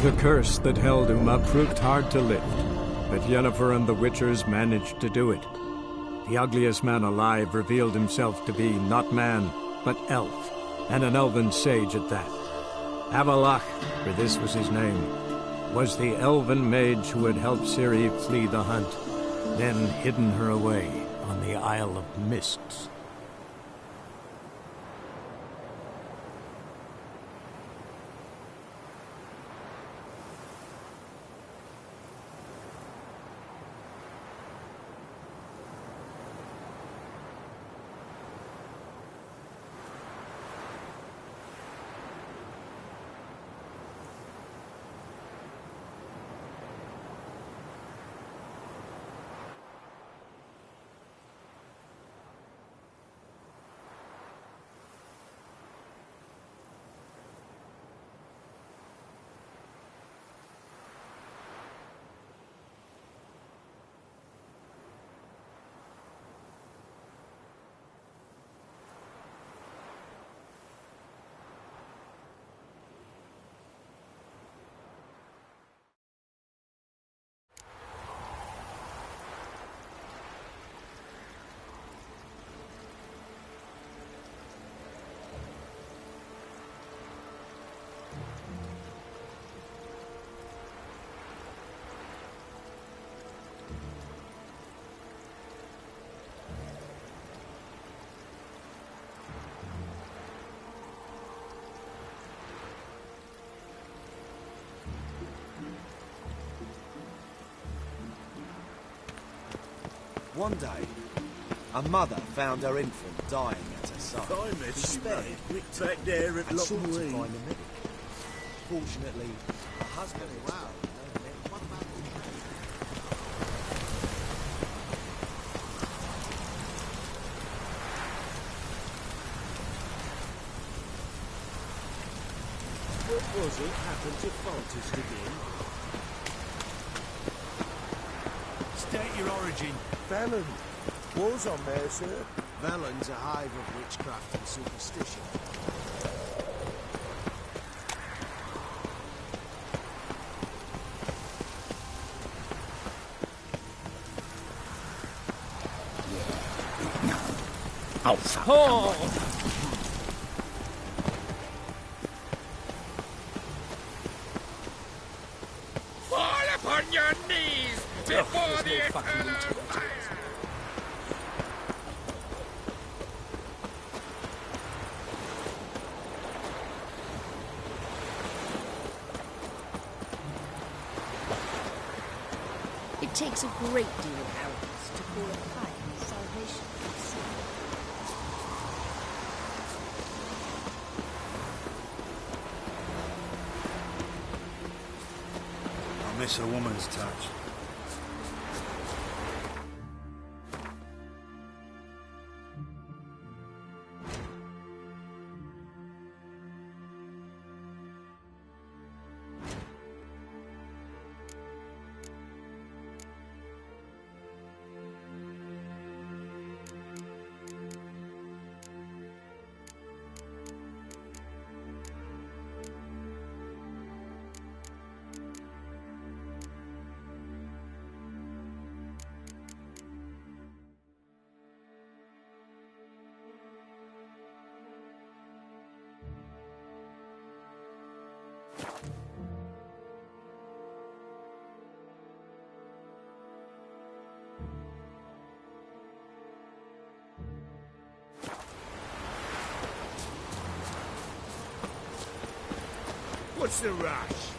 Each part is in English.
The curse that held Uma proved hard to lift, but Yennefer and the Witchers managed to do it. The ugliest man alive revealed himself to be not man, but elf, and an elven sage at that. Avallac'h, for this was his name, was the elven mage who had helped Ciri flee the hunt, then hidden her away on the Isle of Mists. One day, a mother found her infant dying at her side. Despaired, back there at and sought to Lockwood. find a medic. Fortunately, her husband wow. What was it happened to Fontis again? State your origin. Velen. War's on there, sir. Velen's a hive of witchcraft and superstition. Fall upon your knees before the eternal fire! It takes a great deal of arrogance to call a fire salvation from sin. I miss a woman's touch. What's the rush?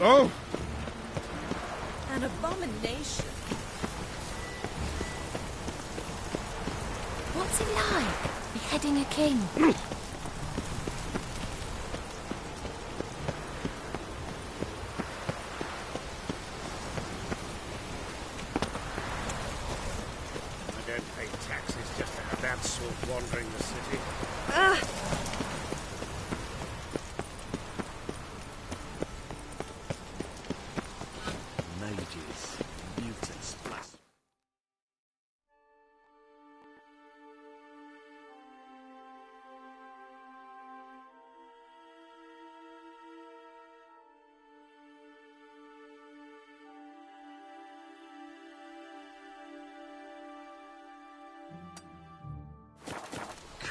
Oh! An abomination. What's it like, beheading a king? I don't pay taxes just to have that sort wandering the city. Mages, mutants, plus.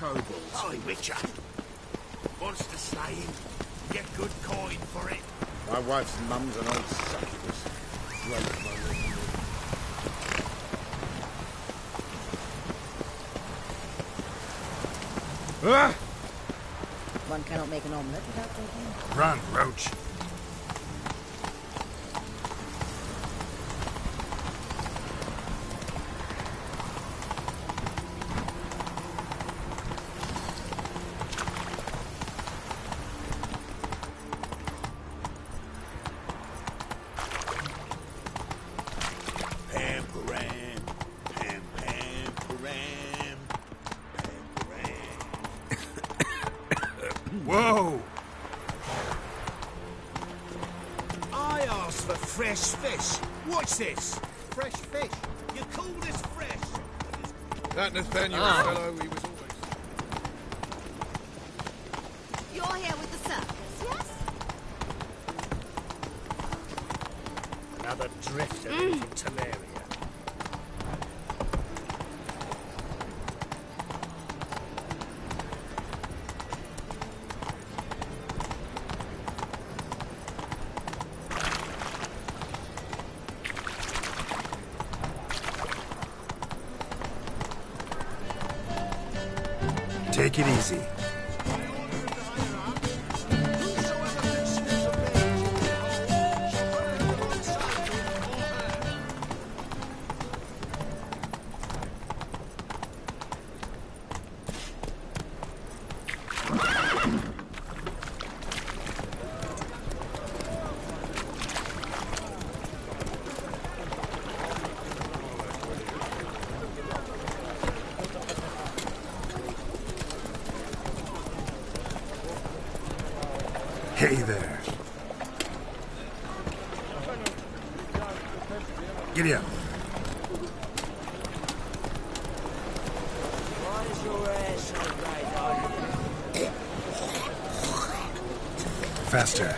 kobolds. Aye, Witcher. Wants to slay him. Get good coin for it. My wife's mum's an old succubus. Break my leg. Ah! One cannot make an omelette without thinking. Run, Roach. Pam-param, pam-pam-param, pam-param. Whoa! I asked for fresh fish. What's this? Fresh fish. You call this fresh? That Nathaniel fellow, he was always... You're here with the circus, yes? Another drifter from Temeria. Take it easy. Hey there. Giddy up. Faster.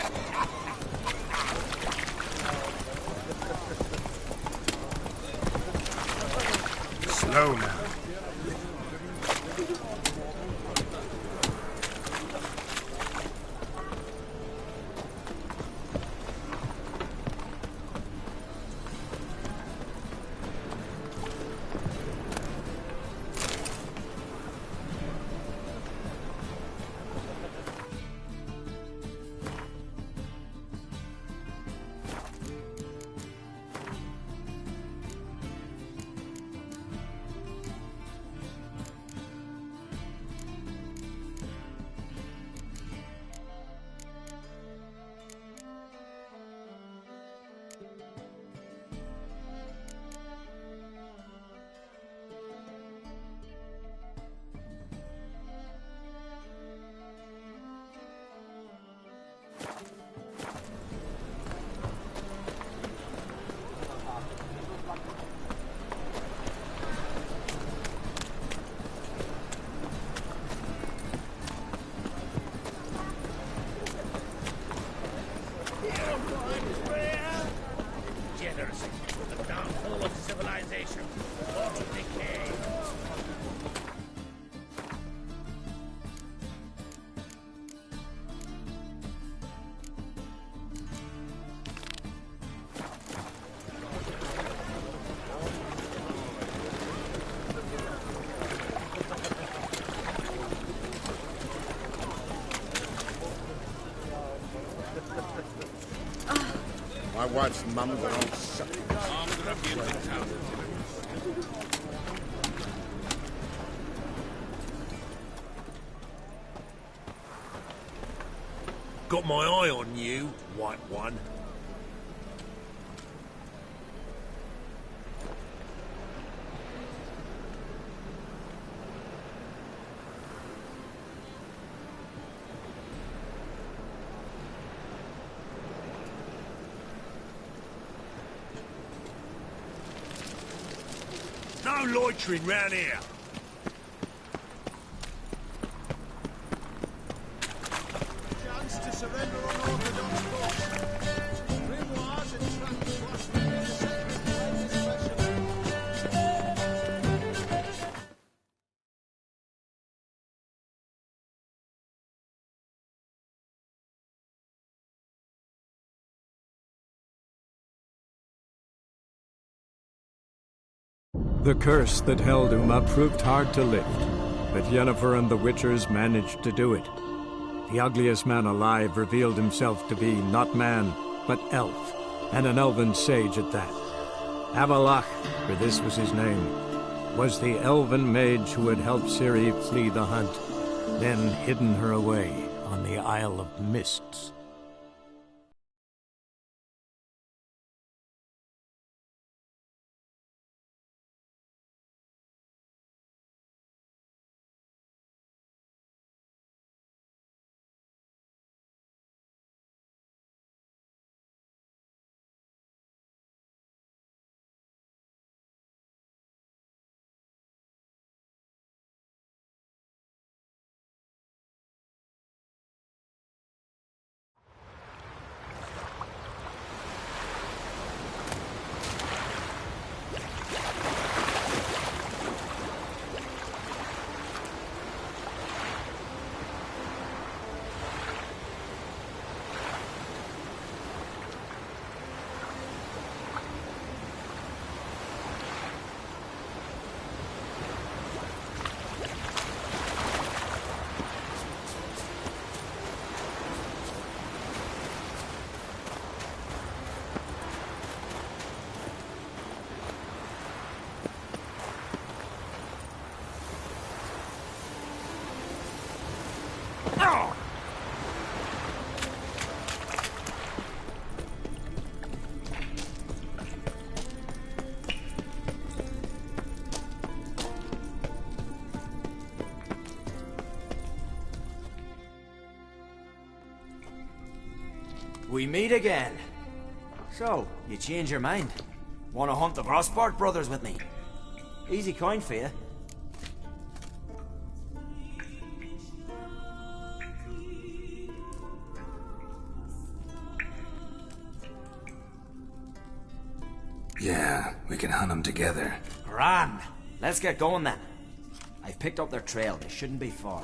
Slow now. Generous to the downfall of civilization. Moral decay. My wife's mum's an old succubus. Armed ruffians in town. Got my eye on you, white one. No loitering round here. Chance to surrender unorthodox force. Grimoires and The curse that held Uma proved hard to lift, but Yennefer and the Witchers managed to do it. The ugliest man alive revealed himself to be not man, but elf, and an elven sage at that. Avalach, for this was his name, was the elven mage who had helped Ciri flee the hunt, then hidden her away on the Isle of Mists. We meet again. So, you change your mind? Want to hunt the Grosport brothers with me? Easy coin for you. Yeah, we can hunt them together. Grand. Let's get going then. I've picked up their trail. They shouldn't be far.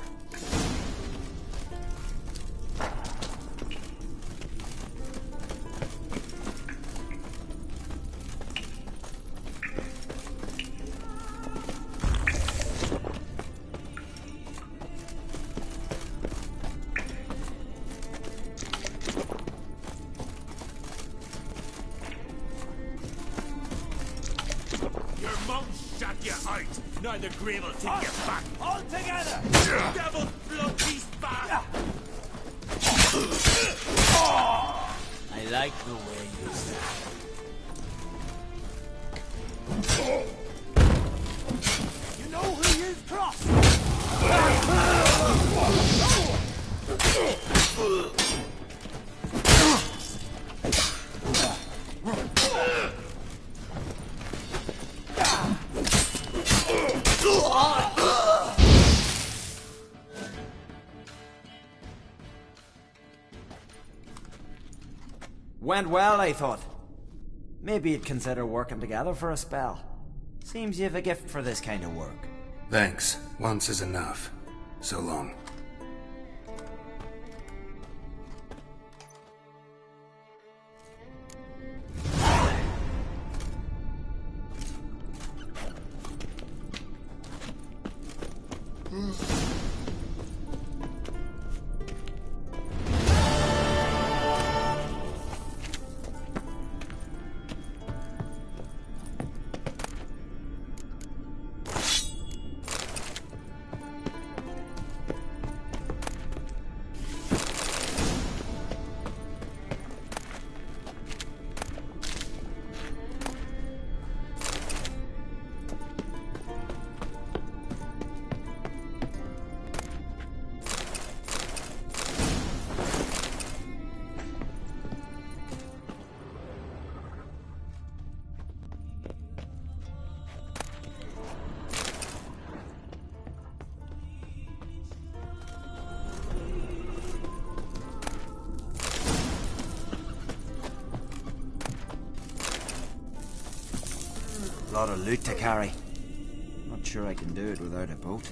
Neither grave will take you back. All together! Devil's blood beast back! I like the way you stand. You know who you've crossed? Went well, I thought. Maybe you'd consider working together for a spell. Seems you have a gift for this kind of work. Thanks. Once is enough. So long. A lot of loot to carry. Not sure I can do it without a boat.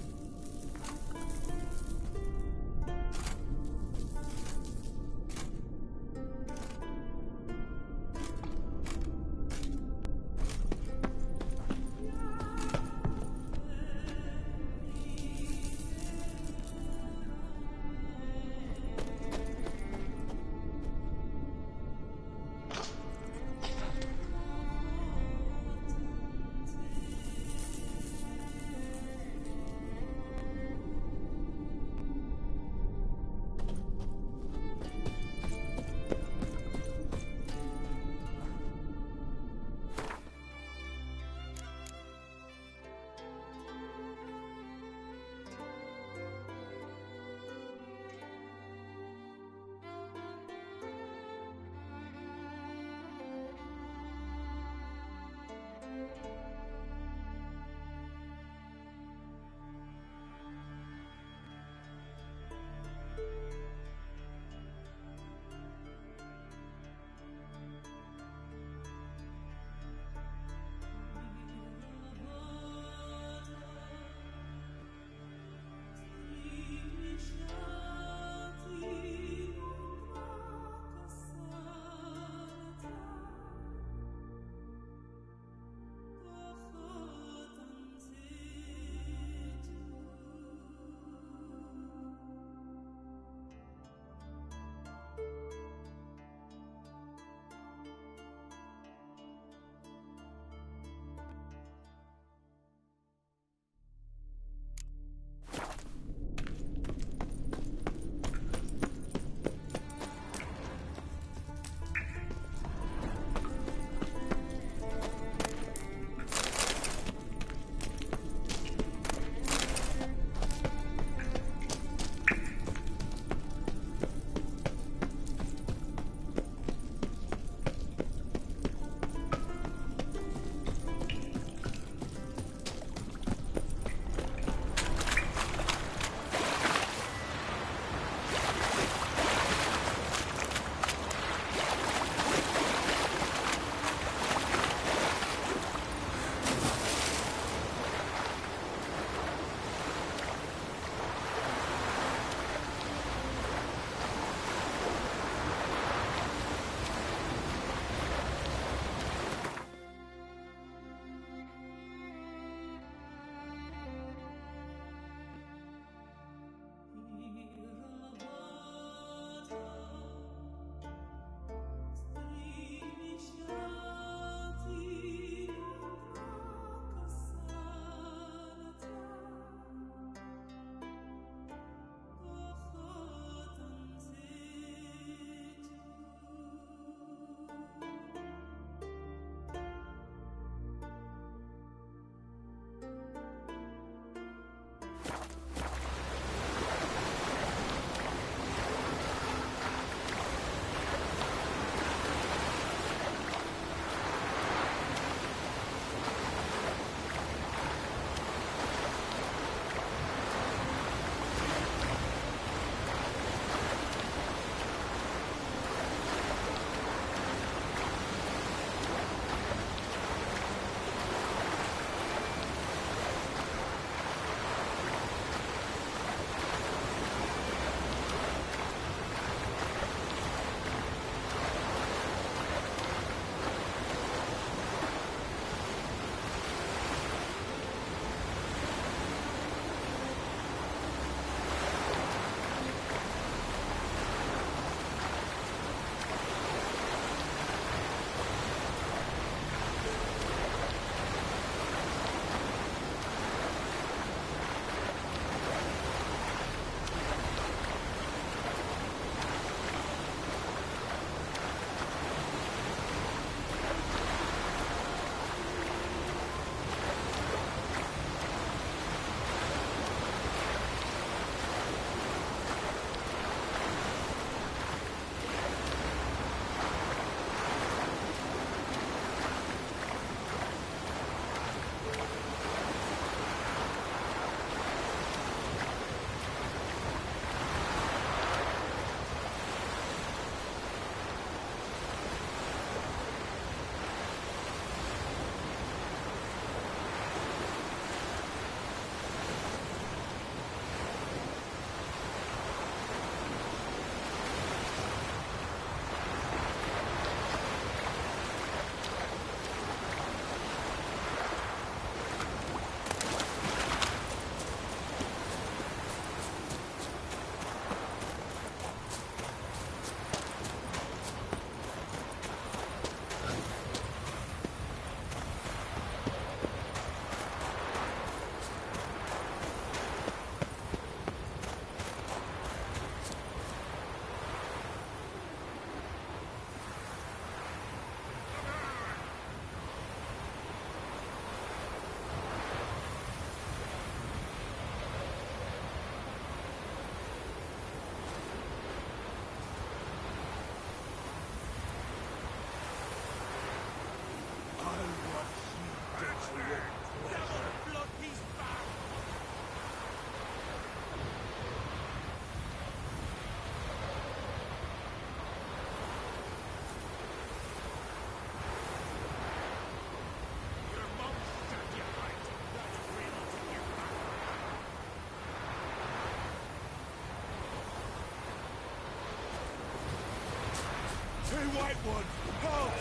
White One, help!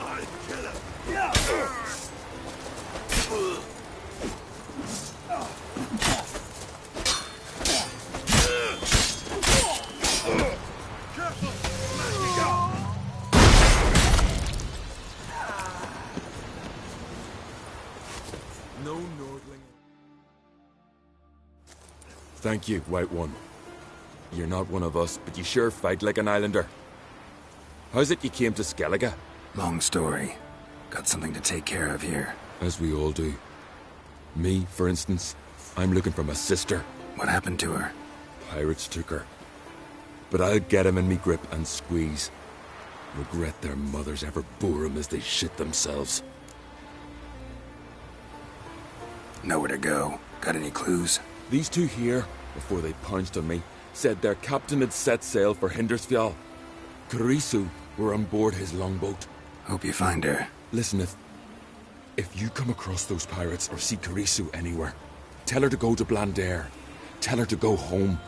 I'll kill him! Careful! No Nordling. Thank you, White One. You're not one of us, but you sure fight like an islander. How's it you came to Skellige? Long story. Got something to take care of here. As we all do. Me, for instance, I'm looking for my sister. What happened to her? Pirates took her. But I'll get him in me grip and squeeze. Regret their mothers ever bore him as they shit themselves. Nowhere to go. Got any clues? These two here, before they pounced on me, said their captain had set sail for Hindersfjall. Karisu were on board his longboat. Hope you find her. Listen, if you come across those pirates or see Karisu anywhere, tell her to go to Blandair. Tell her to go home.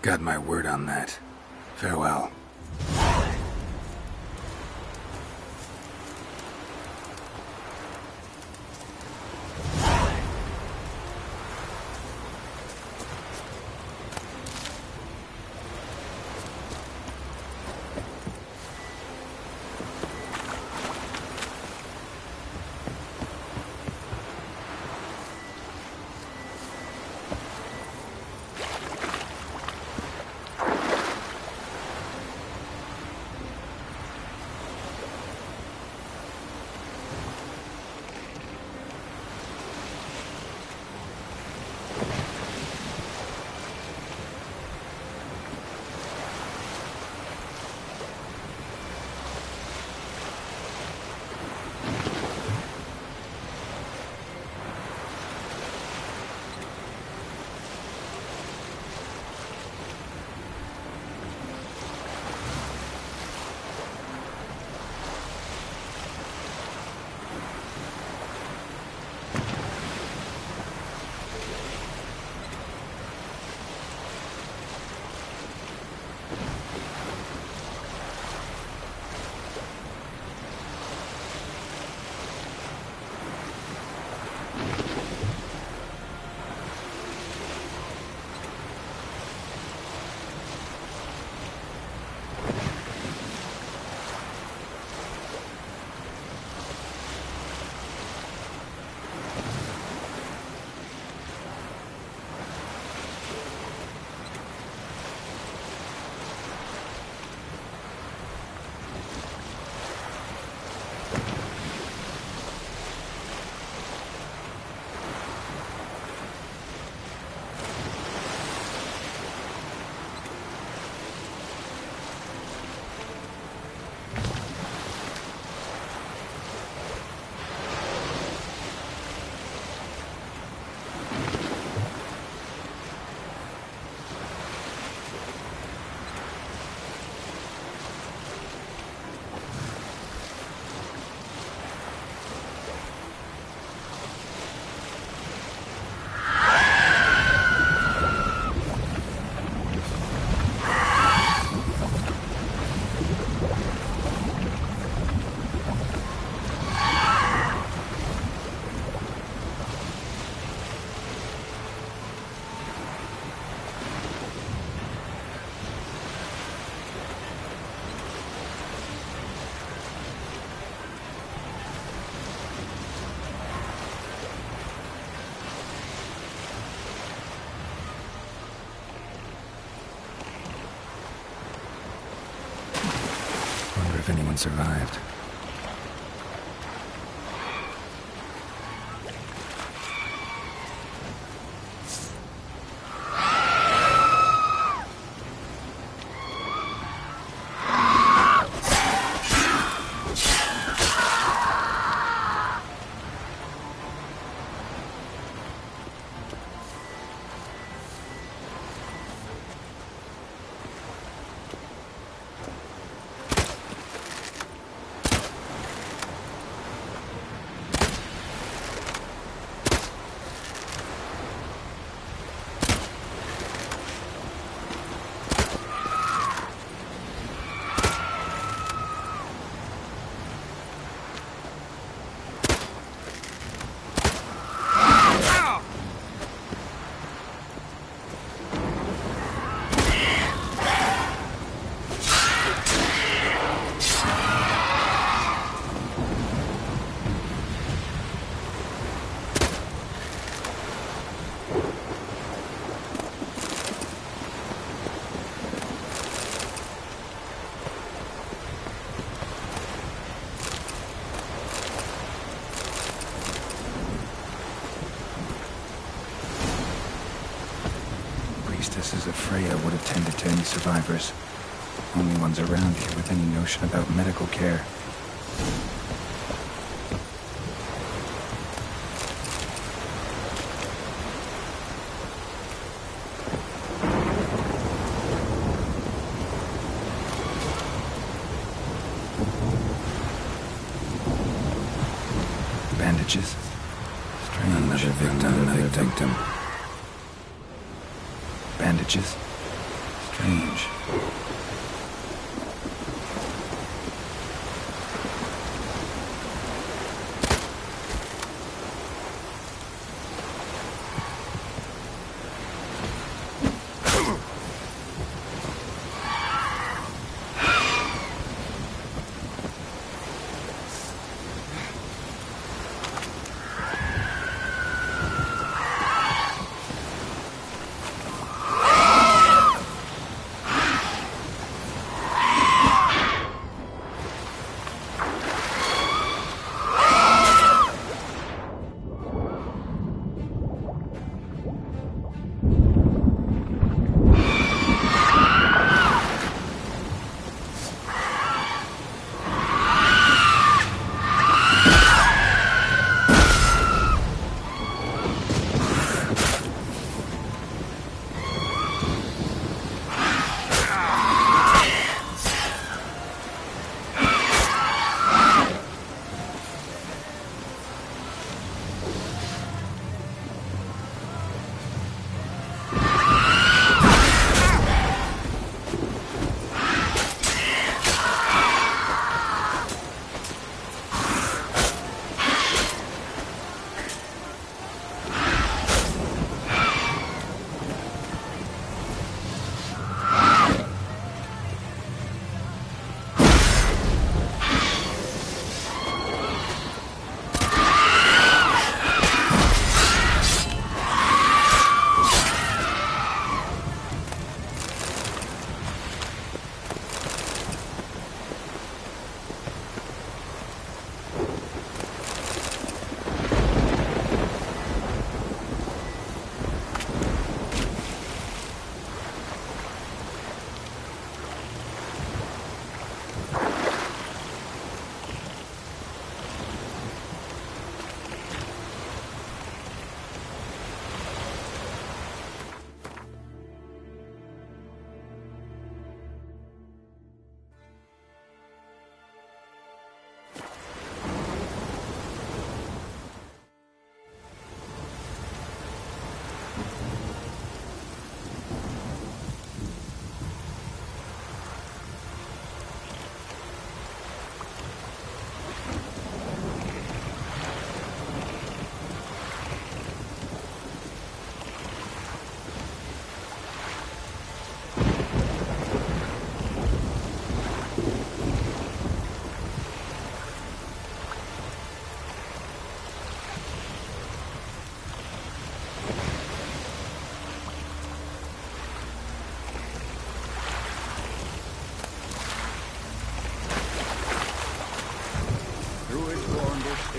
Got my word on that. Farewell. if anyone survived. Priestesses of Freya would have tended to any survivors. Only ones around here with any notion about medical care. Bandages. Strange. Another victim. Bandages. Strange.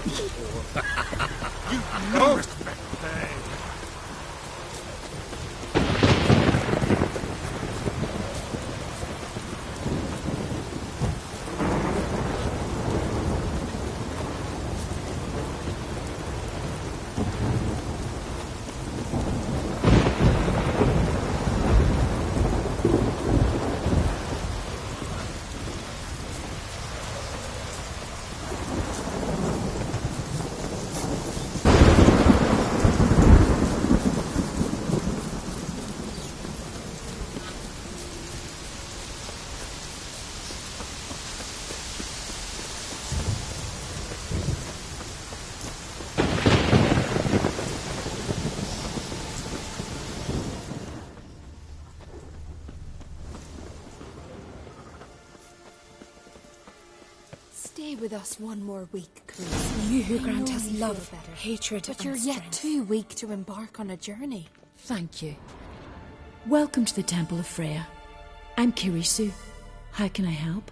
You never respect me. Stay with us one more week, Chris. You who I grant know us you love, feel better, hatred, but and you're yet strength. too weak to embark on a journey. Thank you. Welcome to the Temple of Freya. I'm Kirisu. How can I help?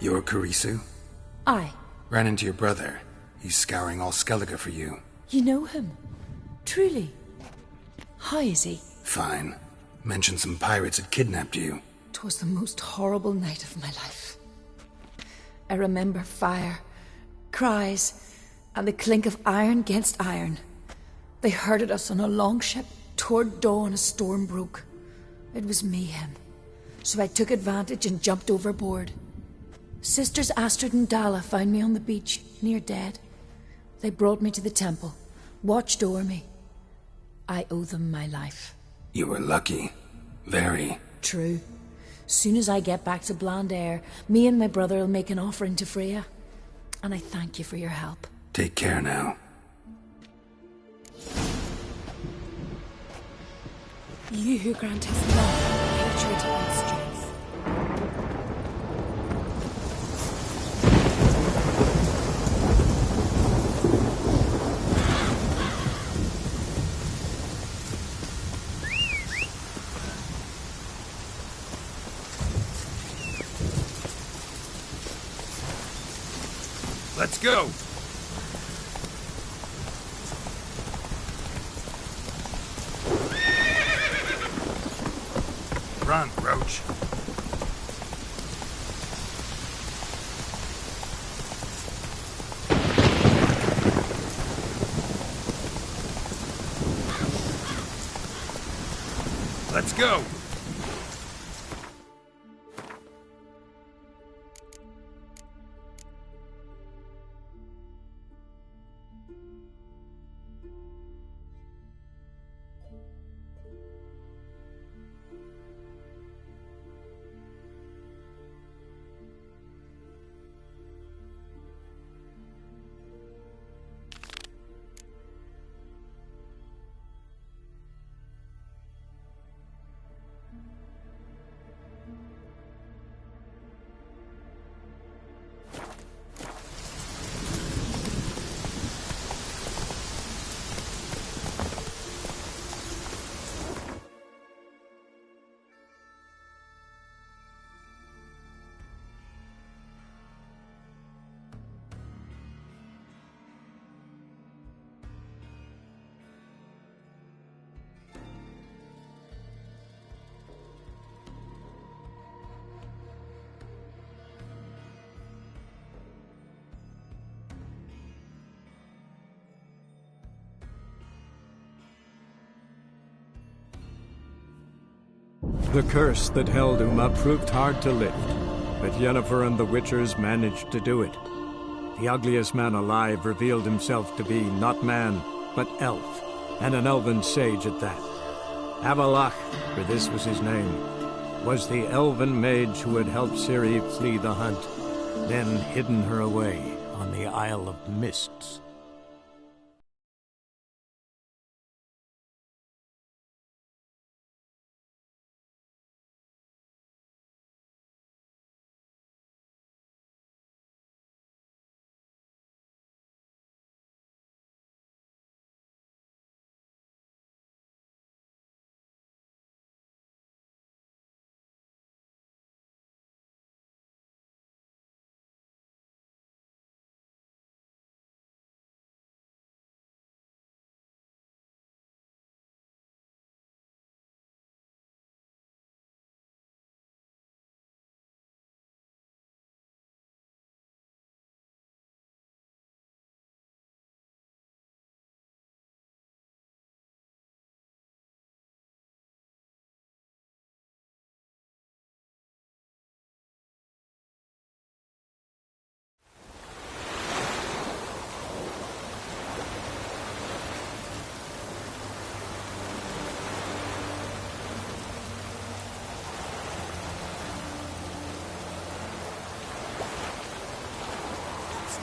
You're Karisu? Aye. Ran into your brother. He's scouring all Skellige for you. You know him? Truly? How is he? Fine. Mentioned some pirates had kidnapped you. 'Twas the most horrible night of my life. I remember fire, cries, and the clink of iron against iron. They herded us on a longship. Toward dawn a storm broke. It was mayhem, so I took advantage and jumped overboard. Sisters Astrid and Dala found me on the beach, near dead. They brought me to the temple, watched o'er me. I owe them my life. You were lucky. Very. True. Soon as I get back to Bland Air, me and my brother will make an offering to Freya. And I thank you for your help. Take care now. You who grant us love, hatred, and strength. Let's go. Run, Roach. Let's go. The curse that held Uma proved hard to lift, but Yennefer and the Witchers managed to do it. The ugliest man alive revealed himself to be not man, but elf, and an elven sage at that. Avalach, for this was his name, was the elven mage who had helped Ciri flee the hunt, then hidden her away on the Isle of Mists.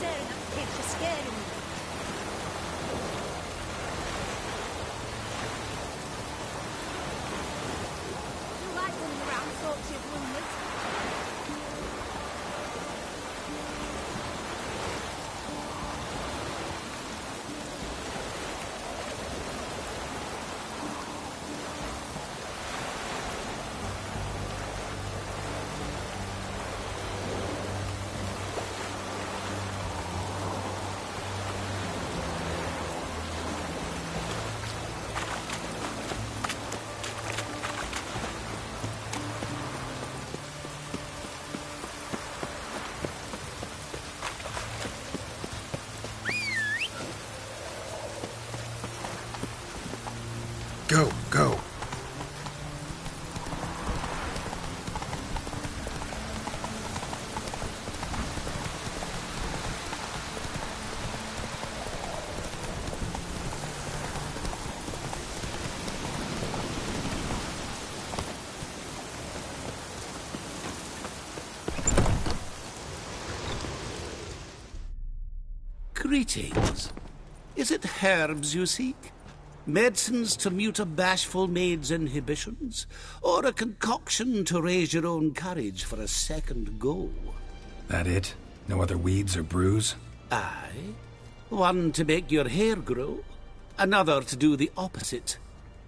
staring at the picture, scaring me. You like running around talking rumours? Go, go. Greetings. Is it herbs you seek? Medicines to mute a bashful maid's inhibitions? Or a concoction to raise your own courage for a second go? That it? No other weeds or brews? Aye. One to make your hair grow. Another to do the opposite.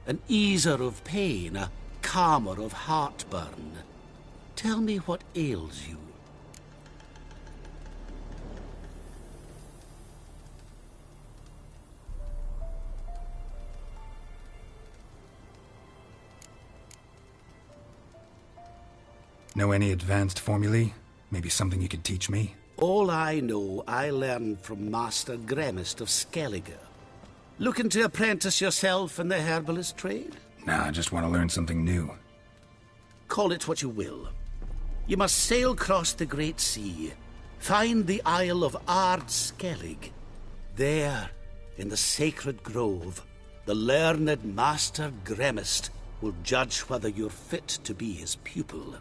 An easer of pain, a calmer of heartburn. Tell me what ails you. Know any advanced formulae? Maybe something you could teach me? All I know I learned from Master Gremist of Skellige. Looking to apprentice yourself in the herbalist trade? Nah, I just want to learn something new. Call it what you will. You must sail across the great sea, find the Isle of Ard Skellig. There, in the sacred grove, the learned Master Gremist will judge whether you're fit to be his pupil.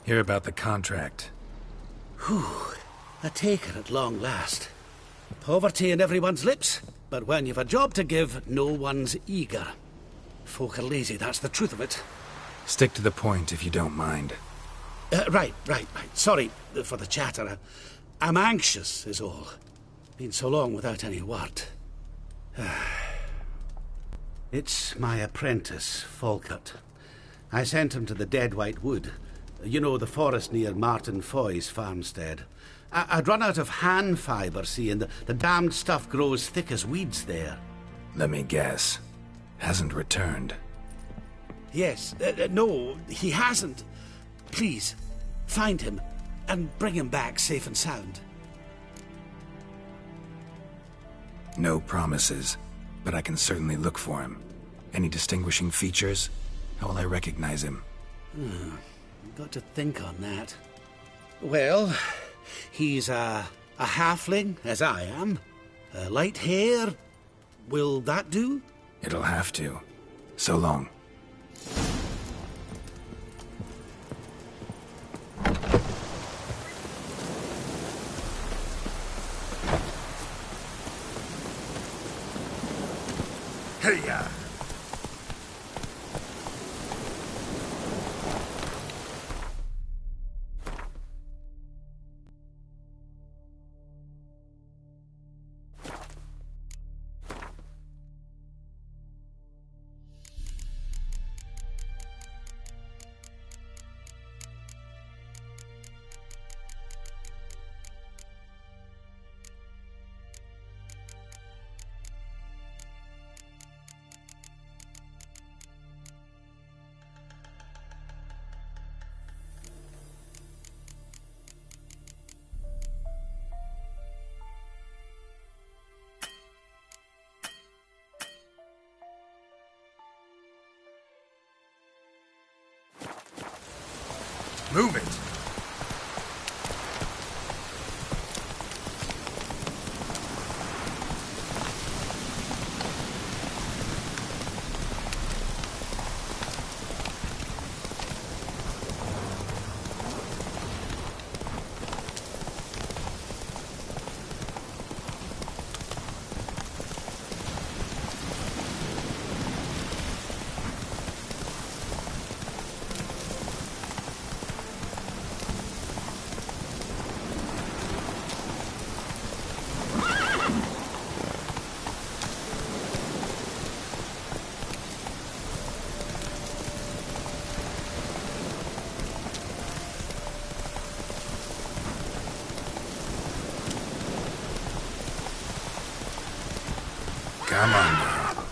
Hear about the contract. Whew, a taker at long last. Poverty in everyone's lips, but when you've a job to give, no one's eager. Folk are lazy, that's the truth of it. Stick to the point if you don't mind. Right. Sorry for the chatter. I'm anxious, is all. Been so long without any word. It's my apprentice, Falkert. I sent him to the Dead White Wood. You know, the forest near Martin Foy's farmstead. I'd run out of hand fibre, see, and the damned stuff grows thick as weeds there. Let me guess. Hasn't returned. Yes. No, he hasn't. Please, find him and bring him back safe and sound. No promises, but I can certainly look for him. Any distinguishing features? How will I recognize him? Got to think on that. Well, he's a halfling, as I am. Light hair. Will that do? It'll have to. So long. Hey-ya! Move it! Come on, girl.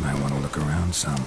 Might want to look around some.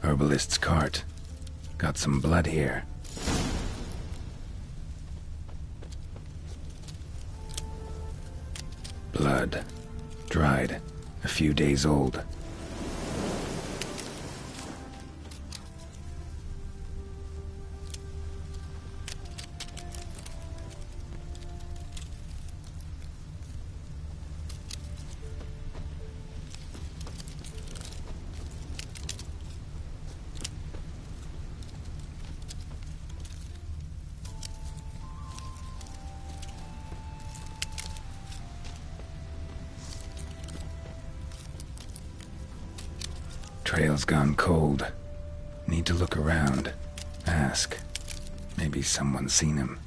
Herbalist's cart. Got some blood here. Blood. Dried. A few days old. Trail's gone cold. Need to look around. Ask. Maybe someone's seen him.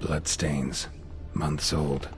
Bloodstains. Months old.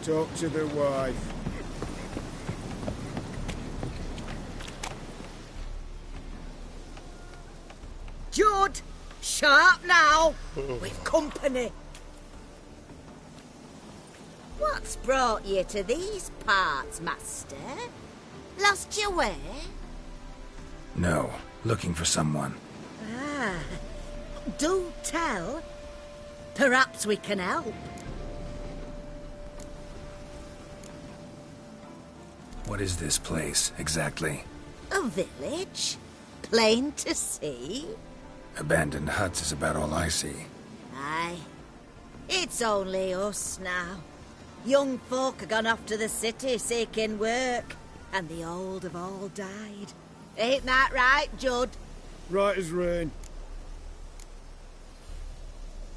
Talk to the wife. Jude! Sharp now! We've company. What's brought you to these parts, master? Lost your way? No, looking for someone. Ah, do tell. Perhaps we can help. What is this place, exactly? A village? Plain to see? Abandoned huts is about all I see. Aye. It's only us now. Young folk have gone off to the city seeking work, and the old have all died. Ain't that right, Judd? Right as rain.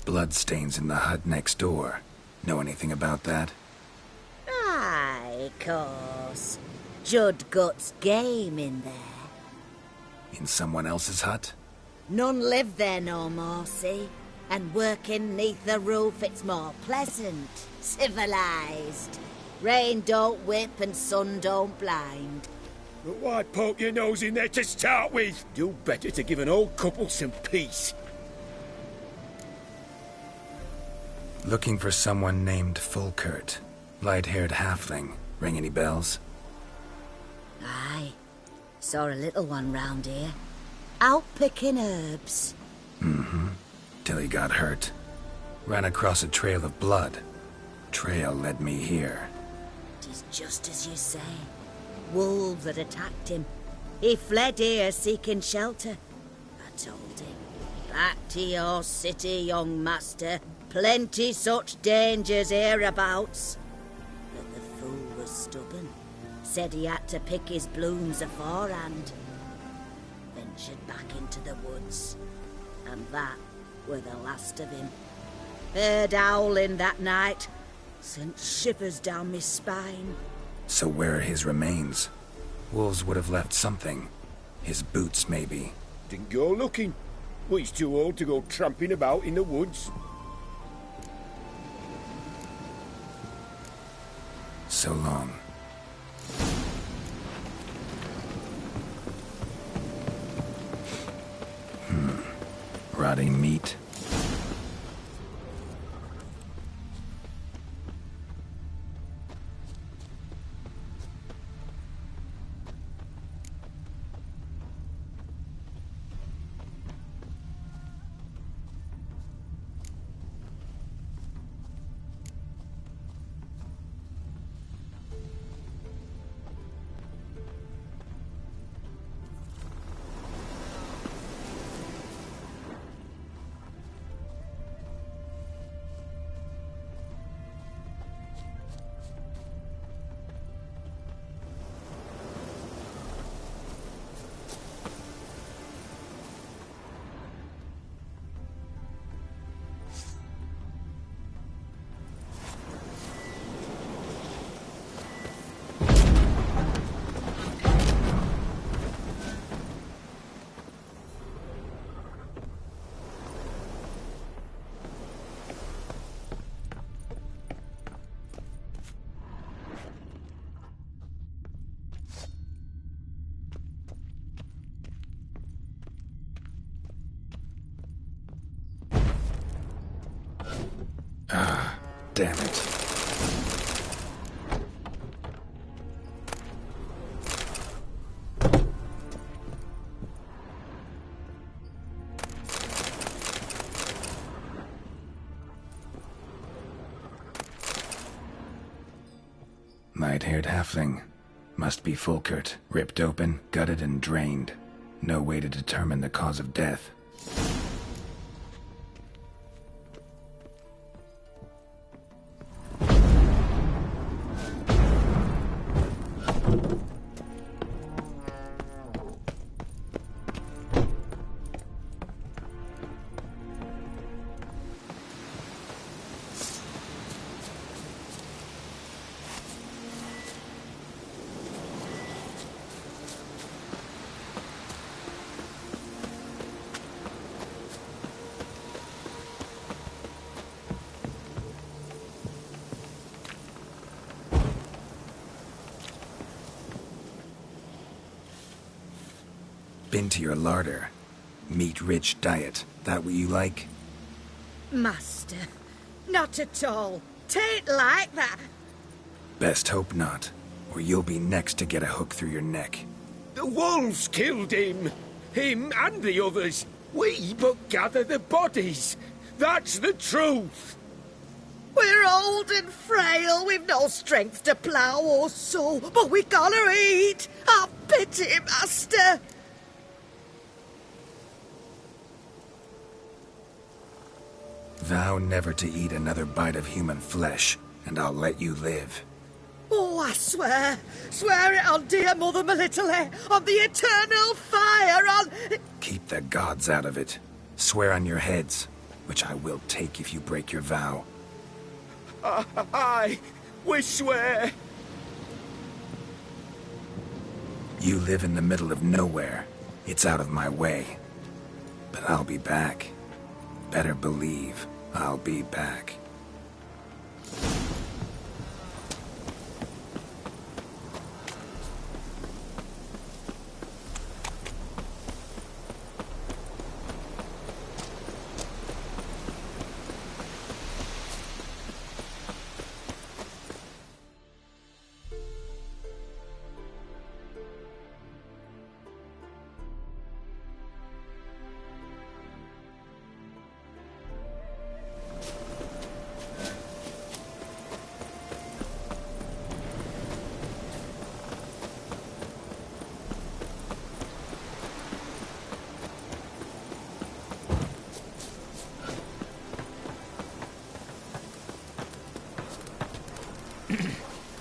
Bloodstains in the hut next door. Know anything about that? Aye, course. Judd Guts game in there. In someone else's hut? None live there no more, see? And working neath the roof, it's more pleasant, civilized. Rain don't whip and sun don't blind. But why poke your nose in there to start with? Do better to give an old couple some peace. Looking for someone named Fulkert. Light-haired halfling. Ring any bells? Aye. Saw a little one round here. Out picking herbs. Mm-hmm. Till he got hurt. Ran across a trail of blood. Trail led me here. Tis just as you say. Wolves had attacked him. He fled here seeking shelter. I told him, back to your city, young master. Plenty such dangers hereabouts. But the fool was stubborn. Said he had to pick his blooms aforehand. Ventured back into the woods. And that were the last of him. Heard howling that night. Sent shivers down my spine. So where are his remains? Wolves would have left something. His boots, maybe. Didn't go looking. Well, he's too old to go tramping about in the woods. So long. Rotting meat. Ah, damn it. Light-haired halfling. Must be Fulkert. Ripped open, gutted and drained. No way to determine the cause of death. Been to your larder. Meat-rich diet. That what you like? Master, not at all. Tain't like that. Best hope not, or you'll be next to get a hook through your neck. The wolves killed him. Him and the others. We but gather the bodies. That's the truth. We're old and frail, we've no strength to plough or sow, but we gotta eat. Have pity, master. Vow never to eat another bite of human flesh, and I'll let you live. Oh, I swear. Swear it on dear Mother Melitele, on the eternal fire, on... Keep the gods out of it. Swear on your heads, which I will take if you break your vow. Aye, we swear. You live in the middle of nowhere. It's out of my way. But I'll be back. Better believe I'll be back.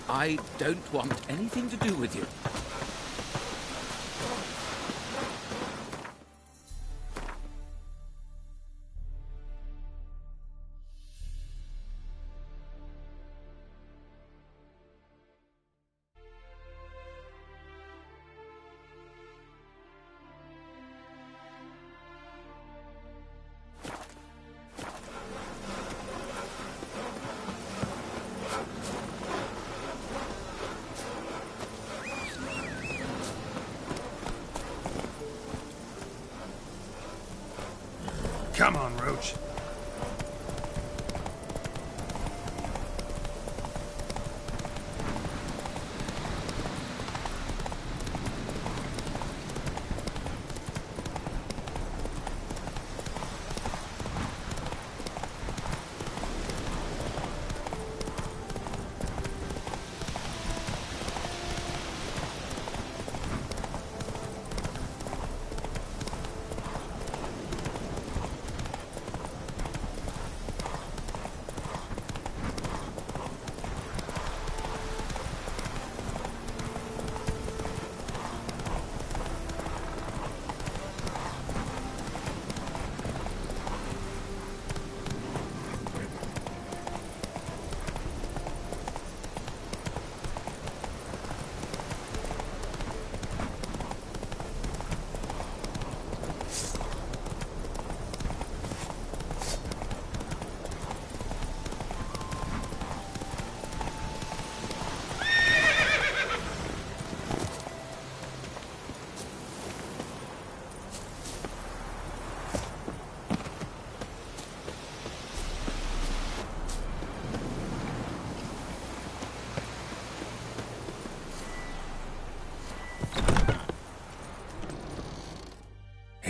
I don't want anything to do with you. Come on, Roach.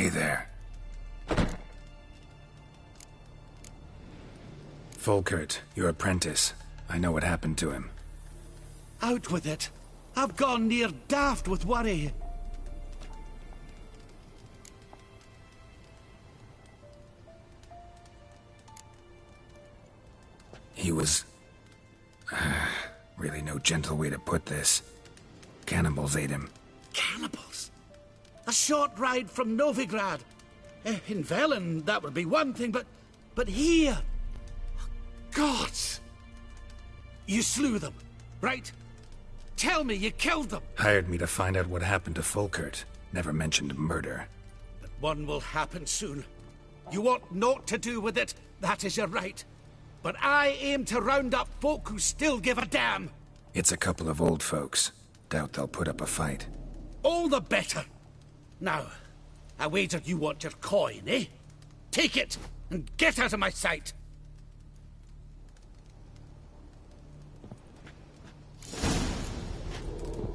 Hey there. Volkert, your apprentice. I know what happened to him. Out with it. I've gone near daft with worry. He was... really no gentle way to put this. Cannibals ate him. Cannibals? A short ride from Novigrad. In Velen, that would be one thing, but here... Gods! You slew them, right? Tell me you killed them. Hired me to find out what happened to Volkert. Never mentioned murder. But one will happen soon. You want naught to do with it, that is your right. But I aim to round up folk who still give a damn. It's a couple of old folks. Doubt they'll put up a fight. All the better. Now, I wager you want your coin, eh? Take it, and get out of my sight.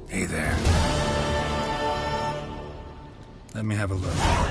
Hey there. Let me have a look.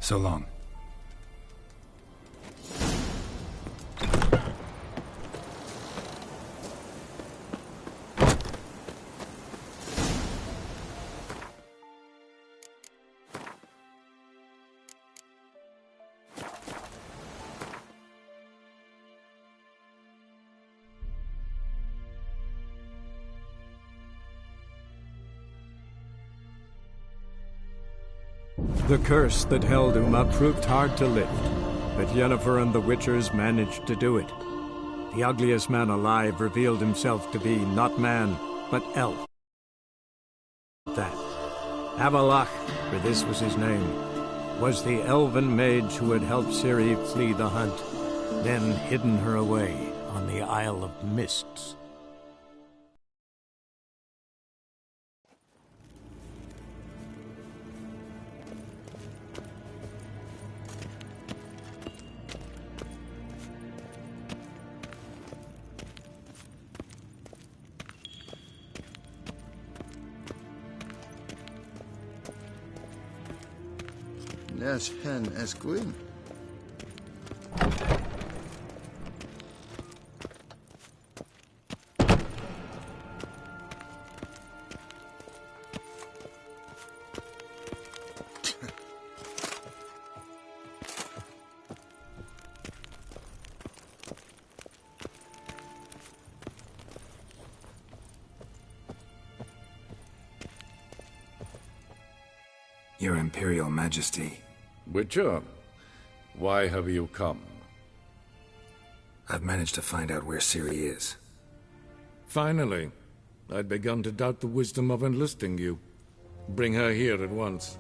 So long. You The curse that held Uma proved hard to lift, but Yennefer and the Witchers managed to do it. The ugliest man alive revealed himself to be not man, but elf. That Avalach, for this was his name, was the elven mage who had helped Ciri flee the hunt, then hidden her away on the Isle of Mists. Nes hen esquin. Your Imperial Majesty. Witcher, why have you come? I've managed to find out where Ciri is. Finally. I'd begun to doubt the wisdom of enlisting you. Bring her here at once.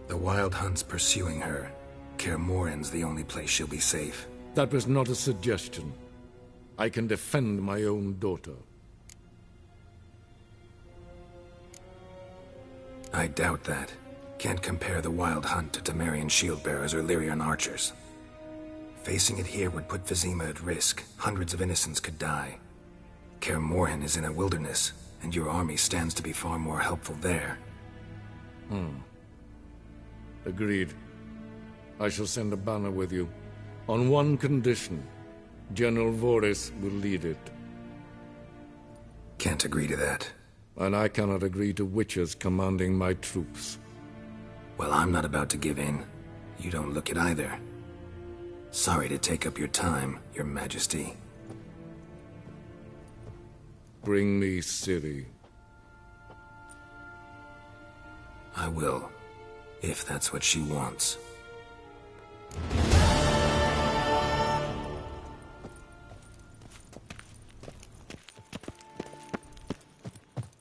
The Wild Hunt's pursuing her. Kaer Morhen's the only place she'll be safe. That was not a suggestion. I can defend my own daughter. I doubt that. Can't compare the Wild Hunt to Temerian shield-bearers or Lyrian archers. Facing it here would put Vizima at risk. Hundreds of innocents could die. Kaer Morhen is in a wilderness, and your army stands to be far more helpful there. Agreed. I shall send a banner with you. On one condition. General Voris will lead it. Can't agree to that. And I cannot agree to witches commanding my troops. Well, I'm not about to give in. You don't look it either. Sorry to take up your time, Your Majesty. Bring me Ciri. I will, if that's what she wants.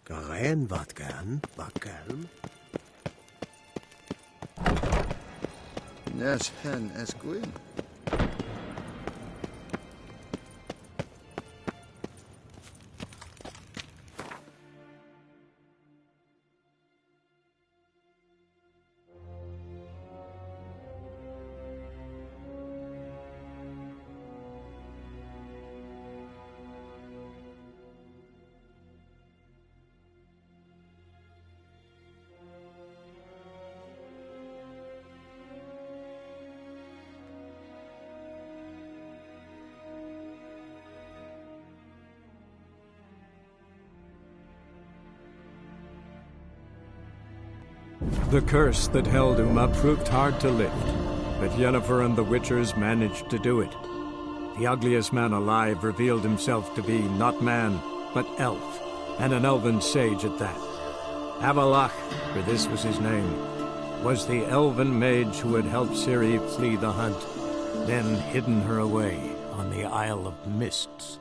Garen wat gern, Bakelm. Nes hen esquin. The curse that held Uma proved hard to lift, but Yennefer and the Witchers managed to do it. The ugliest man alive revealed himself to be not man, but elf, and an elven sage at that. Avalach, for this was his name, was the elven mage who had helped Ciri flee the hunt, then hidden her away on the Isle of Mists.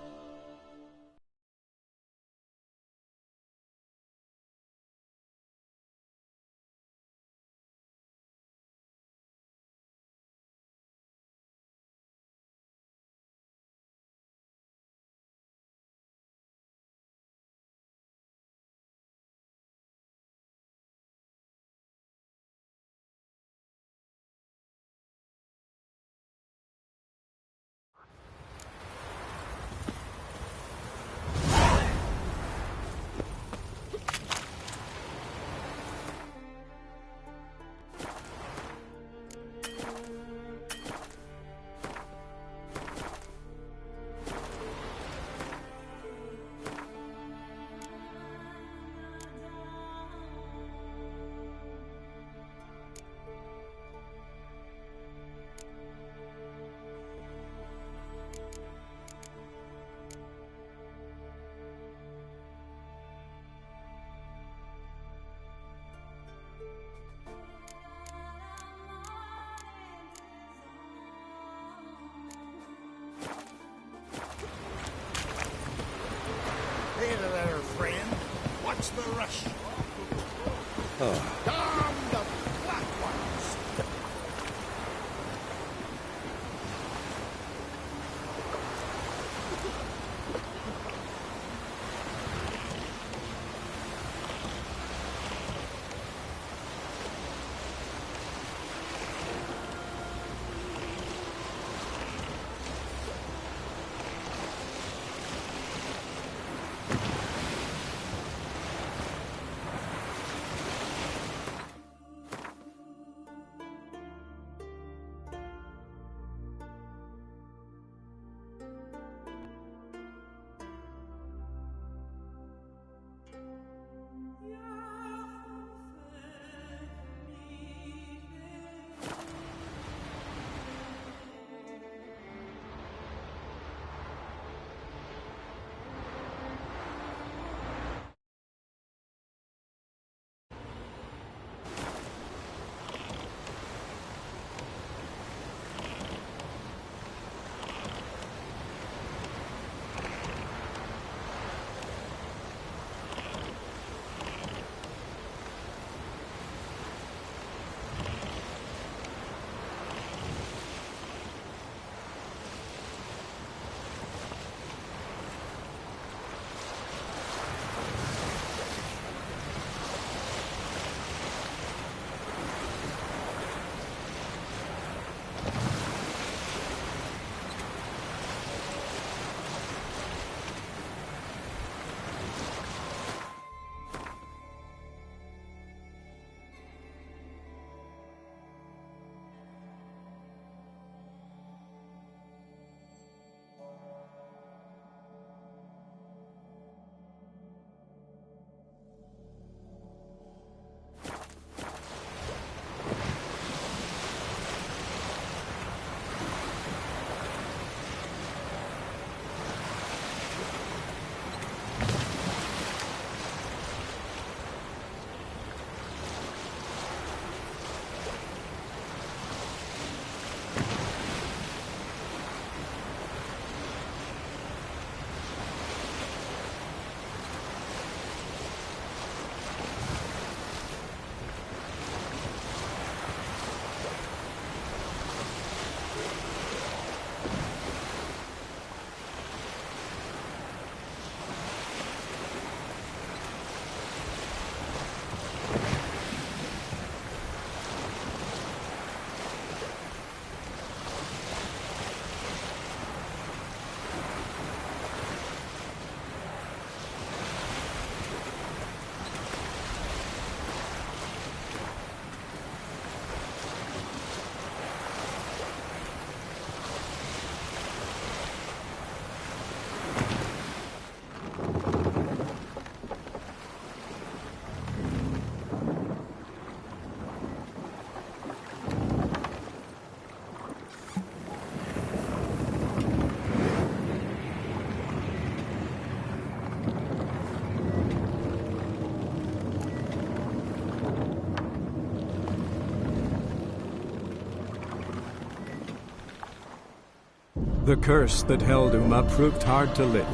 The curse that held Uma proved hard to lift,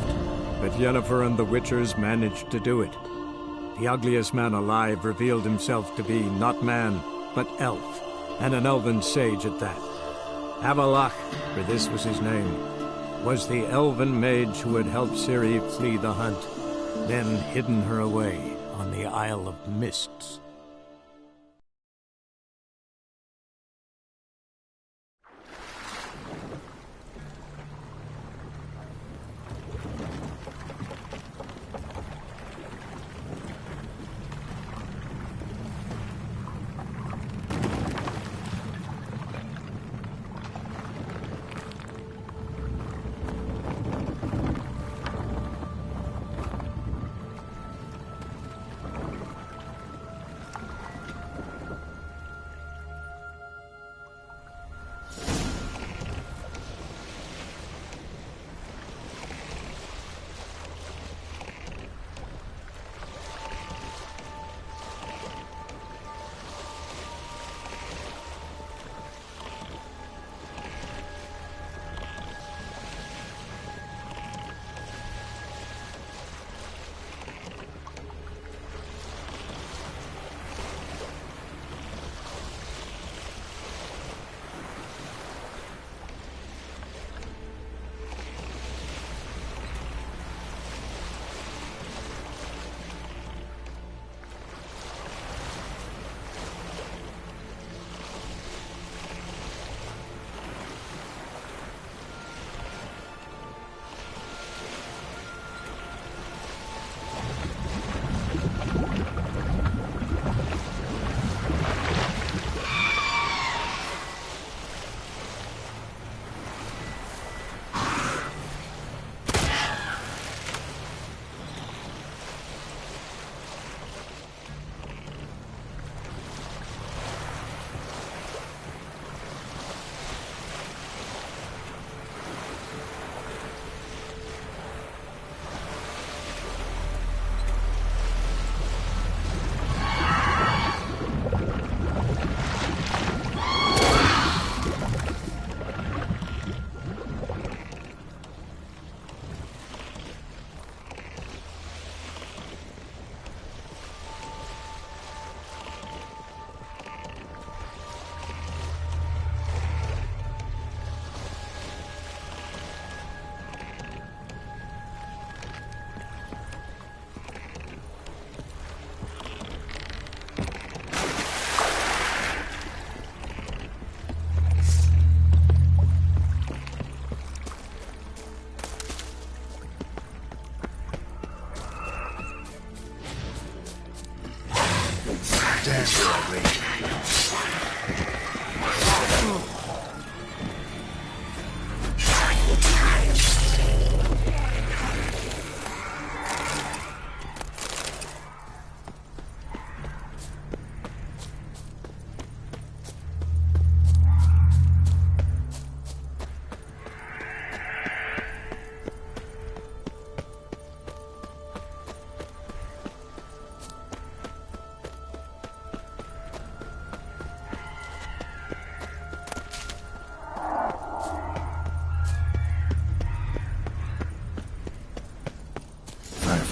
but Yennefer and the Witchers managed to do it. The ugliest man alive revealed himself to be not man, but elf, and an elven sage at that. Avalach, for this was his name, was the elven mage who had helped Ciri flee the hunt, then hidden her away on the Isle of Mists.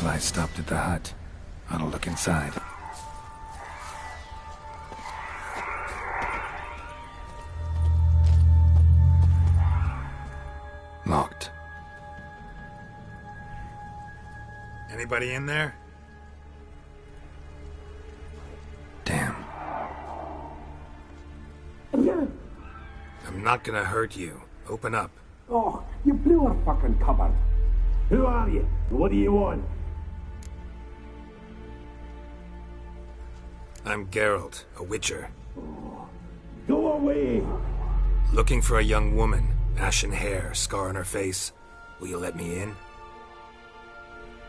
I stopped at the hut. I'll look inside. Locked. Anybody in there? Damn. I'm not gonna hurt you. Open up. Oh, you blew our fucking cupboard. Who are you? What do you want? I'm Geralt, a Witcher. Go away! Looking for a young woman. Ashen hair, scar on her face. Will you let me in?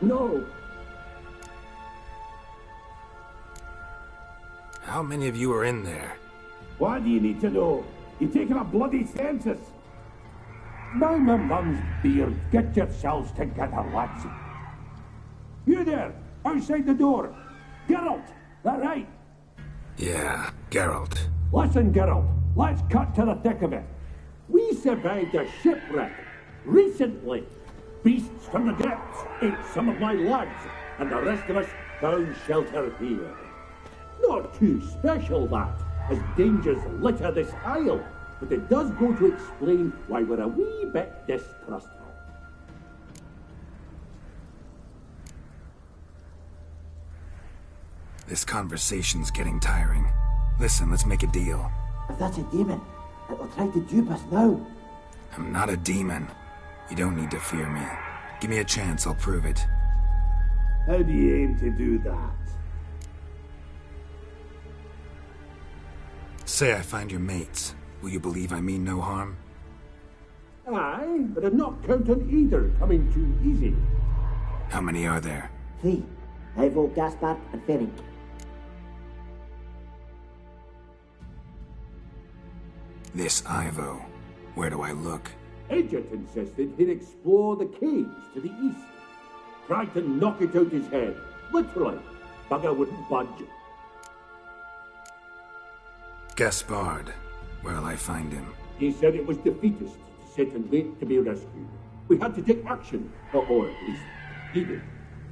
No. How many of you are in there? Why do you need to know? You're taking a bloody census. Now my mum's beard, get yourselves together, lads. You there, outside the door. Geralt, that right? Yeah, Geralt. Listen, Geralt, let's cut to the thick of it. We survived a shipwreck, Recently, beasts from the depths ate some of my lads, and the rest of us found shelter here. Not too special, that, as dangers litter this isle, but it does go to explain why we're a wee bit distrustful. This conversation's getting tiring. Listen, let's make a deal. If that's a demon, it'll try to dupe us now. I'm not a demon. You don't need to fear me. Give me a chance, I'll prove it. How do you aim to do that? Say I find your mates. Will you believe I mean no harm? Aye, but I'd not count on either coming too easy. How many are there? 3. Ivo, Gaspard, and Ferenc. This Ivo. Where do I look? Edget insisted he'd explore the caves to the east. Tried to knock it out his head. Literally. Bugger wouldn't budge. Gaspard. Where'll I find him? He said it was defeatist, set and wait to be rescued. We had to take action, or at least he did.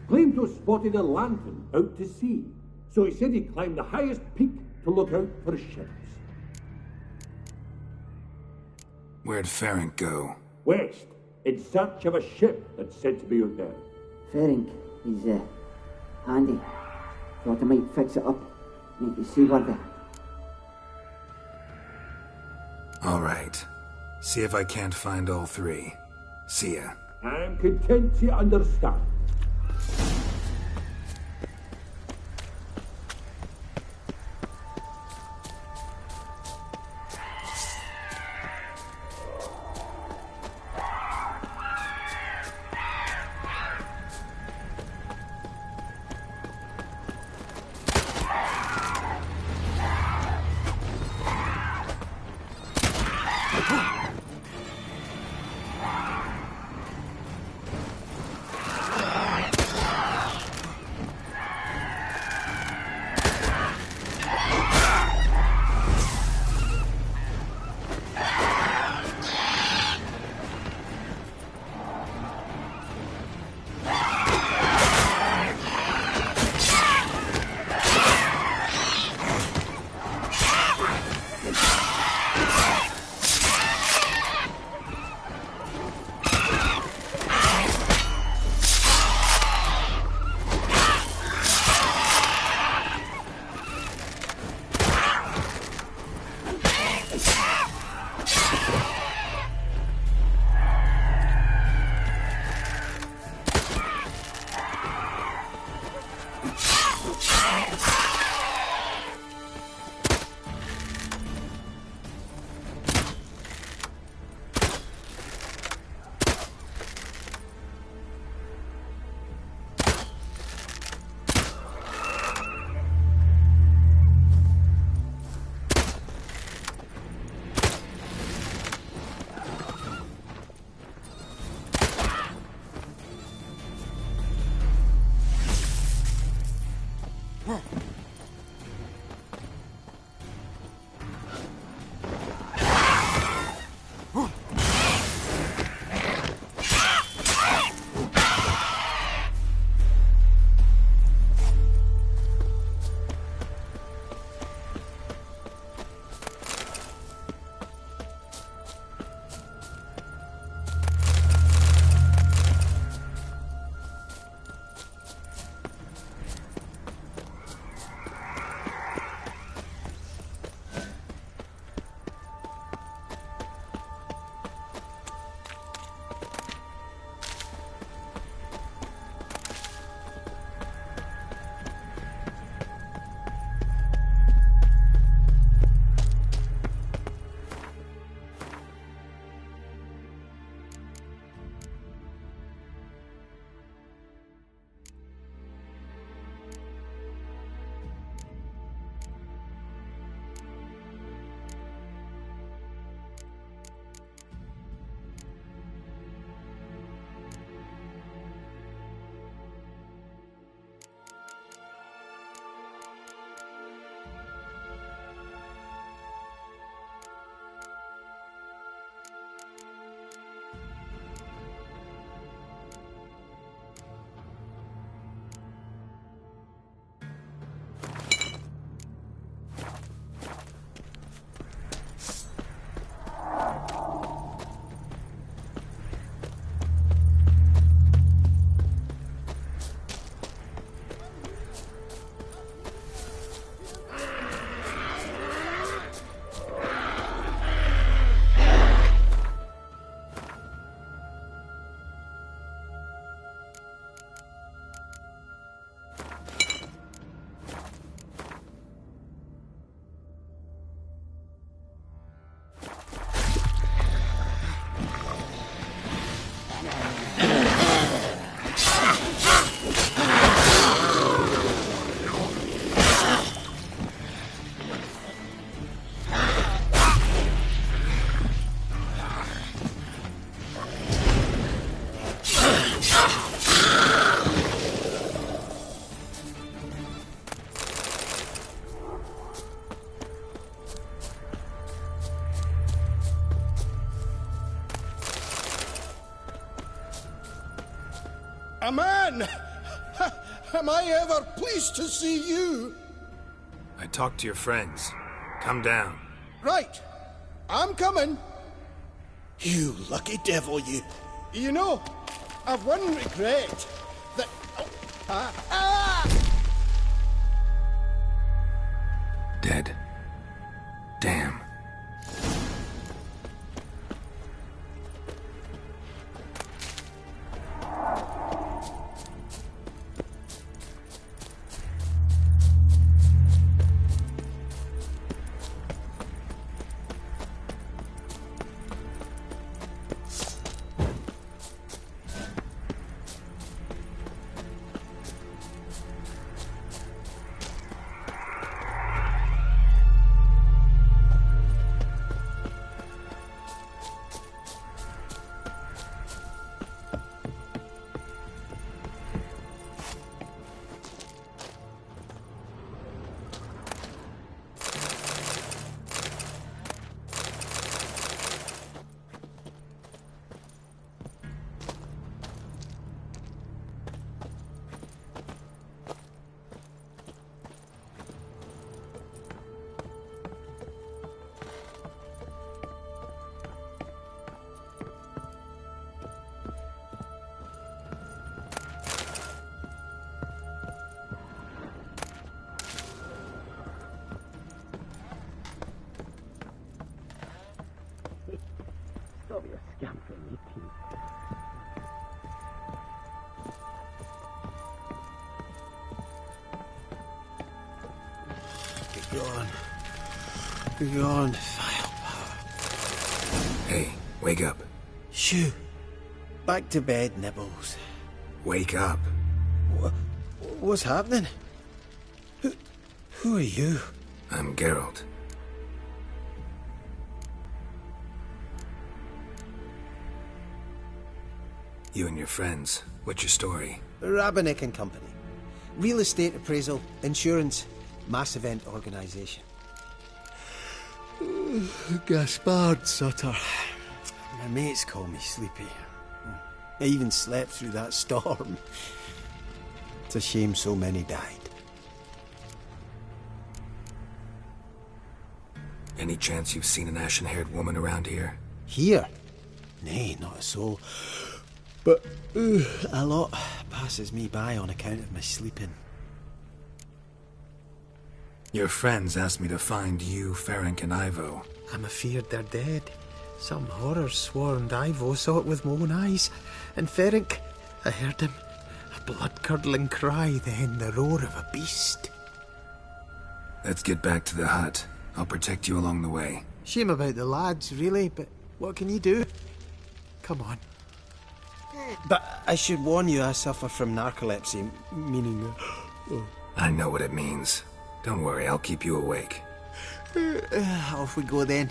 Claimed to have spotted a lantern out to sea, so he said he'd climb the highest peak to look out for ships. Where'd Ferenc go? West, in search of a ship that's said to be out there. Ferenc, he's handy. Thought I might fix it up, make you seaworthy. All right. See if I can't find all 3. See ya. I'm content to understand. A man! Am I ever pleased to see you? I talked to your friends. Come down. Right. I'm coming. You lucky devil, you. You know, I've one regret. That... Dead. Damn. Stop your scampering, you teeth. Begone. Begone, vile power. Hey, wake up. Shoo. Back to bed, Nibbles. Wake up. What's happening? Who are you? I'm Geralt. You and your friends. What's your story? Rabenik and Company. Real estate appraisal, insurance, mass event organisation. Gaspard Sutter. My mates call me Sleepy. I even slept through that storm. It's a shame so many died. Any chance you've seen an ashen-haired woman around here? Here? Nay, not a soul. But a lot passes me by on account of my sleeping. Your friends asked me to find you, Ferenc, and Ivo. I'm afeard they're dead. Some horrors swarmed Ivo, saw it with my own eyes. And Ferenc, I heard him. A blood-curdling cry, then the roar of a beast. Let's get back to the hut. I'll protect you along the way. Shame about the lads, really, but what can you do? Come on. But I should warn you, I suffer from narcolepsy, meaning... I know what it means. Don't worry, I'll keep you awake. Off we go then.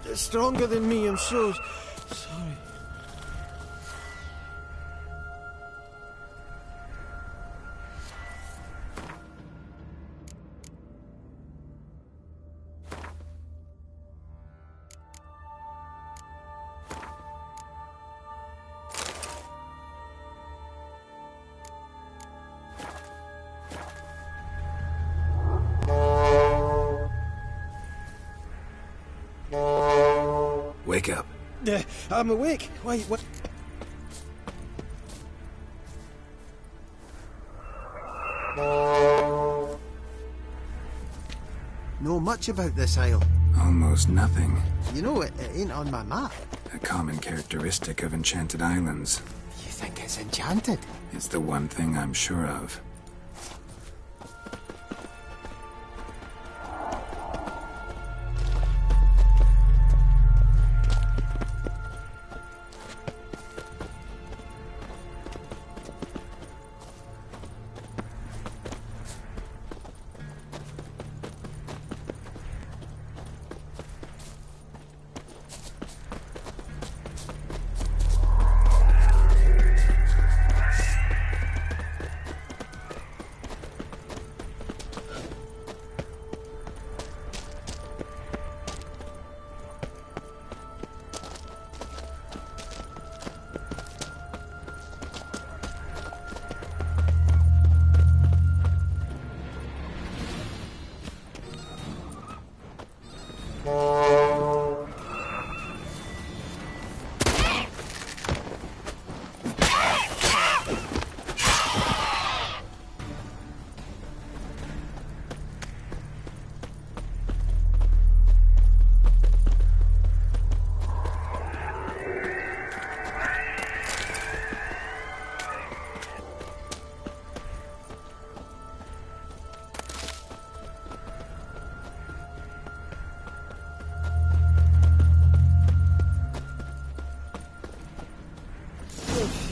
It's stronger than me, I'm so sorry. Wake up. I'm awake. Why, what? Know much about this isle? Almost nothing. You know, it ain't on my map. A common characteristic of enchanted islands. You think it's enchanted? It's the one thing I'm sure of.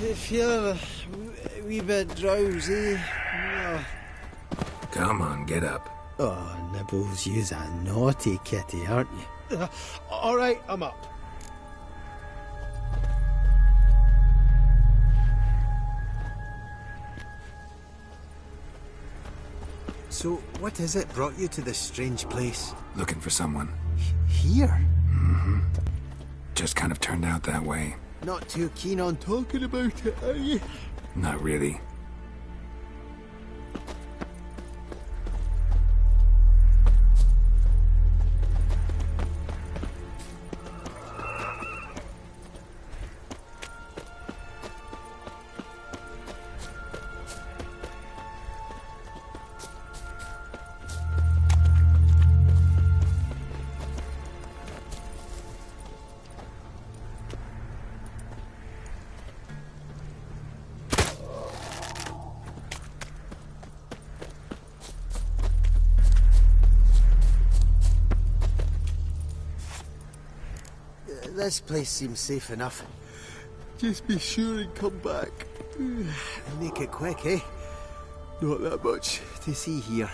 I feel a wee bit drowsy. Come on, get up. Oh, Nibbles, you's a naughty kitty, aren't you? All right, I'm up. So, what is it brought you to this strange place? Looking for someone. Here? Mm-hmm. Just kind of turned out that way. Not too keen on talking about it, are you? Not really. This place seems safe enough. Just be sure and come back. Make it quick, eh? Not that much to see here.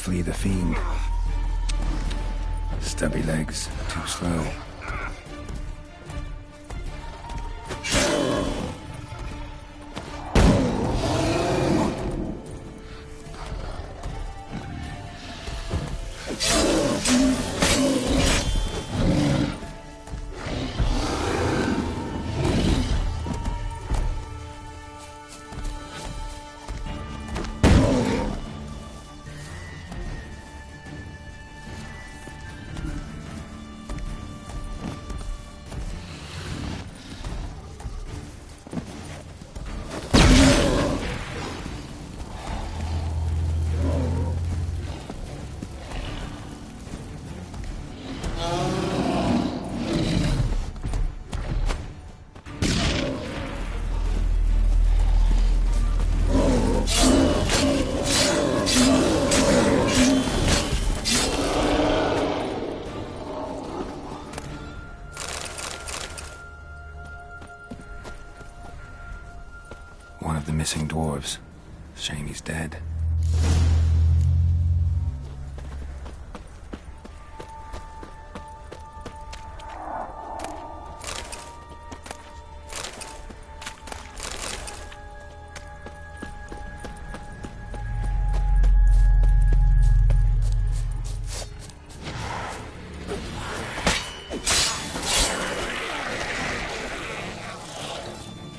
flee the fiend. Stubby legs, too slow. One of the missing dwarves. Shame he's dead.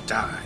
Die.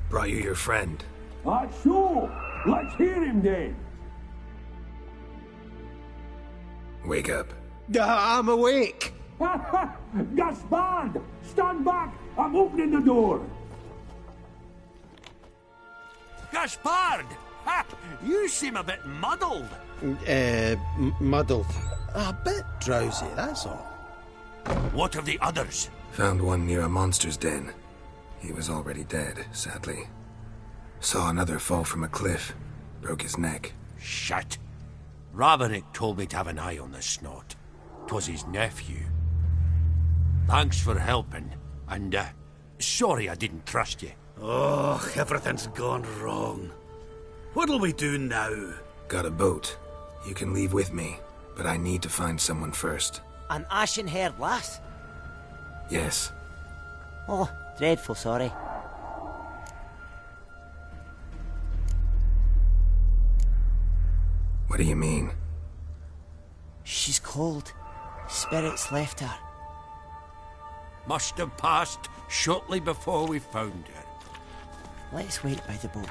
Brought you your friend. Sure. Let's hear him then. Wake up. I'm awake. Gaspard! Stand back! I'm opening the door. Gaspard! Ha! You seem a bit muddled. Muddled. A bit drowsy, that's all. What of the others? Found one near a monster's den. He was already dead, sadly. Saw another fall from a cliff. Broke his neck. Shit. Raverick told me to have an eye on the snot. 'Twas his nephew. Thanks for helping, and, sorry I didn't trust you. Oh, everything's gone wrong. What'll we do now? Got a boat. You can leave with me, but I need to find someone first. An ashen-haired lass? Yes. Oh, dreadful sorry. What do you mean? She's cold. Spirits left her. Must have passed shortly before we found her. Let's wait by the boat.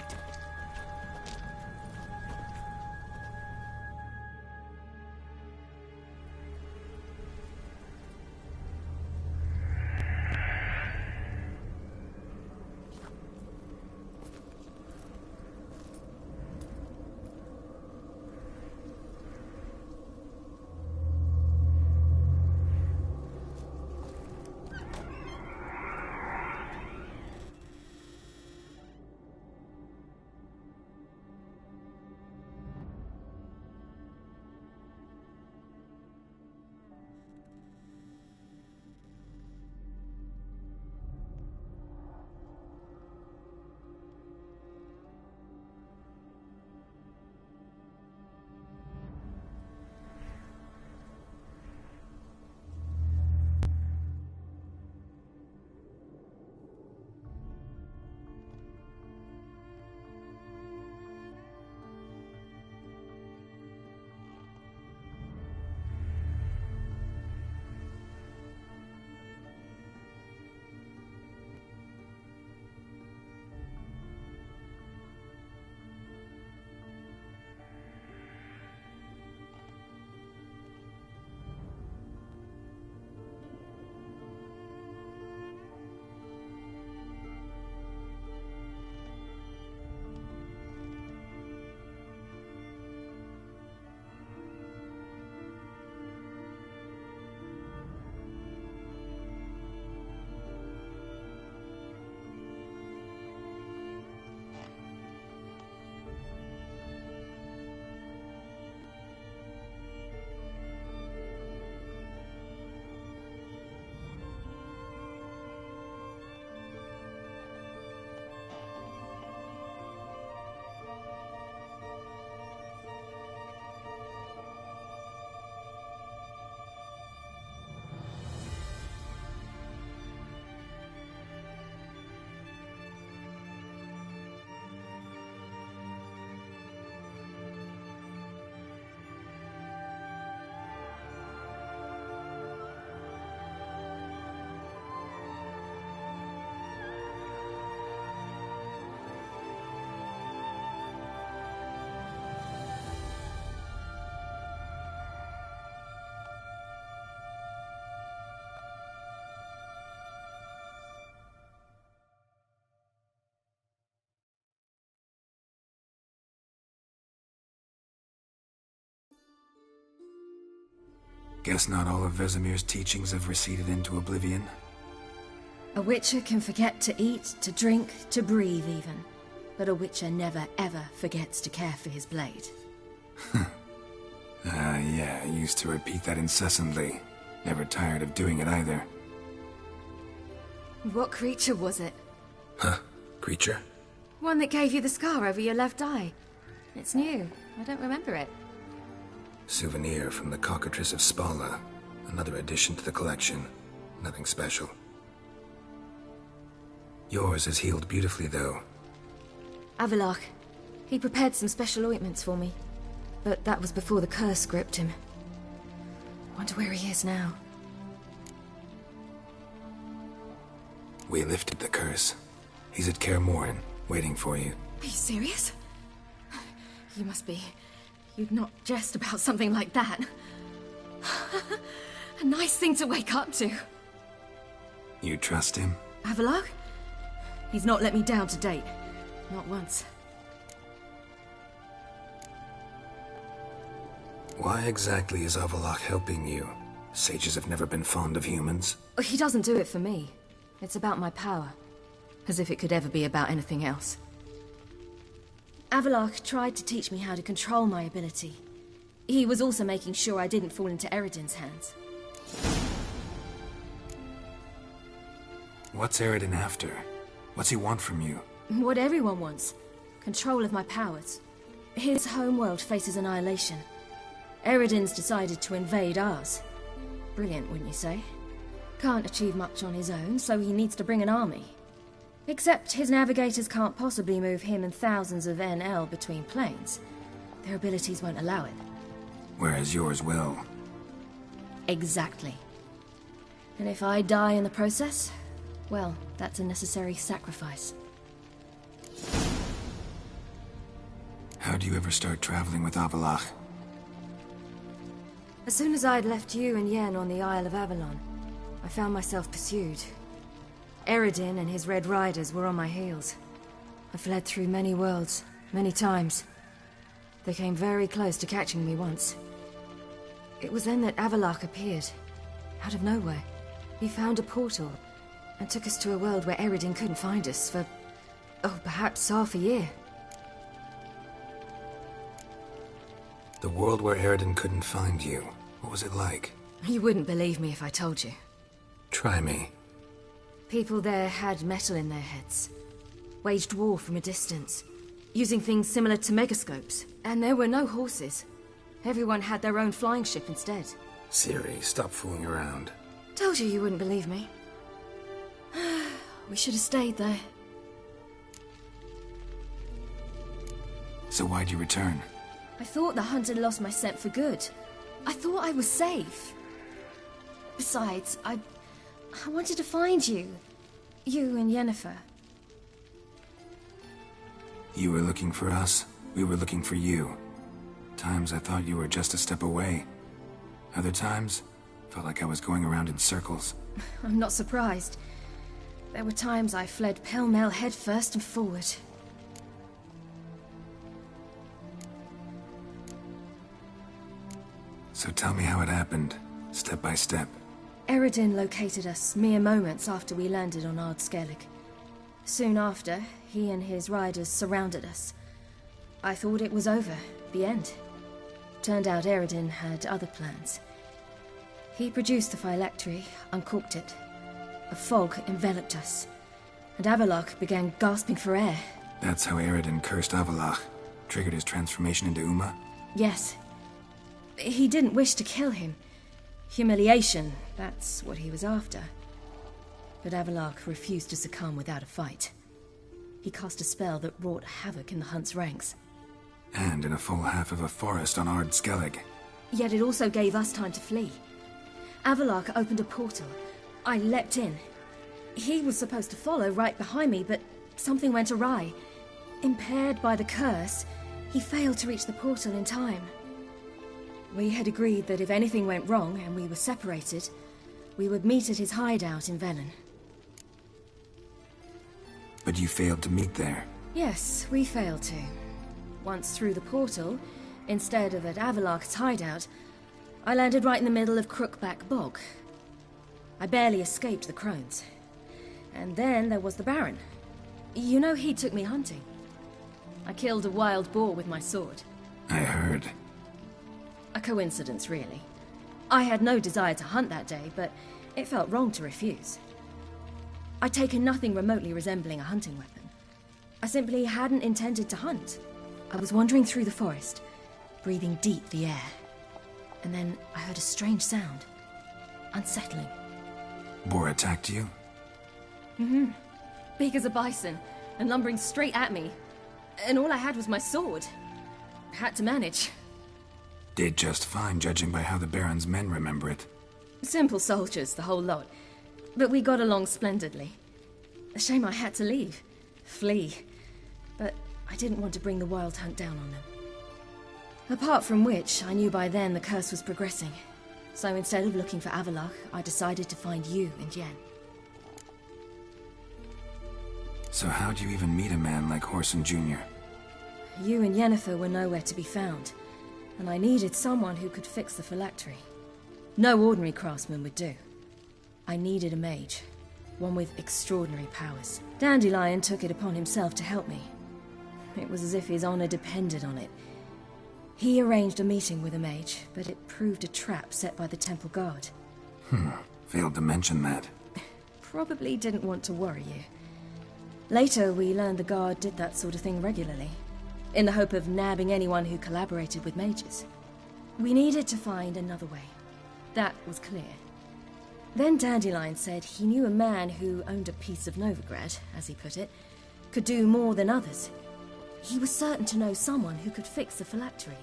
Guess not all of Vesemir's teachings have receded into oblivion. A witcher can forget to eat, to drink, to breathe even. But a witcher never ever forgets to care for his blade. Yeah, I used to repeat that incessantly. Never tired of doing it either. What creature was it? Huh? Creature? One that gave you the scar over your left eye. It's new. I don't remember it. Souvenir from the Cockatrice of Spala. Another addition to the collection. Nothing special. Yours is healed beautifully, though. Avallac'h. He prepared some special ointments for me. But that was before the curse gripped him. Wonder where he is now. We lifted the curse. He's at Kaer Morhen, waiting for you. Are you serious? You must be. You'd not jest about something like that. A nice thing to wake up to. You trust him? Avallac'h? He's not let me down to date. Not once. Why exactly is Avallac'h helping you? Sages have never been fond of humans. He doesn't do it for me. It's about my power. As if it could ever be about anything else. Avallac'h tried to teach me how to control my ability. He was also making sure I didn't fall into Eredin's hands. What's Eredin after? What's he want from you? What everyone wants. Control of my powers. His homeworld faces annihilation. Eredin's decided to invade ours. Brilliant, wouldn't you say? Can't achieve much on his own, so he needs to bring an army. Except his navigators can't possibly move him and thousands of NL between planes. Their abilities won't allow it. Whereas yours will. Exactly. And if I die in the process, well, that's a necessary sacrifice. How'd you ever start traveling with Avallac'h? As soon as I'd left you and Yen on the Isle of Avalon, I found myself pursued. Eredin and his Red Riders were on my heels. I fled through many worlds, many times. They came very close to catching me once. It was then that Avallac'h appeared, out of nowhere. He found a portal, and took us to a world where Eredin couldn't find us for, perhaps half a year. The world where Eredin couldn't find you. What was it like? You wouldn't believe me if I told you. Try me. People there had metal in their heads. Waged war from a distance. Using things similar to megascopes. And there were no horses. Everyone had their own flying ship instead. Ciri, stop fooling around. Told you wouldn't believe me. We should have stayed there. So why'd you return? I thought the hunt had lost my scent for good. I thought I was safe. Besides, I wanted to find you. You and Yennefer. You were looking for us. We were looking for you. Times I thought you were just a step away. Other times, felt like I was going around in circles. I'm not surprised. There were times I fled pell-mell headfirst and forward. So tell me how it happened, step by step. Eredin located us mere moments after we landed on Ard Skellig. Soon after, he and his riders surrounded us. I thought it was over, the end. Turned out Eredin had other plans. He produced the phylactery, uncorked it. A fog enveloped us, and Avallac'h began gasping for air. That's how Eredin cursed Avallac'h, triggered his transformation into Uma? Yes. He didn't wish to kill him. Humiliation, that's what he was after. But Avallac'h refused to succumb without a fight. He cast a spell that wrought havoc in the Hunt's ranks. And in a full half of a forest on Ard Skellig. Yet it also gave us time to flee. Avallac'h opened a portal. I leapt in. He was supposed to follow right behind me, but something went awry. Impaired by the curse, he failed to reach the portal in time. We had agreed that if anything went wrong and we were separated, we would meet at his hideout in Velen. But you failed to meet there. Yes, we failed to. Once through the portal, instead of at Avallac'h's hideout, I landed right in the middle of Crookback Bog. I barely escaped the crones. And then there was the Baron. You know, he took me hunting. I killed a wild boar with my sword. I heard. A coincidence, really. I had no desire to hunt that day, but it felt wrong to refuse. I'd taken nothing remotely resembling a hunting weapon. I simply hadn't intended to hunt. I was wandering through the forest, breathing deep the air. And then I heard a strange sound. Unsettling. Boar attacked you? Mm-hmm. Big as a bison, and lumbering straight at me. And all I had was my sword. I had to manage. Did just fine, judging by how the Baron's men remember it. Simple soldiers, the whole lot. But we got along splendidly. A shame I had to leave. Flee. But I didn't want to bring the Wild Hunt down on them. Apart from which, I knew by then the curse was progressing. So instead of looking for Avallac'h, I decided to find you and Yen. So how'd you even meet a man like Whoreson Jr.? You and Yennefer were nowhere to be found, and I needed someone who could fix the phylactery. No ordinary craftsman would do. I needed a mage, one with extraordinary powers. Dandelion took it upon himself to help me. It was as if his honor depended on it. He arranged a meeting with a mage, but it proved a trap set by the Temple Guard. Failed to mention that. Probably didn't want to worry you. Later, we learned the Guard did that sort of thing regularly, in the hope of nabbing anyone who collaborated with mages. We needed to find another way. That was clear. Then Dandelion said he knew a man who owned a piece of Novigrad, as he put it, could do more than others. He was certain to know someone who could fix the phylactery.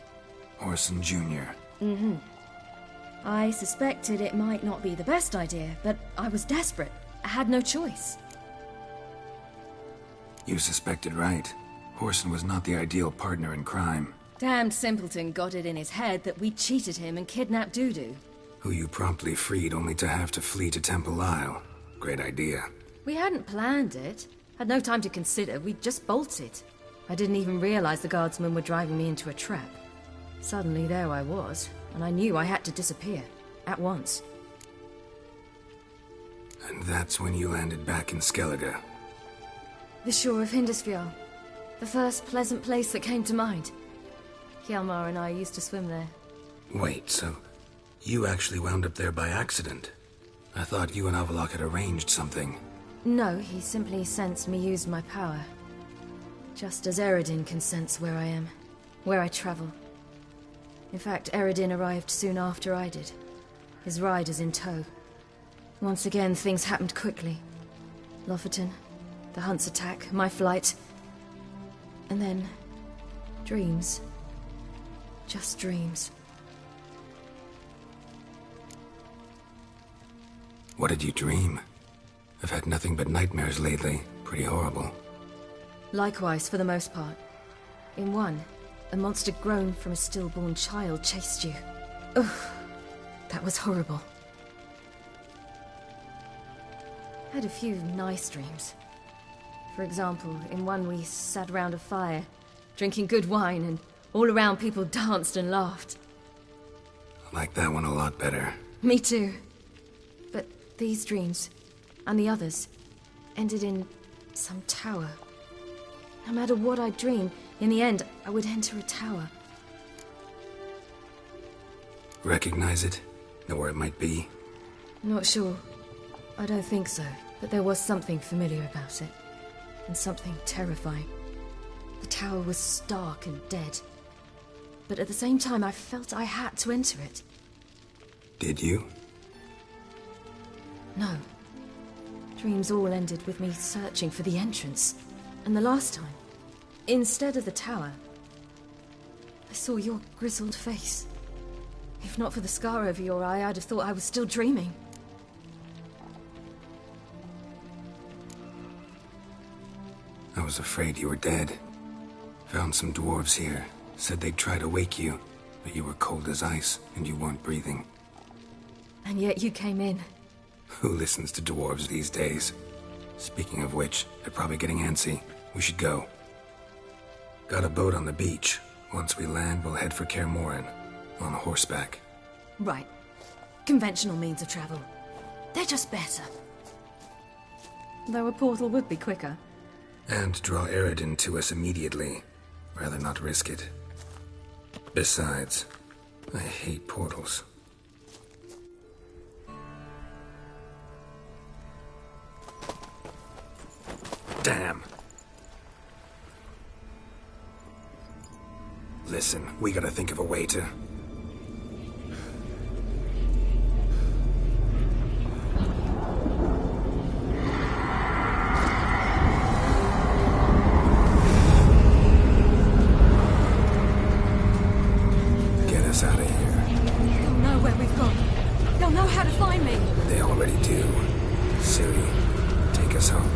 Whoreson Jr. Mm-hmm. I suspected it might not be the best idea, but I was desperate. I had no choice. You suspected right. Whoreson was not the ideal partner in crime. Damned simpleton got it in his head that we cheated him and kidnapped Dudu. Who you promptly freed only to have to flee to Temple Isle. Great idea. We hadn't planned it. Had no time to consider. We just bolted. I didn't even realize the guardsmen were driving me into a trap. Suddenly there I was, and I knew I had to disappear. At once. And that's when you landed back in Skellige. The shore of Hindisfjall. The first pleasant place that came to mind. Hjalmar and I used to swim there. Wait, so you actually wound up there by accident? I thought you and Avallac'h had arranged something. No, he simply sensed me use my power. Just as Eredin can sense where I am, where I travel. In fact, Eredin arrived soon after I did. His riders in tow. Once again, things happened quickly. Lofoten, the Hunt's attack, my flight. And then, dreams. Just dreams. What did you dream? I've had nothing but nightmares lately. Pretty horrible. Likewise, for the most part. In one, a monster grown from a stillborn child chased you. Ugh, that was horrible. I had a few nice dreams. For example, in one we sat around a fire, drinking good wine, and all around people danced and laughed. I like that one a lot better. Me too. But these dreams, and the others, ended in some tower. No matter what I dreamed, in the end, I would enter a tower. Recognize it? Know where it might be? Not sure. I don't think so, but there was something familiar about it. And something terrifying. The tower was stark and dead. But at the same time, I felt I had to enter it. Did you? No. Dreams all ended with me searching for the entrance. And the last time, instead of the tower, I saw your grizzled face. If not for the scar over your eye, I'd have thought I was still dreaming. I was afraid you were dead. Found some dwarves here. Said they'd try to wake you, but you were cold as ice and you weren't breathing. And yet you came in. Who listens to dwarves these days? Speaking of which, they're probably getting antsy. We should go. Got a boat on the beach. Once we land, we'll head for Kaer Morhen. On horseback. Right. Conventional means of travel. They're just better. Though a portal would be quicker. And draw Eredin to us immediately. Rather not risk it. Besides, I hate portals. Damn. Listen, we gotta think of a way to... Get us out of here. They'll know where we've gone. They'll know how to find me. They already do. Ciri, take us home.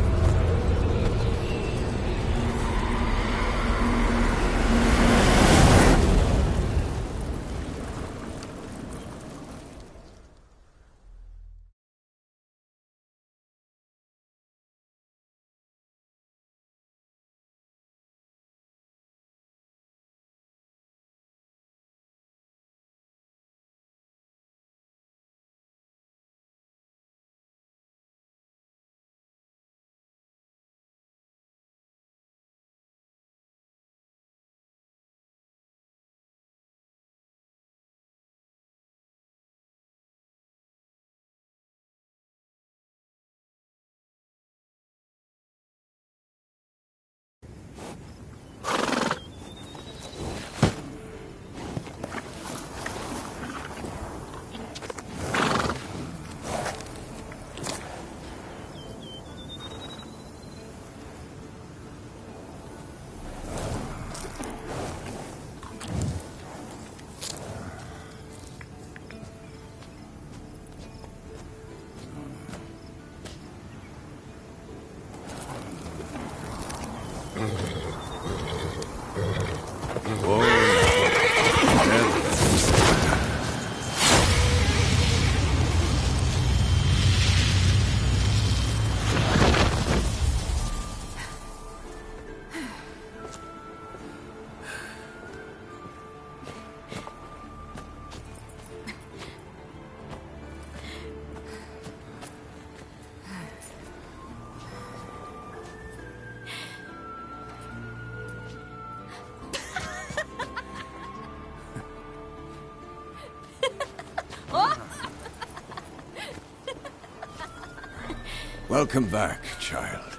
Welcome back, child.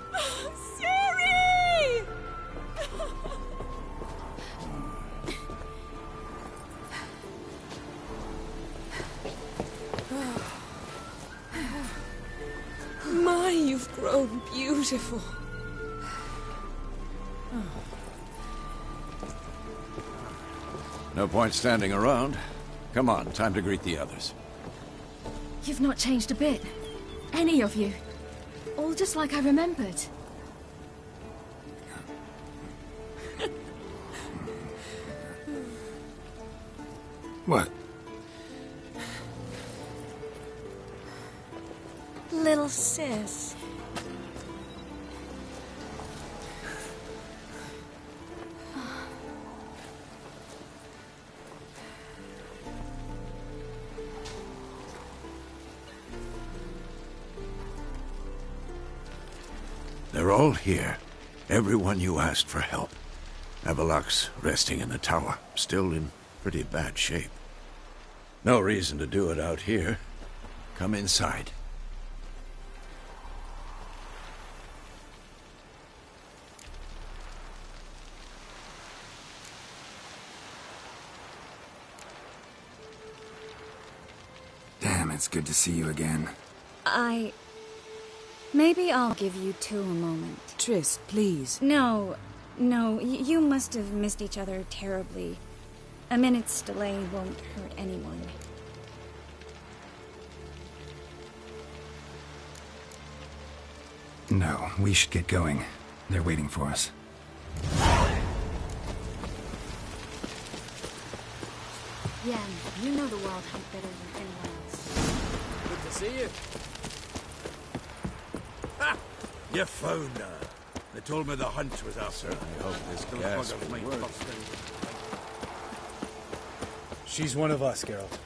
Ciri! My, you've grown beautiful. No point standing around. Come on, time to greet the others. You've not changed a bit. Any of you. All just like I remembered. What? Little sis. They're all here. Everyone you asked for help. Avallac'h's resting in the tower, still in pretty bad shape. No reason to do it out here. Come inside. Damn, it's good to see you again. Maybe I'll give you two a moment. Triss, please. No, you must have missed each other terribly. A minute's delay won't hurt anyone. No, we should get going. They're waiting for us. Yeah, you know the Wild Hunt better than anyone else. Good to see you. Ha! You found her. They told me the hunt was after her. I hope this gas will work. She's one of us, Geralt.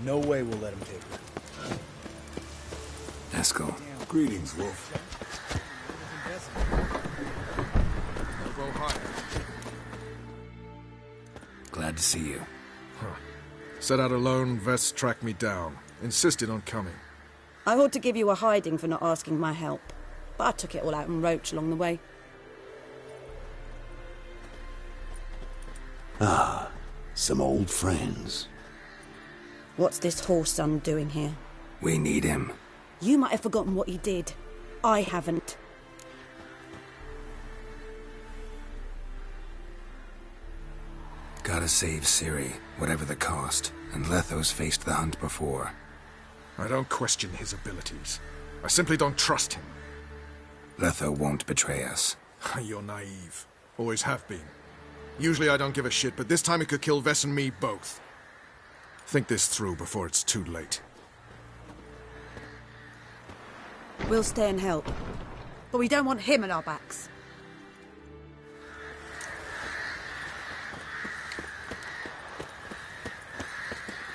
No way we'll let him take her. Eskel. Greetings, Wolf. Go higher. Glad to see you. Set out alone, Vess tracked me down. Insisted on coming. I ought to give you a hiding for not asking my help, but I took it all out in Roach along the way. Ah, some old friends. What's this horse son doing here? We need him. You might have forgotten what he did. I haven't. Gotta save Ciri, whatever the cost, and Letho's faced the hunt before. I don't question his abilities. I simply don't trust him. Letho won't betray us. You're naive. Always have been. Usually I don't give a shit, but this time it could kill Vess and me both. Think this through before it's too late. We'll stay and help. But we don't want him at our backs.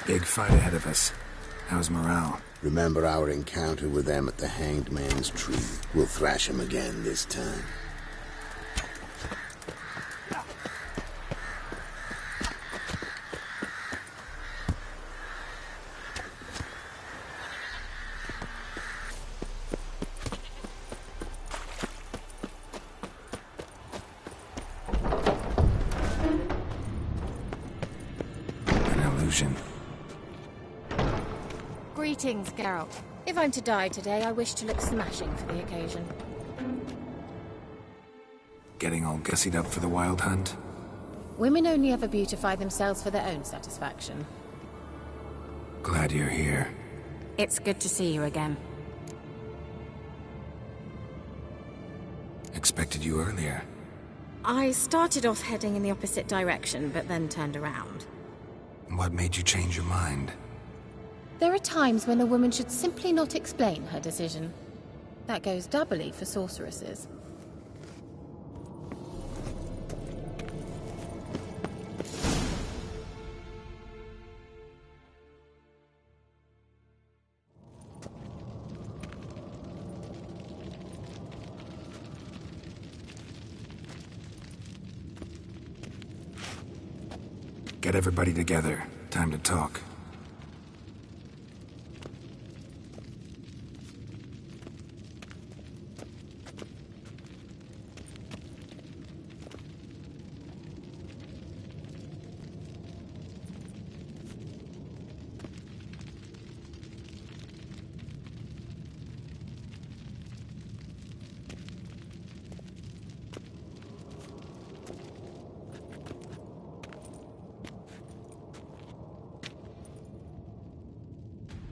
Big fight ahead of us. How's morale? Remember our encounter with them at the Hanged Man's Tree. We'll thrash him again this time. Greetings, Geralt. If I'm to die today, I wish to look smashing for the occasion. Getting all gussied up for the wild hunt? Women only ever beautify themselves for their own satisfaction. Glad you're here. It's good to see you again. Expected you earlier. I started off heading in the opposite direction, but then turned around. What made you change your mind? There are times when a woman should simply not explain her decision. That goes doubly for sorceresses. Get everybody together. Time to talk.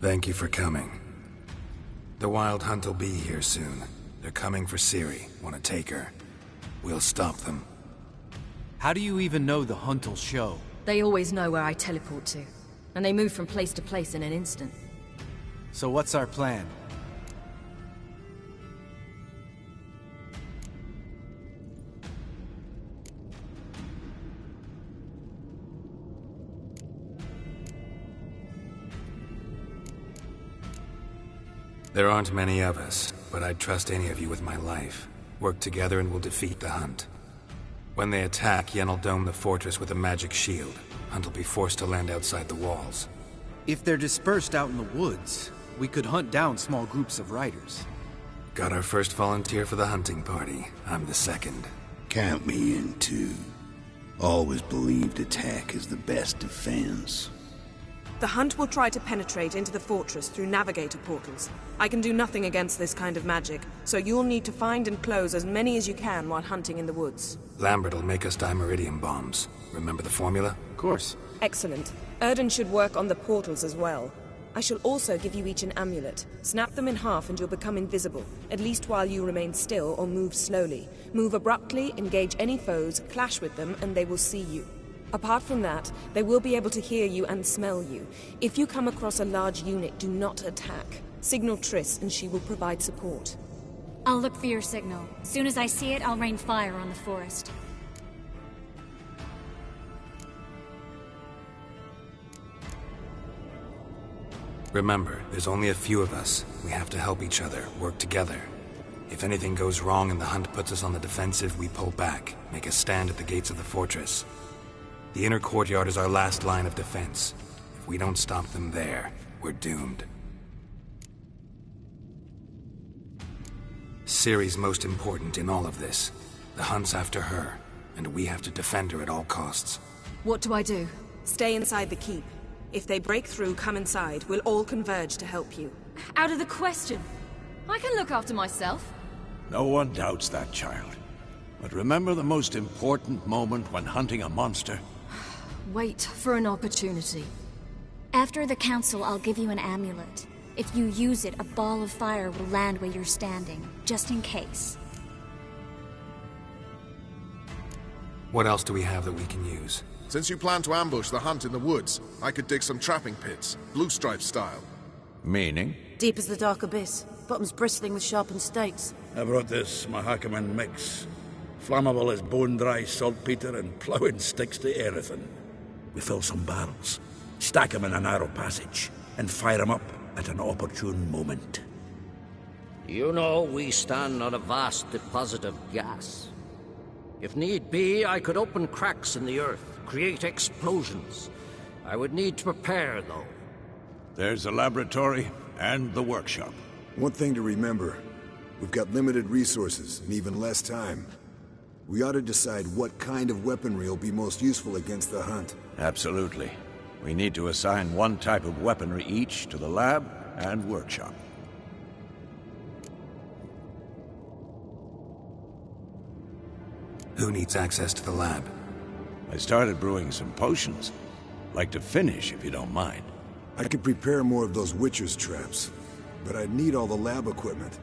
Thank you for coming. The Wild Hunt will be here soon. They're coming for Ciri. Want to take her. We'll stop them. How do you even know the Hunt will show? They always know where I teleport to. And they move from place to place in an instant. So what's our plan? There aren't many of us, but I'd trust any of you with my life. Work together and we'll defeat the Hunt. When they attack, Yen'll dome the fortress with a magic shield. Hunt will be forced to land outside the walls. If they're dispersed out in the woods, we could hunt down small groups of riders. Got our first volunteer for the hunting party. I'm the second. Count me in too. Always believed attack is the best defense. The Hunt will try to penetrate into the fortress through navigator portals. I can do nothing against this kind of magic, so you'll need to find and close as many as you can while hunting in the woods. Lambert will make us dimeridium bombs. Remember the formula? Of course. Excellent. Erden should work on the portals as well. I shall also give you each an amulet. Snap them in half and you'll become invisible, at least while you remain still or move slowly. Move abruptly, engage any foes, clash with them, and they will see you. Apart from that, they will be able to hear you and smell you. If you come across a large unit, do not attack. Signal Triss and she will provide support. I'll look for your signal. Soon as I see it, I'll rain fire on the forest. Remember, there's only a few of us. We have to help each other, work together. If anything goes wrong and the hunt puts us on the defensive, we pull back, make a stand at the gates of the fortress. The inner courtyard is our last line of defense. If we don't stop them there, we're doomed. Ciri's most important in all of this. The hunt's after her, and we have to defend her at all costs. What do I do? Stay inside the keep. If they break through, come inside. We'll all converge to help you. Out of the question. I can look after myself. No one doubts that, child. But remember the most important moment when hunting a monster? Wait for an opportunity. After the council, I'll give you an amulet. If you use it, a ball of fire will land where you're standing, just in case. What else do we have that we can use? Since you plan to ambush the hunt in the woods, I could dig some trapping pits, Blue Stripe style. Meaning? Deep as the dark abyss, bottoms bristling with sharpened stakes. I brought this Mahakaman mix. Flammable as bone-dry saltpeter and ploughing sticks to everything. We fill some barrels, stack them in a narrow passage, and fire them up at an opportune moment. You know, we stand on a vast deposit of gas. If need be, I could open cracks in the earth, create explosions. I would need to prepare, though. There's the laboratory and the workshop. One thing to remember, we've got limited resources and even less time. We ought to decide what kind of weaponry will be most useful against the hunt. Absolutely. We need to assign one type of weaponry each to the lab and workshop. Who needs access to the lab? I started brewing some potions. Like to finish, if you don't mind. I could prepare more of those Witcher's traps, but I'd need all the lab equipment.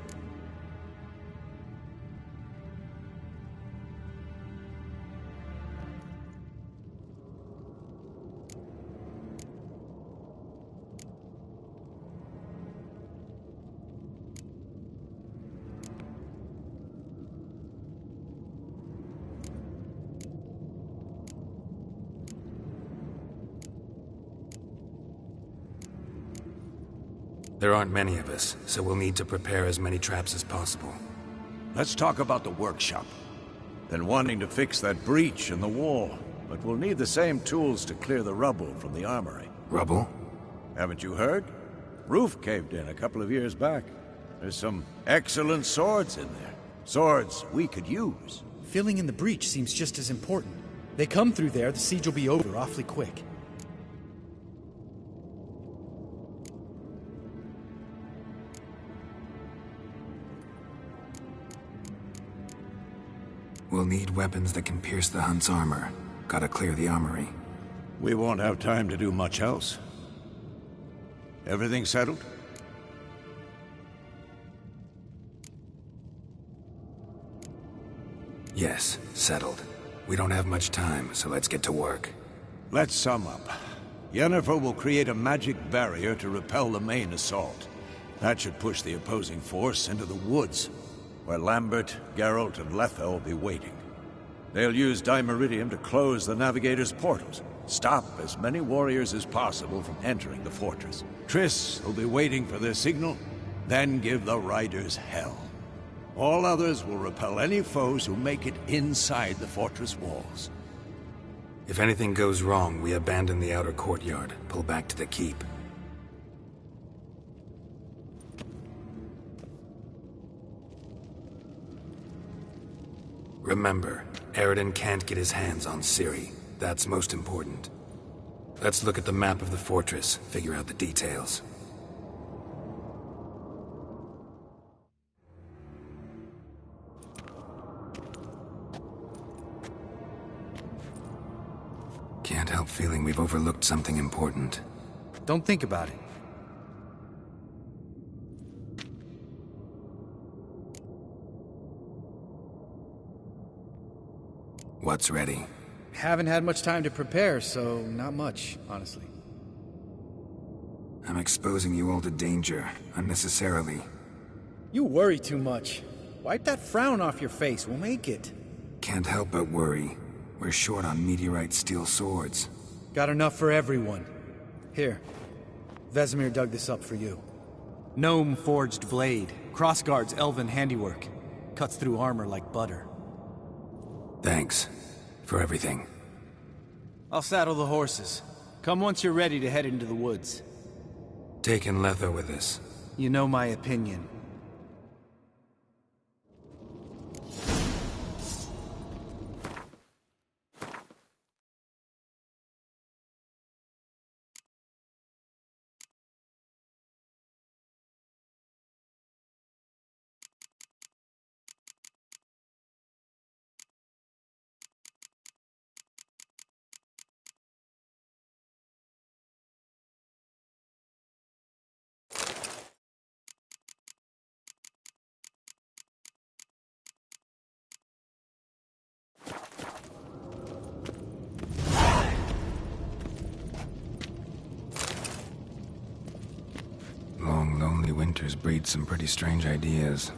There aren't many of us, so we'll need to prepare as many traps as possible. Let's talk about the workshop. Been wanting to fix that breach in the wall, but we'll need the same tools to clear the rubble from the armory. Rubble? Haven't you heard? Roof caved in a couple of years back. There's some excellent swords in there. Swords we could use. Filling in the breach seems just as important. They come through there, the siege will be over awfully quick. We'll need weapons that can pierce the hunt's armor. Gotta clear the armory. We won't have time to do much else. Everything settled? Yes, settled. We don't have much time, so let's get to work. Let's sum up. Yennefer will create a magic barrier to repel the main assault. That should push the opposing force into the woods, where Lambert, Geralt, and Letha will be waiting. They'll use Dimeridium to close the Navigator's portals, stop as many warriors as possible from entering the fortress. Triss will be waiting for their signal, then give the riders hell. All others will repel any foes who make it inside the fortress walls. If anything goes wrong, we abandon the outer courtyard, pull back to the keep. Remember, Eredin can't get his hands on Ciri. That's most important. Let's look at the map of the fortress, figure out the details. Can't help feeling we've overlooked something important. Don't think about it. What's ready? Haven't had much time to prepare, so not much, honestly. I'm exposing you all to danger, unnecessarily. You worry too much. Wipe that frown off your face, we'll make it. Can't help but worry. We're short on meteorite steel swords. Got enough for everyone. Here. Vesemir dug this up for you. Gnome-forged blade. Crossguard's elven handiwork. Cuts through armor like butter. Thanks for everything. I'll saddle the horses. Come once you're ready to head into the woods. Taking Letho with us. You know my opinion. Long, lonely winters breed some pretty strange ideas.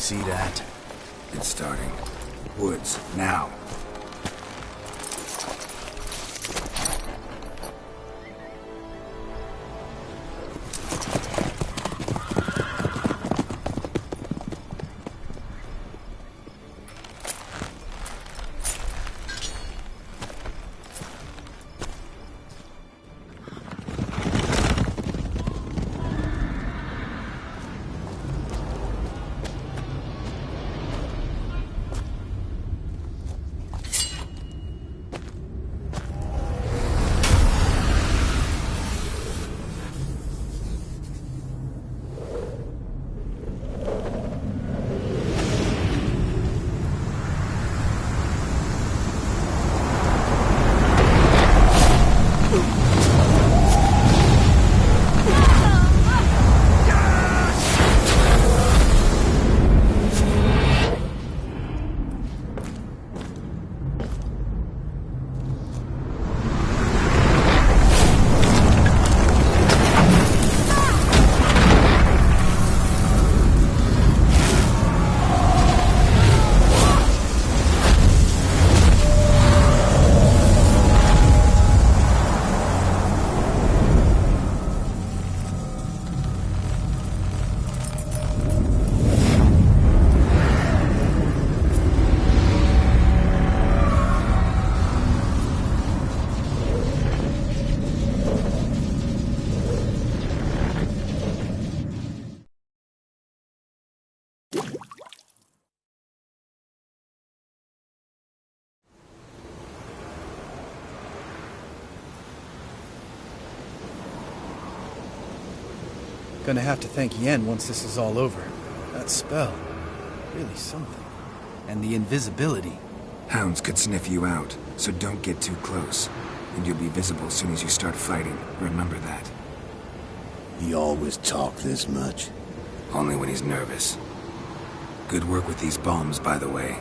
See that? It's starting. Woods, now. Gonna have to thank Yen once this is all over. That spell, really something. And the invisibility. Hounds could sniff you out, so don't get too close. And you'll be visible as soon as you start fighting. Remember that. He always talk this much? Only when he's nervous. Good work with these bombs, by the way.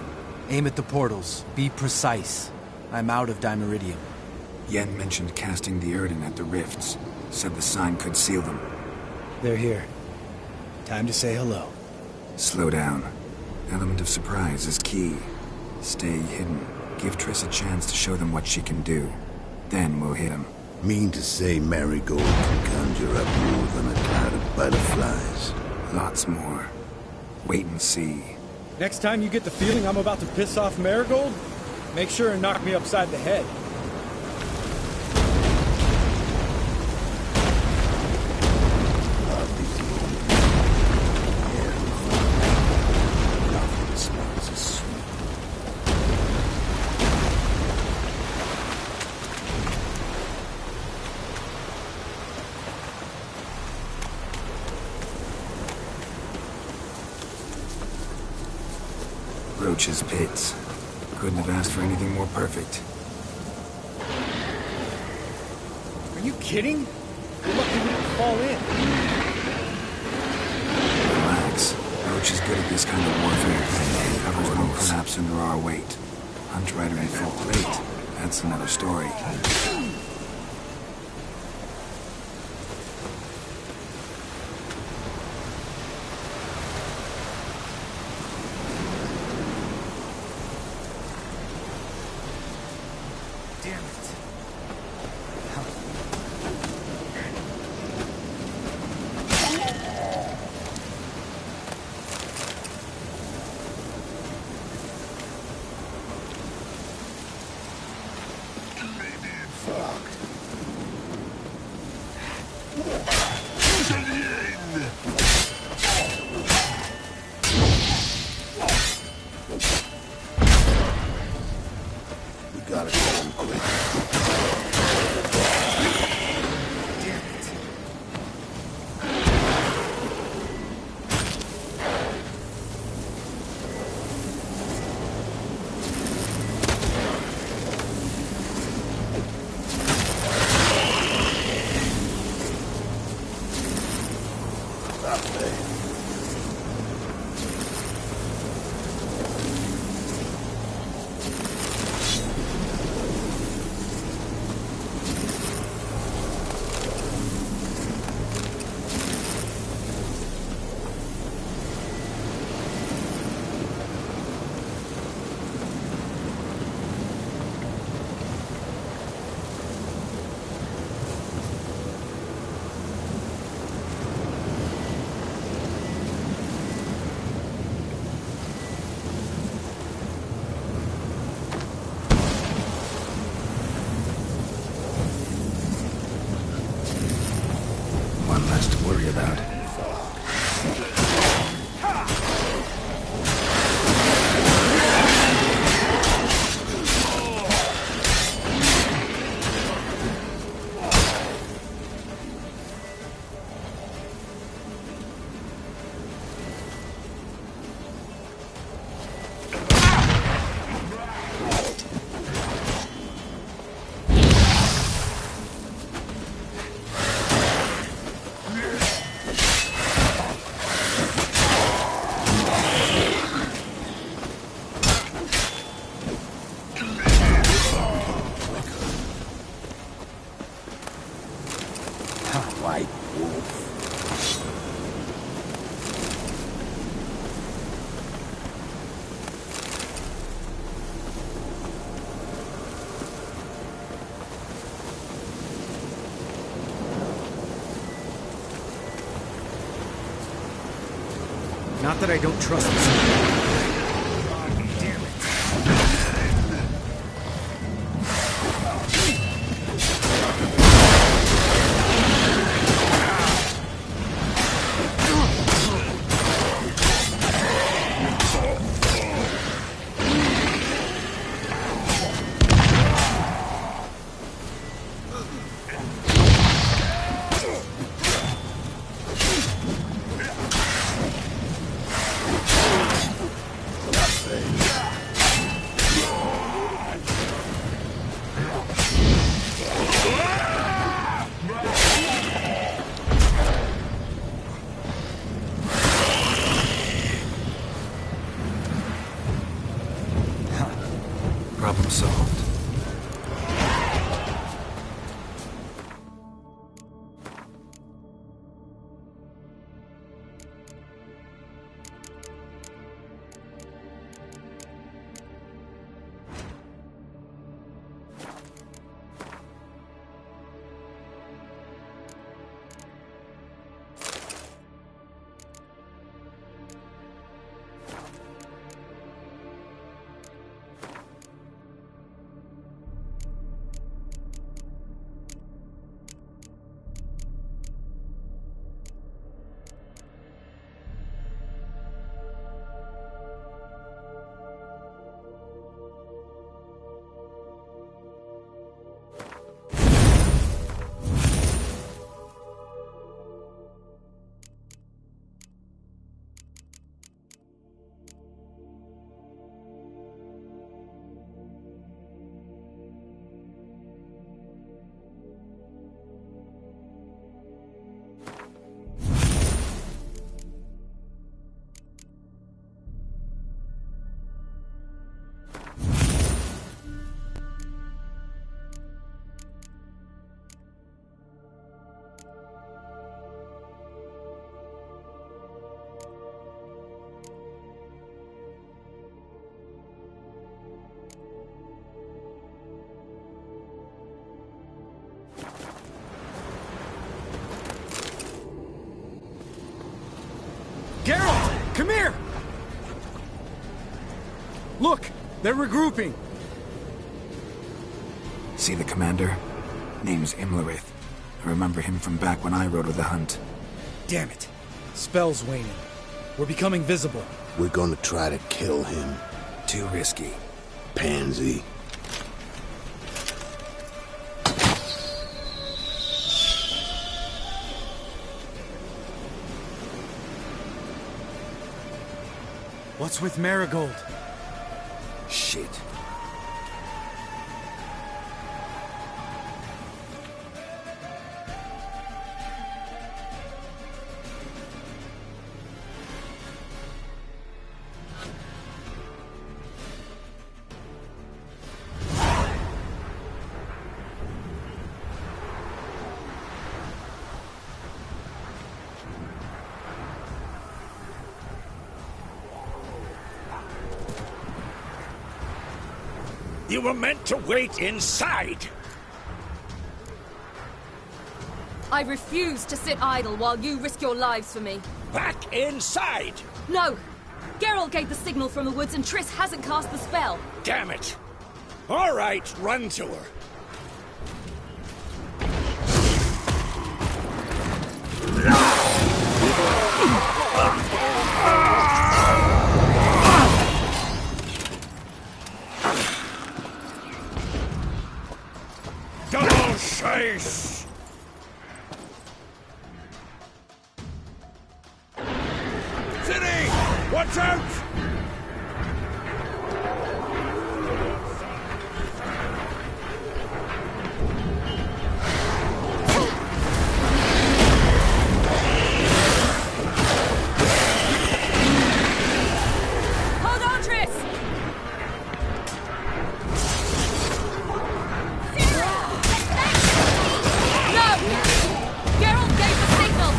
Aim at the portals. Be precise. I'm out of Dimeridium. Yen mentioned casting the Erdin at the rifts. Said the sign could seal them. They're here. Time to say hello. Slow down. Element of surprise is key. Stay hidden. Give Triss a chance to show them what she can do. Then we'll hit them. Mean to say Marigold can conjure up more than a cloud of butterflies? Lots more. Wait and see. Next time you get the feeling I'm about to piss off Marigold, make sure and knock me upside the head. Roach's pits. Couldn't have asked for anything more perfect. Are you kidding? You're lucky we didn't fall in. Relax. Roach is good at this kind of warfare. Covers won't collapse under our weight. Hunt Rider in full plate. That's another story. one less to worry about. White wolf. Not that I don't trust this. Problem solved. Geralt! Come here! Look! They're regrouping! See the commander? Name's Imlerith. I remember him from back when I rode with the Hunt. Damn it. Spell's waning. We're becoming visible. We're gonna try to kill him. Too risky. Pansy. What's with Marigold? Shit. You were meant to wait inside! I refuse to sit idle while you risk your lives for me. Back inside! No! Geralt gave the signal from the woods and Triss hasn't cast the spell. Damn it! All right, run to her. finish! City! Watch out! Hold on, Triss! No! Geralt gave the signal!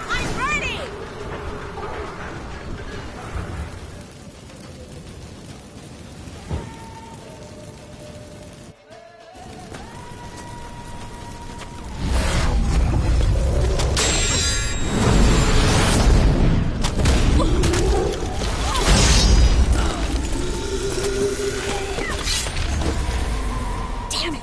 I'm ready! Damn it!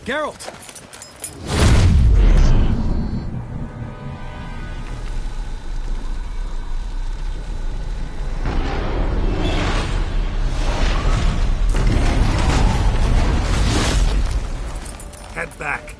Geralt! Head back.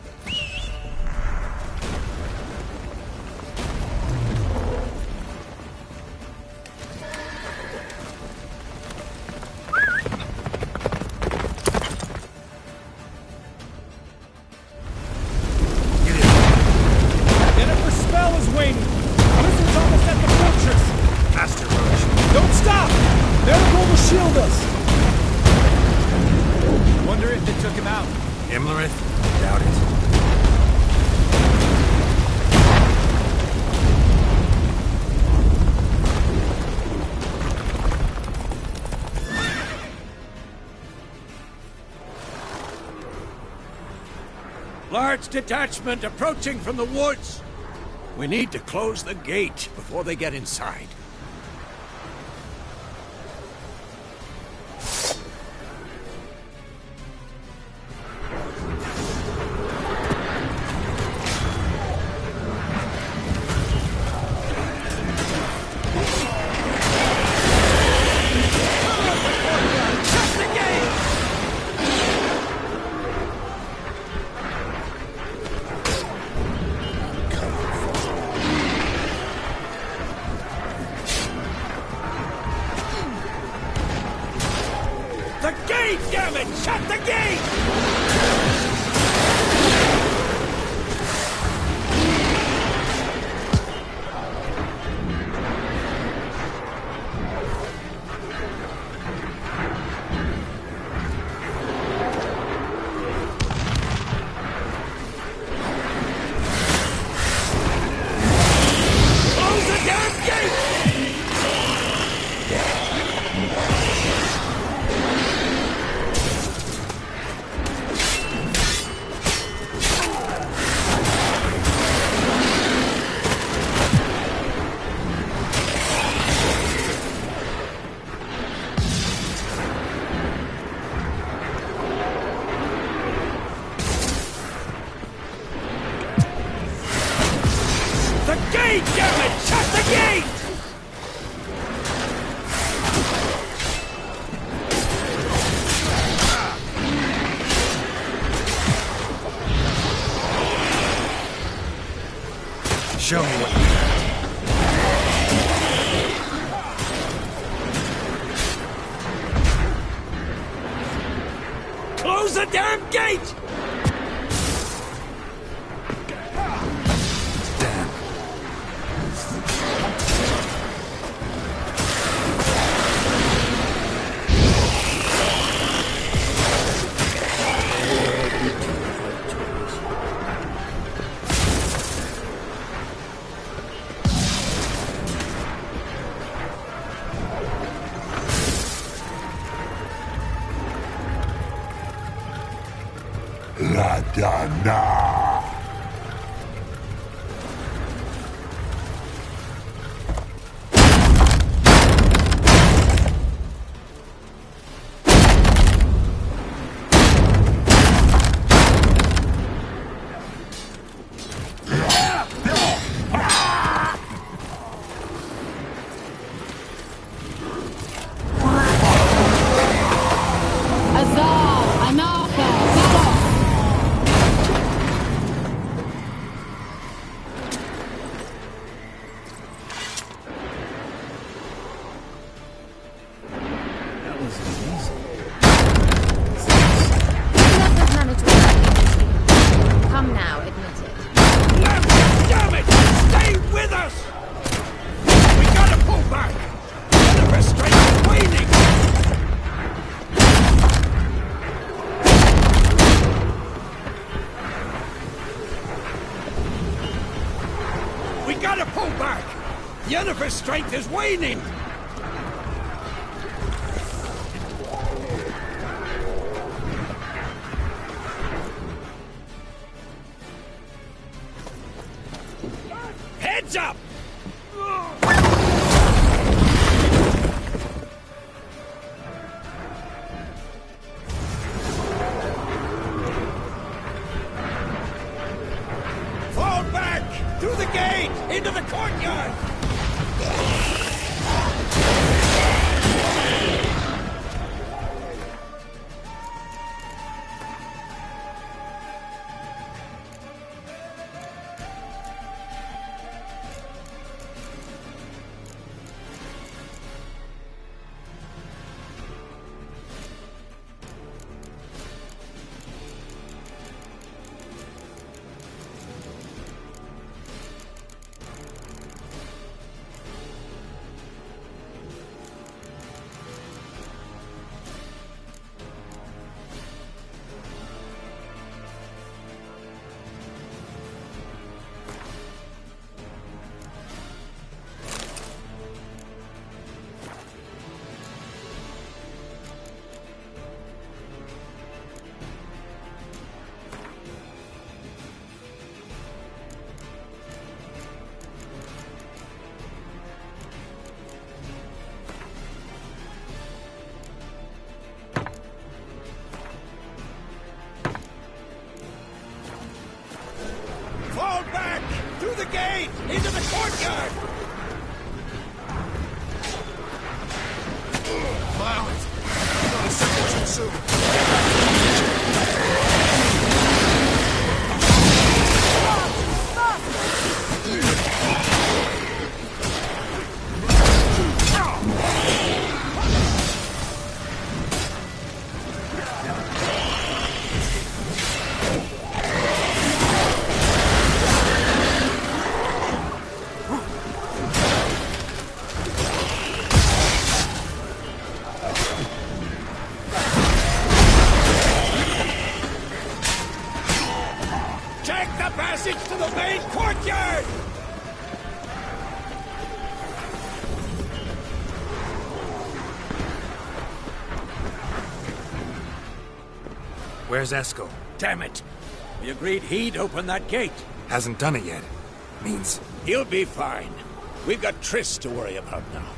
Jennifer's spell is waning! Blizzard's almost at the fortress! Faster, Roach. Don't stop! Marigold will shield us! Wonder if it took him out. Imlerith? Doubt it. Large detachment approaching from the woods. We need to close the gate before they get inside. Show me what you got. Close the damn gate! Ladana. Yennefer's strength is waning! Heads up! Fall back! Through the gate! Into the courtyard! Fall back! Through the gate! Into the courtyard! Violent! Not a second too soon! Passage to the main courtyard! Where's Eskel? Damn it! We agreed he'd open that gate. Hasn't done it yet. Means... He'll be fine. We've got Triss to worry about now.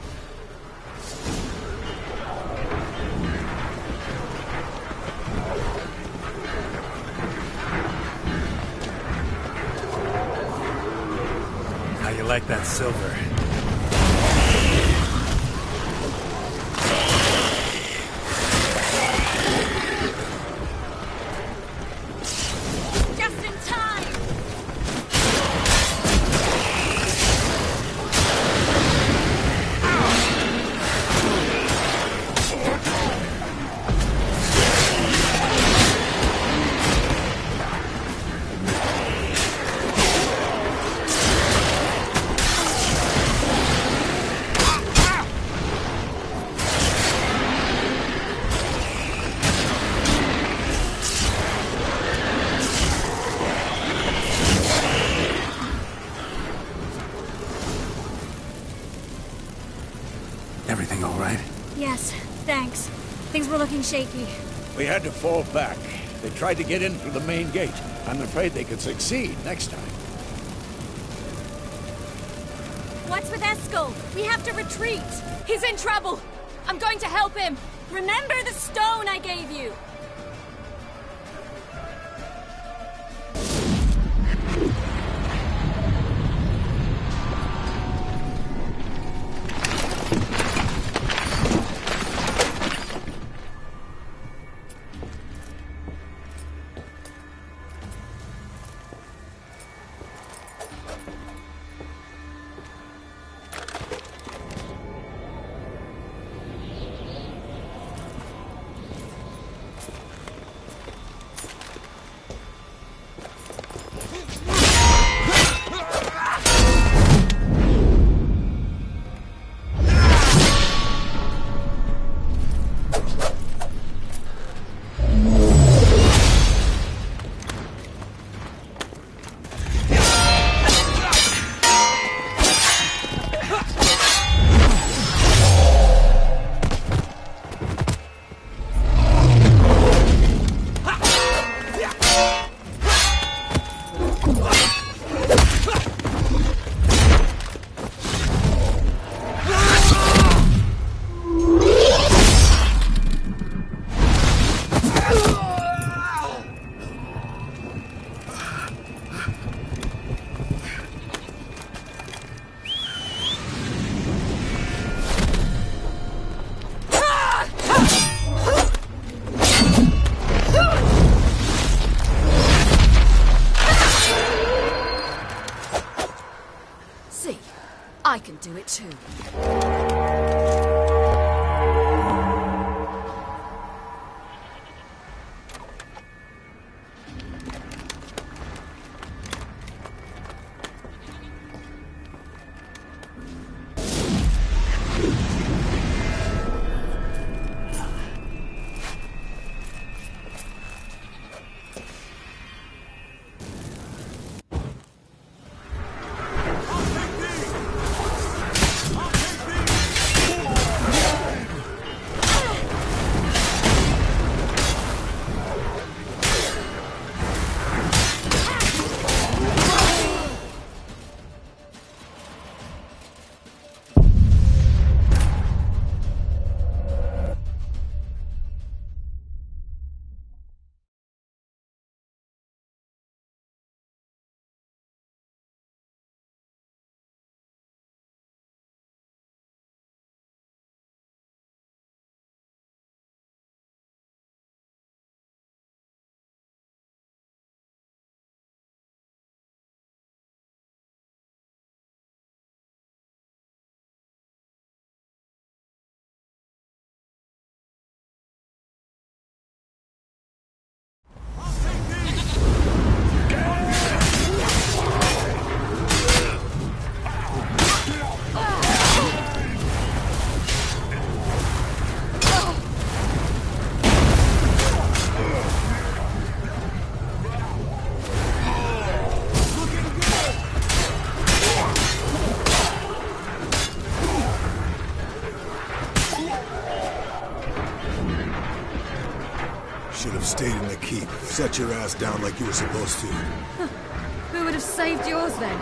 How you like that silver? Just in time! Things were looking shaky. We had to fall back. They tried to get in through the main gate. I'm afraid they could succeed next time. What's with Eskel? We have to retreat. He's in trouble. I'm going to help him. Remember the stone I gave you. I can do it too. Should have stayed in the keep. Set your ass down like you were supposed to. Who would have saved yours then?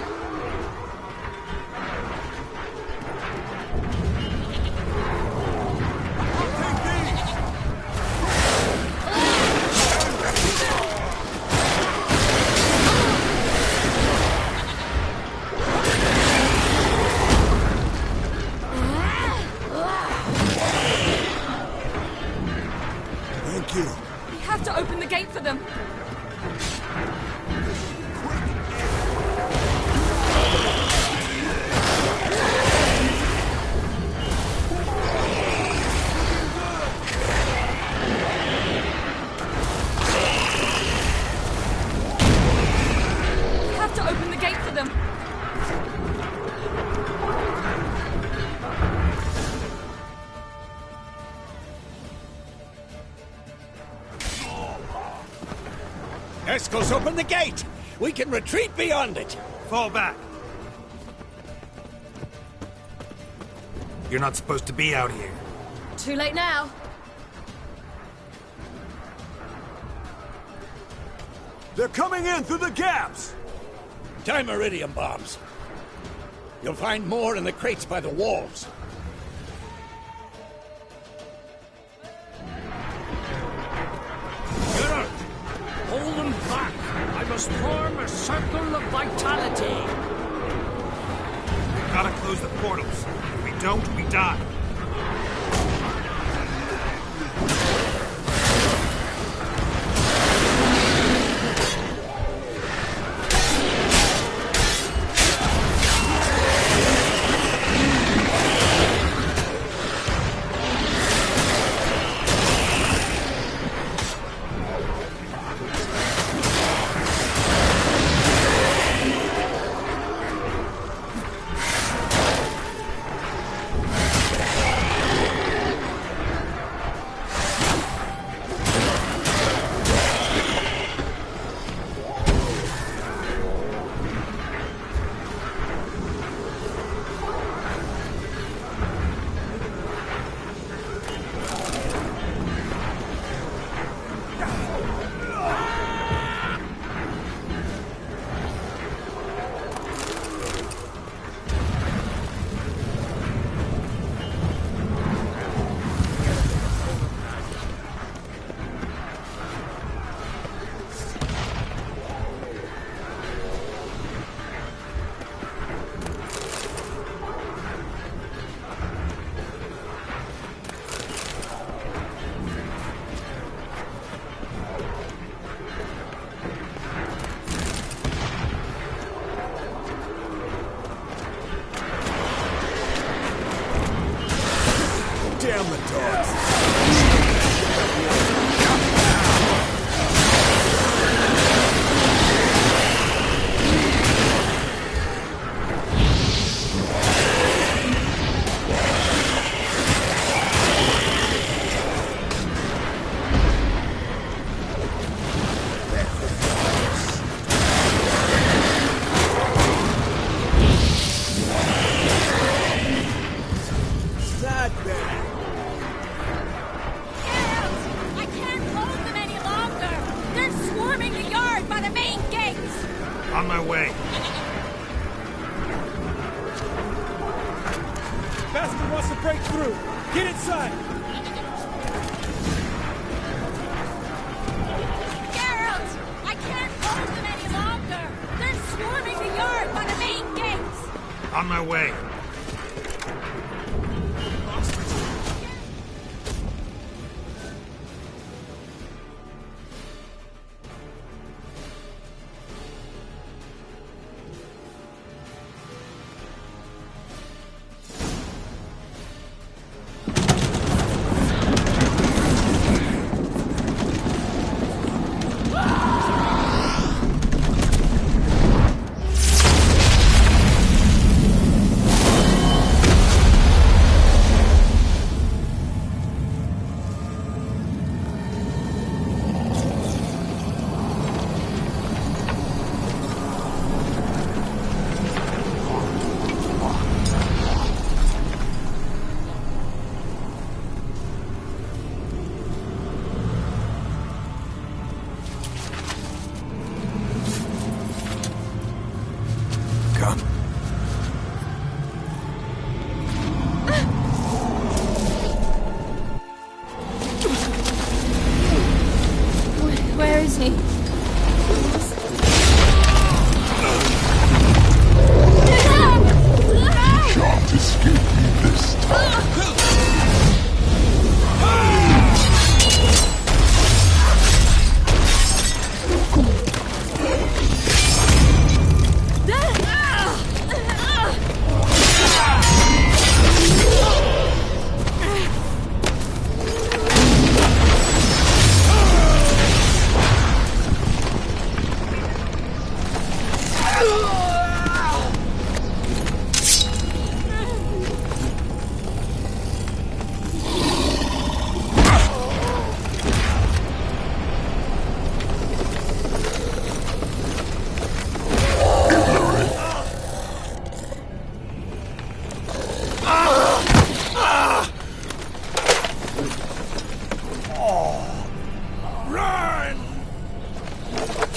Thank you. We have to open the gate for them. We have to open the gate for them. Eskel's open the gate! We can retreat beyond it! Fall back. You're not supposed to be out here. Too late now. They're coming in through the gaps! Time iridium bombs. You'll find more in the crates by the walls. Geralt! Hold them back! I must form a circle of vitality! We gotta close the portals. If we don't, we die. Damn the dogs! Sad bad. I can't hold them any longer! They're swarming the yard by the main gates! On my way. Bastard wants to break through. Get inside. Geralt! I can't hold them any longer! They're swarming the yard by the main gates! On my way.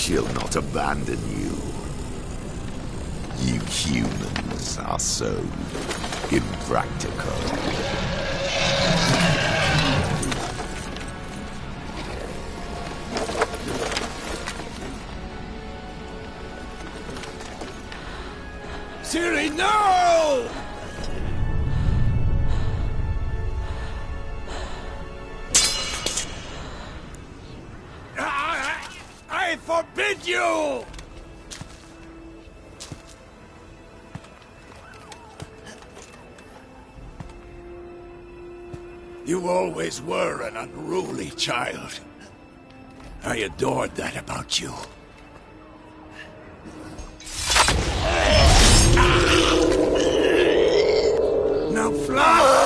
She'll not abandon you. You humans are so impractical. Ciri, no! I forbid you! You always were an unruly child. I adored that about you. Now fly!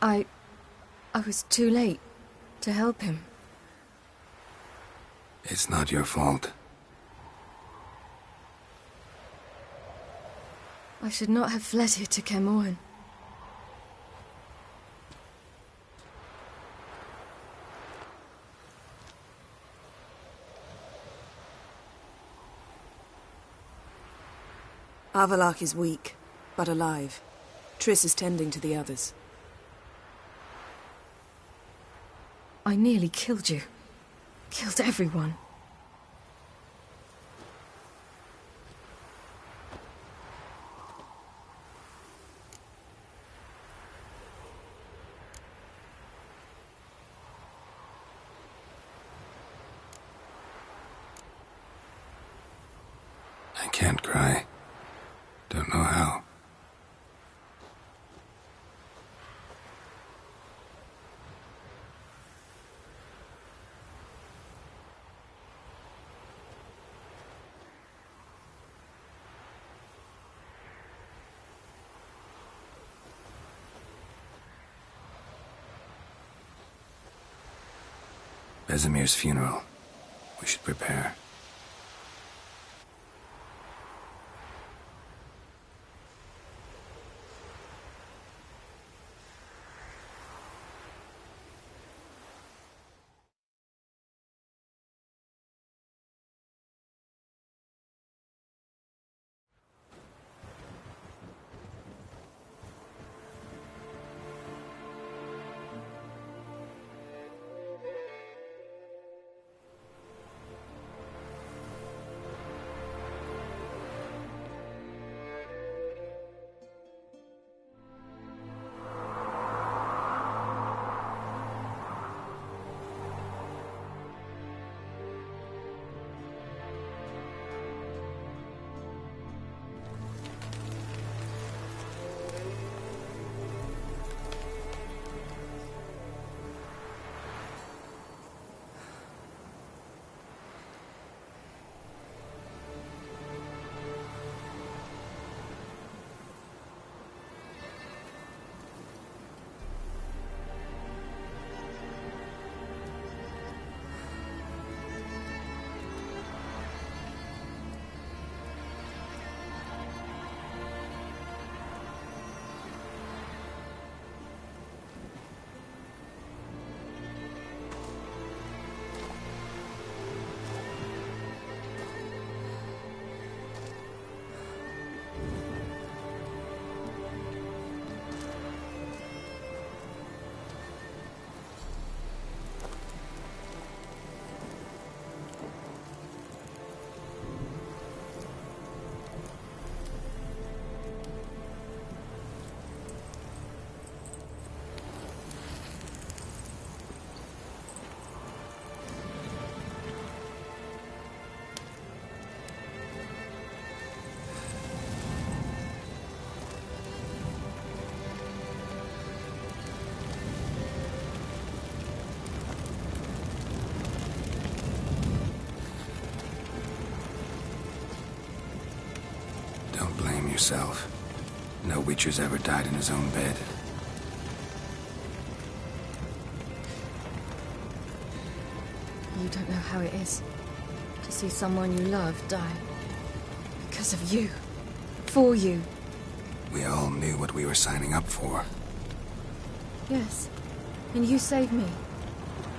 I was too late. To help him. It's not your fault. I should not have fled here to Kaer Morhen. Avallac'h is weak, but alive. Triss is tending to the others. I nearly killed you. Killed everyone. I can't cry. Don't know how. Vesemir's funeral. We should prepare. Don't blame yourself. No Witcher's ever died in his own bed. You don't know how it is to see someone you love die. Because of you. For you. We all knew what we were signing up for. Yes. And you saved me.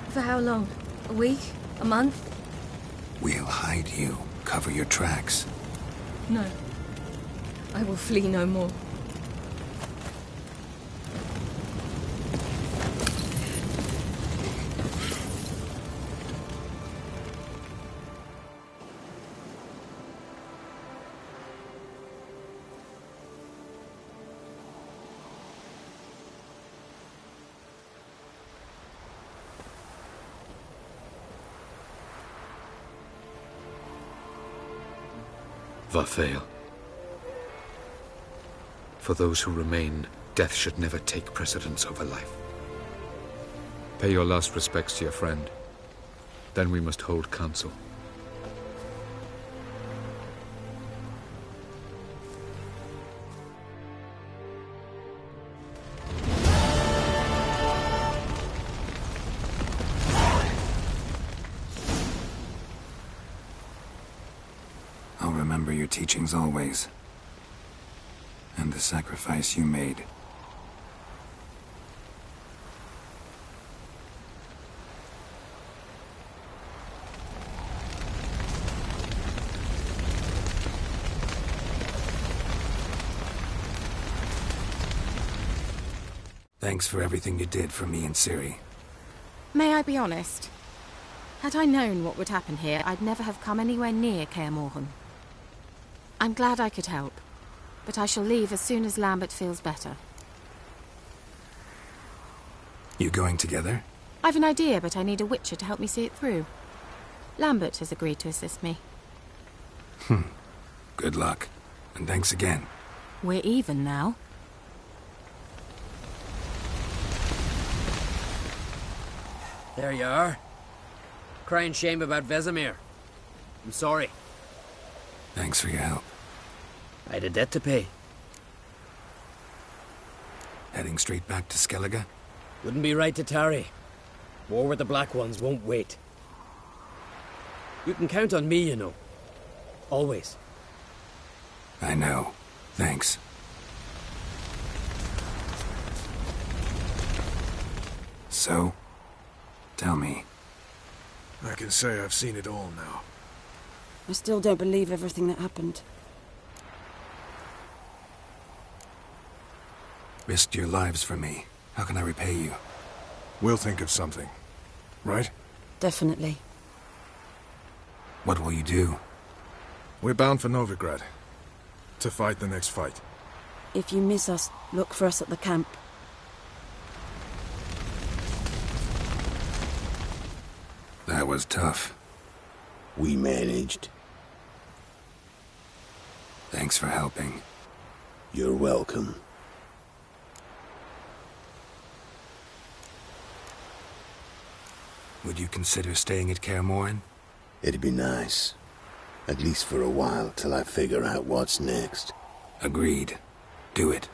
For how long? A week? A month? We'll hide you. Cover your tracks. No. I will flee no more. Varthael. For those who remain, death should never take precedence over life. Pay your last respects to your friend. Then we must hold council. I'll remember your teachings always. And the sacrifice you made. Thanks for everything you did for me and Ciri. May I be honest? Had I known what would happen here, I'd never have come anywhere near Kaer Morhen. I'm glad I could help, but I shall leave as soon as Lambert feels better. You going together? I've an idea, but I need a Witcher to help me see it through. Lambert has agreed to assist me. Good luck, and thanks again. We're even now. There you are. Crying shame about Vesemir. I'm sorry. Thanks for your help. I had a debt to pay. Heading straight back to Skellige? Wouldn't be right to tarry. War with the Black Ones won't wait. You can count on me, you know. Always. I know. Thanks. So, tell me. I can say I've seen it all now. I still don't believe everything that happened. Risked your lives for me. How can I repay you? We'll think of something. Right? Definitely. What will you do? We're bound for Novigrad. To fight the next fight. If you miss us, look for us at the camp. That was tough. We managed. Thanks for helping. You're welcome. Would you consider staying at Kaer Morhen? It'd be nice. At least for a while, till I figure out what's next. Agreed. Do it.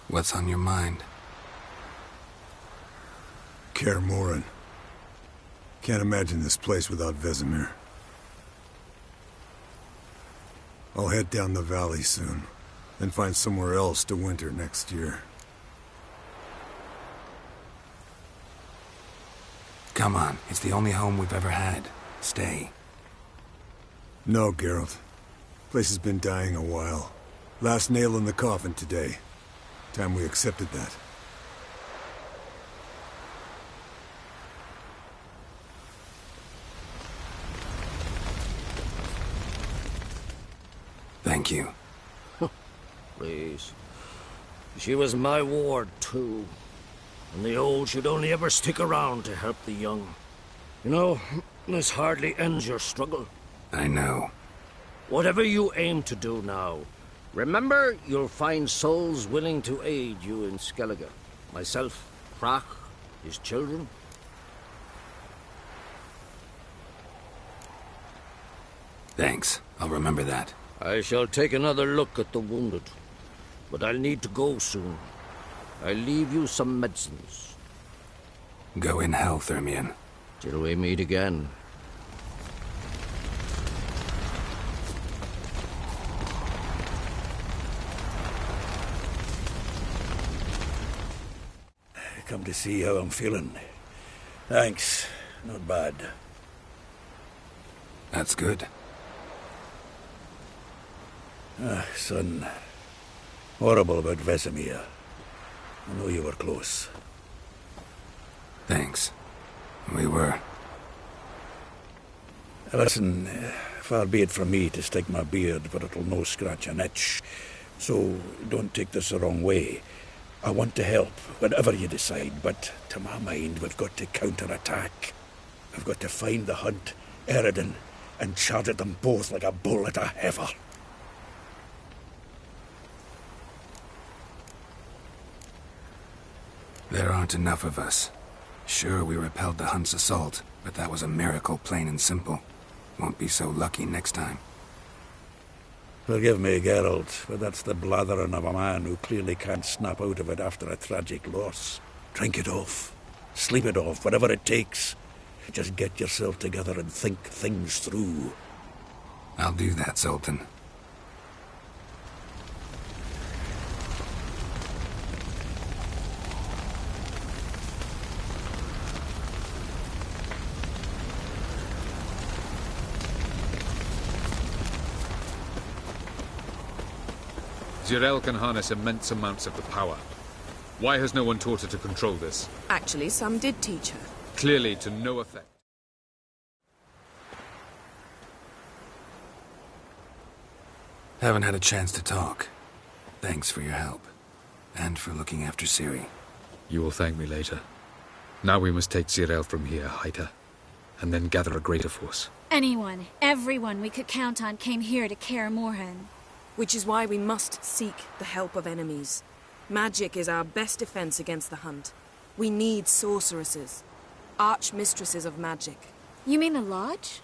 What's on your mind? Kaer Morhen. Can't imagine this place without Vesemir. I'll head down the valley soon, then find somewhere else to winter next year. Come on, it's the only home we've ever had. Stay. No, Geralt. Place has been dying a while. Last nail in the coffin today. Time we accepted that. Thank you. Please. She was my ward, too. And the old should only ever stick around to help the young. You know, this hardly ends your struggle. I know. Whatever you aim to do now, remember you'll find souls willing to aid you in Skellige. Myself, Crach, his children. Thanks. I'll remember that. I shall take another look at the wounded. But I'll need to go soon. I'll leave you some medicines. Go in hell, Thermian. Till we meet again. Come to see how I'm feeling. Thanks. Not bad. That's good. Son. Horrible about Vesemir. I know you were close. Thanks. We were. Listen, far be it from me to stick my beard, but it'll no scratch an itch. So don't take this the wrong way. I want to help, whatever you decide, but to my mind, we've got to counterattack. We've got to find the Hunt, Eredin, and charge at them both like a bull at a heifer. There aren't enough of us. Sure, we repelled the Hunt's assault, but that was a miracle, plain and simple. Won't be so lucky next time. Forgive me, Geralt, but that's the blathering of a man who clearly can't snap out of it after a tragic loss. Drink it off. Sleep it off, whatever it takes. Just get yourself together and think things through. I'll do that, Sultan. Zirael can harness immense amounts of the power. Why has no one taught her to control this? Actually, some did teach her. Clearly to no effect. Haven't had a chance to talk. Thanks for your help. And for looking after Ciri. You will thank me later. Now we must take Zirael from here, hide her, and then gather a greater force. Anyone, everyone we could count on came here to Kaer Morhen. Which is why we must seek the help of enemies. Magic is our best defense against the Hunt. We need sorceresses. Archmistresses of magic. You mean the Lodge?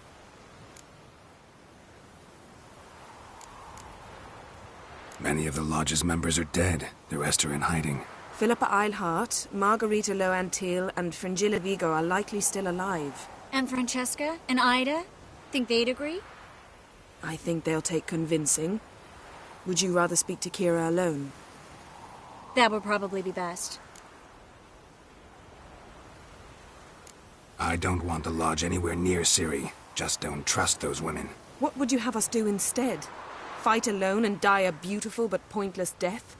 Many of the Lodge's members are dead. The rest are in hiding. Philippa Eilhart, Margarita Loantil, and Fringilla Vigo are likely still alive. And Francesca? And Ida? Think they'd agree? I think they'll take convincing. Would you rather speak to Kira alone? That would probably be best. I don't want the Lodge anywhere near Ciri. Just don't trust those women. What would you have us do instead? Fight alone and die a beautiful but pointless death?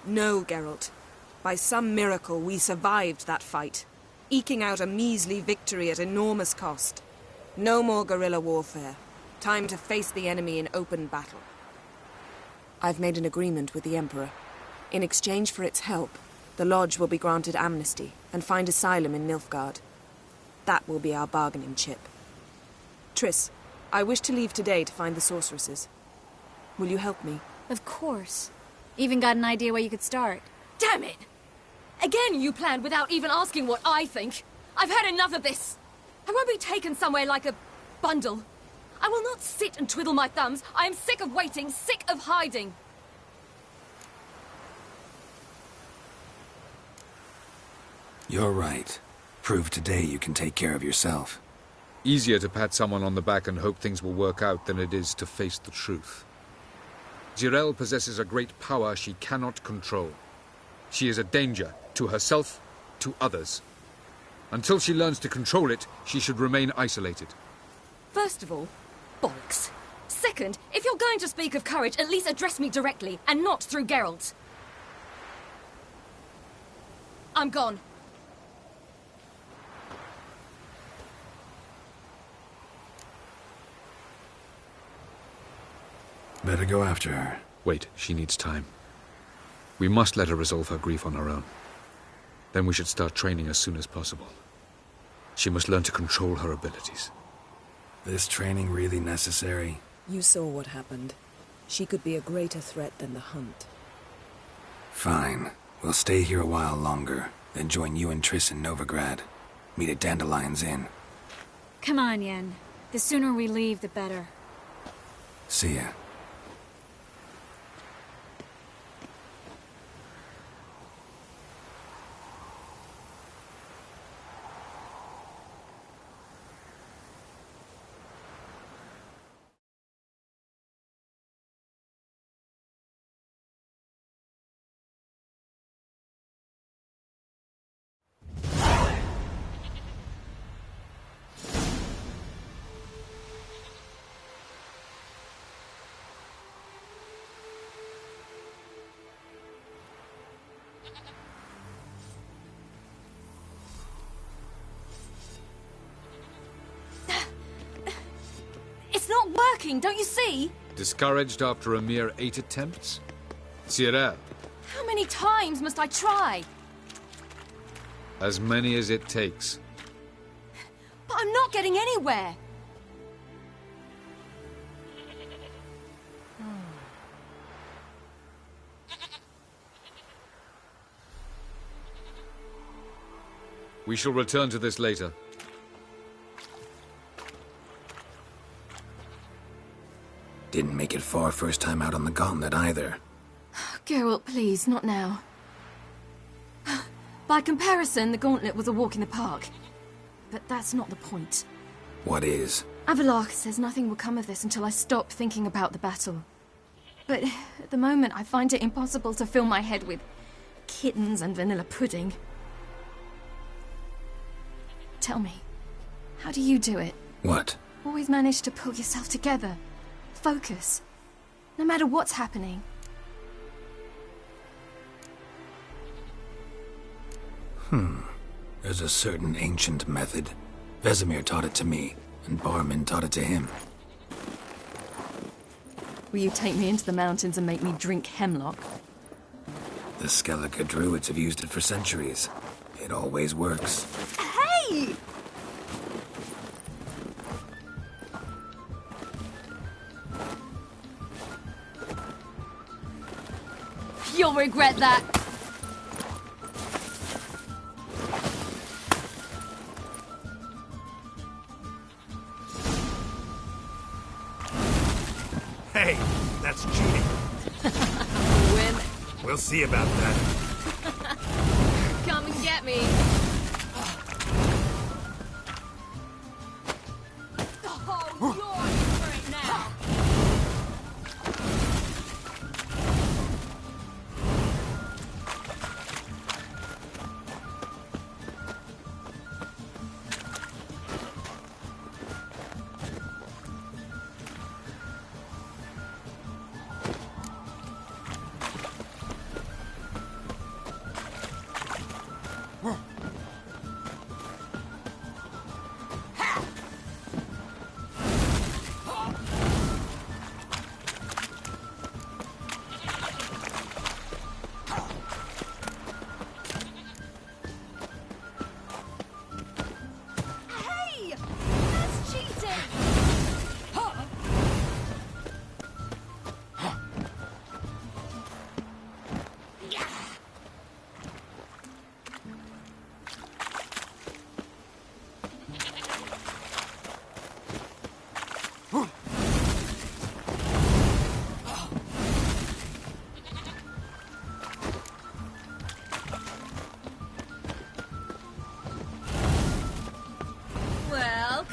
No, Geralt. By some miracle, we survived that fight, eking out a measly victory at enormous cost. No more guerrilla warfare. Time to face the enemy in open battle. I've made an agreement with the Emperor. In exchange for its help, the Lodge will be granted amnesty and find asylum in Nilfgaard. That will be our bargaining chip. Triss, I wish to leave today to find the sorceresses. Will you help me? Of course. Even got an idea where you could start. Damn it! Again you planned without even asking what I think. I've had enough of this. I won't be taken somewhere like a bundle. I will not sit and twiddle my thumbs. I am sick of waiting, sick of hiding. You're right. Prove today you can take care of yourself. Easier to pat someone on the back and hope things will work out than it is to face the truth. Zirael possesses a great power she cannot control. She is a danger to herself, to others. Until she learns to control it, she should remain isolated. First of all, bollocks. Second, if you're going to speak of courage, at least address me directly, and not through Geralt. I'm gone. Better go after her. Wait, she needs time. We must let her resolve her grief on her own. Then we should start training as soon as possible. She must learn to control her abilities. This training really necessary? You saw what happened. She could be a greater threat than the Hunt. Fine. We'll stay here a while longer, then join you and Triss in Novigrad. Meet at Dandelion's Inn. Come on, Yen. The sooner we leave, the better. See ya. Don't you see? Discouraged after a mere 8 attempts? Zirael. How many times must I try? As many as it takes. But I'm not getting anywhere. We shall return to this later. Didn't make it far first time out on the gauntlet either. Geralt, please, not now. By comparison, the gauntlet was a walk in the park. But that's not the point. What is? Avallac'h says nothing will come of this until I stop thinking about the battle. But at the moment, I find it impossible to fill my head with kittens and vanilla pudding. Tell me, how do you do it? What? Always manage to pull yourself together. Focus. No matter what's happening. There's a certain ancient method. Vesemir taught it to me, and Barman taught it to him. Will you take me into the mountains and make me drink hemlock? The Skellige druids have used it for centuries. It always works. Hey! You'll regret that. Hey, that's cheating. Win. We'll see about that. Come and get me. Oh, you're in for it now.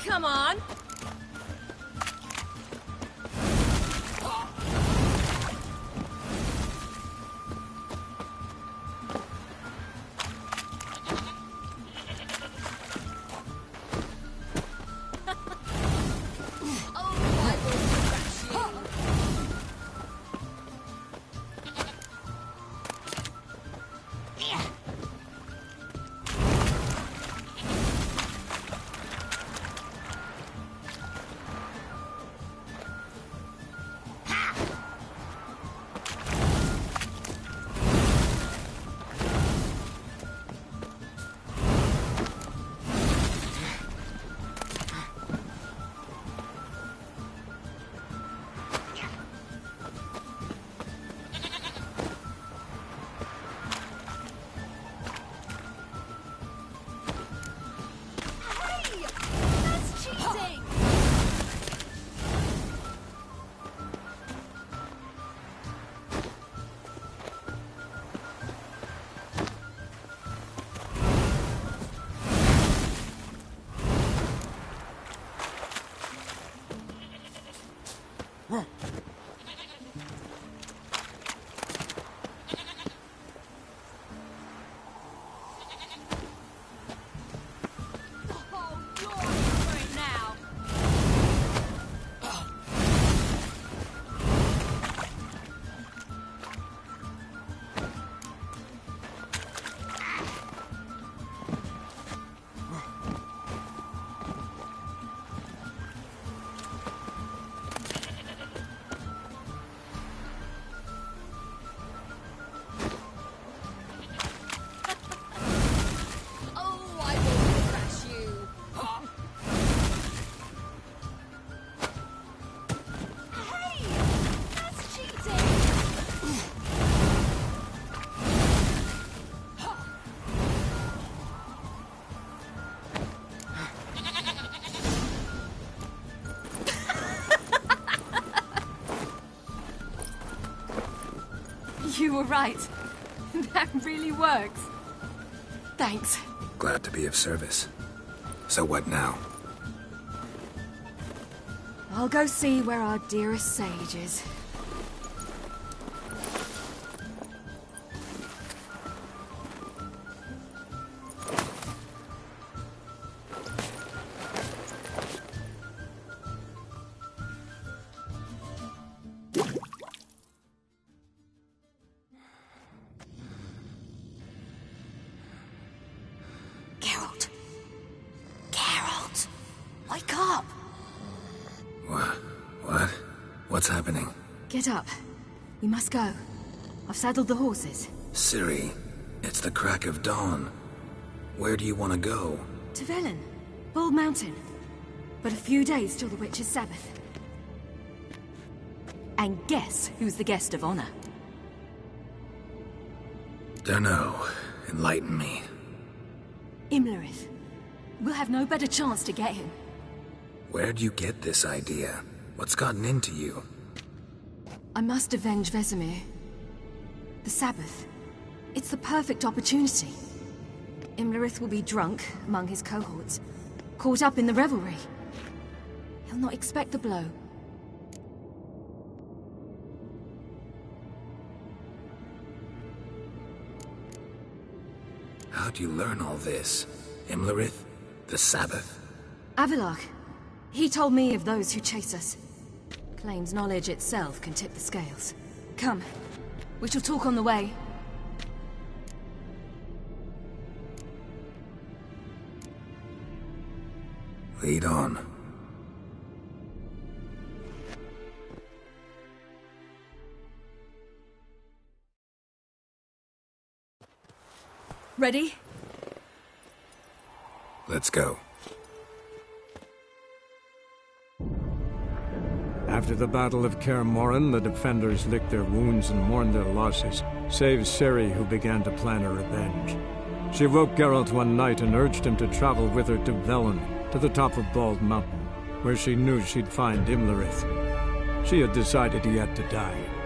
Come on. You were right. That really works. Thanks. Glad to be of service. So what now? I'll go see where our dearest sage is. What's happening? Get up. We must go. I've saddled the horses. Ciri, it's the crack of dawn. Where do you want to go? To Velen. Bald Mountain. But a few days till the Witch's Sabbath. And guess who's the guest of honor? Dunno. Enlighten me. Imlerith. We'll have no better chance to get him. Where'd you get this idea? What's gotten into you? I must avenge Vesemir. The Sabbath. It's the perfect opportunity. Imlerith will be drunk among his cohorts, caught up in the revelry. He'll not expect the blow. How'd you learn all this? Imlerith? The Sabbath? Avallac'h. He told me of those who chase us. Claims knowledge itself can tip the scales. Come. We shall talk on the way. Lead on. Ready? Let's go. After the Battle of Kaer Morhen, the defenders licked their wounds and mourned their losses, save Ciri, who began to plan a revenge. She woke Geralt one night and urged him to travel with her to Velen, to the top of Bald Mountain, where she knew she'd find Imlerith. She had decided he had to die.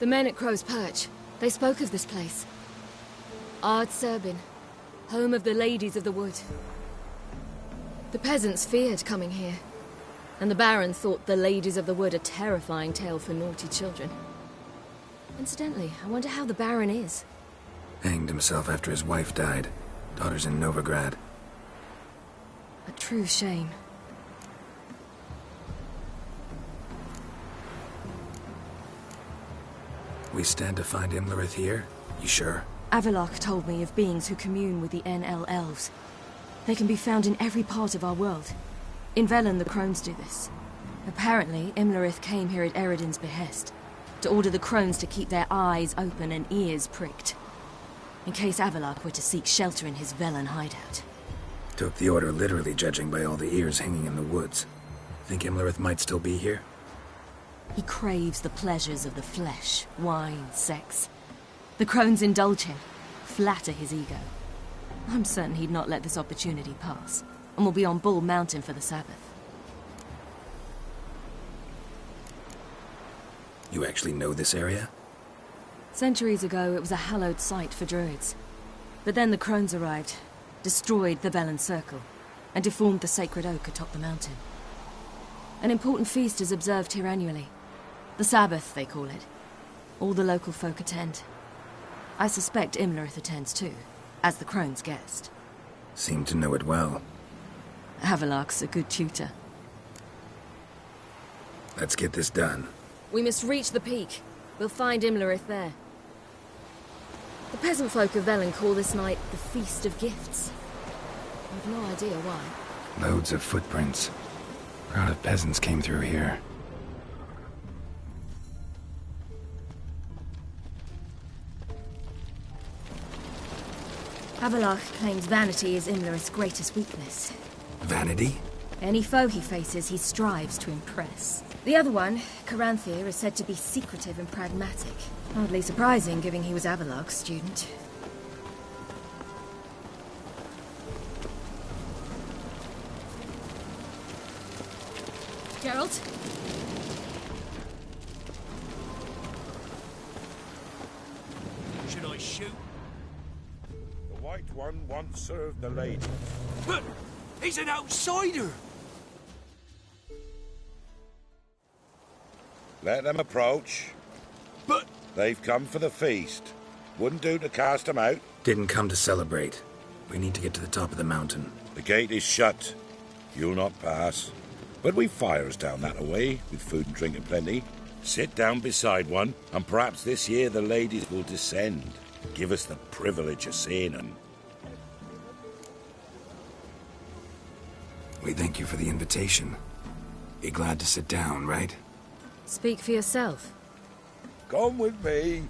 The men at Crow's Perch, they spoke of this place. Ard Serbin, home of the Ladies of the Wood. The peasants feared coming here, and the Baron thought the Ladies of the Wood a terrifying tale for naughty children. Incidentally, I wonder how the Baron is. Hanged himself after his wife died. Daughter's in Novigrad. A true shame. We stand to find Imlerith here? You sure? Avallac'h told me of beings who commune with the NL Elves. They can be found in every part of our world. In Velen, the Crones do this. Apparently, Imlerith came here at Eredin's behest, to order the crones to keep their eyes open and ears pricked, in case Avallac'h were to seek shelter in his Velen hideout. Took the order literally, judging by all the ears hanging in the woods. Think Imlerith might still be here? He craves the pleasures of the flesh, wine, sex. The crones indulge him, flatter his ego. I'm certain he'd not let this opportunity pass, and will be on Bull Mountain for the Sabbath. You actually know this area? Centuries ago, it was a hallowed site for druids. But then the crones arrived, destroyed the Velen Circle, and deformed the sacred oak atop the mountain. An important feast is observed here annually. The Sabbath, they call it. All the local folk attend. I suspect Imlerith attends too, as the crone's guest. Seem to know it well. Avallac'h's a good tutor. Let's get this done. We must reach the peak. We'll find Imlerith there. The peasant folk of Velen call this night the Feast of Gifts. I've no idea why. Loads of footprints. Crowd of peasants came through here. Avallac'h claims vanity is Imlerith's greatest weakness. Vanity? Any foe he faces, he strives to impress. The other one, Caranthir, is said to be secretive and pragmatic. Hardly surprising, given he was Avallac'h's student. Geralt? Should I shoot? The White One once served the lady. But he's an outsider! Let them approach. But... They've come for the feast. Wouldn't do to cast them out. Didn't come to celebrate. We need to get to the top of the mountain. The gate is shut. You'll not pass. But we've fires down that away, with food and drink aplenty. Sit down beside one, and perhaps this year the ladies will descend. Give us the privilege of seeing them. We thank you for the invitation. Be glad to sit down, right? Speak for yourself. Come with me.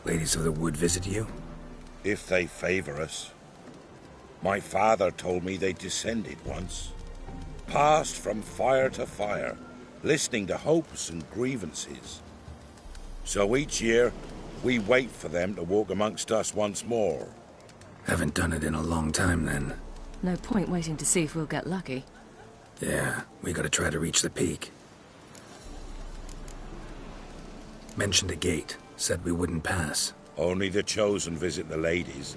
Ladies of the Wood visit you? If they favor us. My father told me they descended once. Passed from fire to fire, listening to hopes and grievances. So each year, we wait for them to walk amongst us once more. Haven't done it in a long time, then. No point waiting to see if we'll get lucky. Yeah, we gotta try to reach the peak. Mentioned a gate. Said we wouldn't pass. Only the chosen visit the ladies.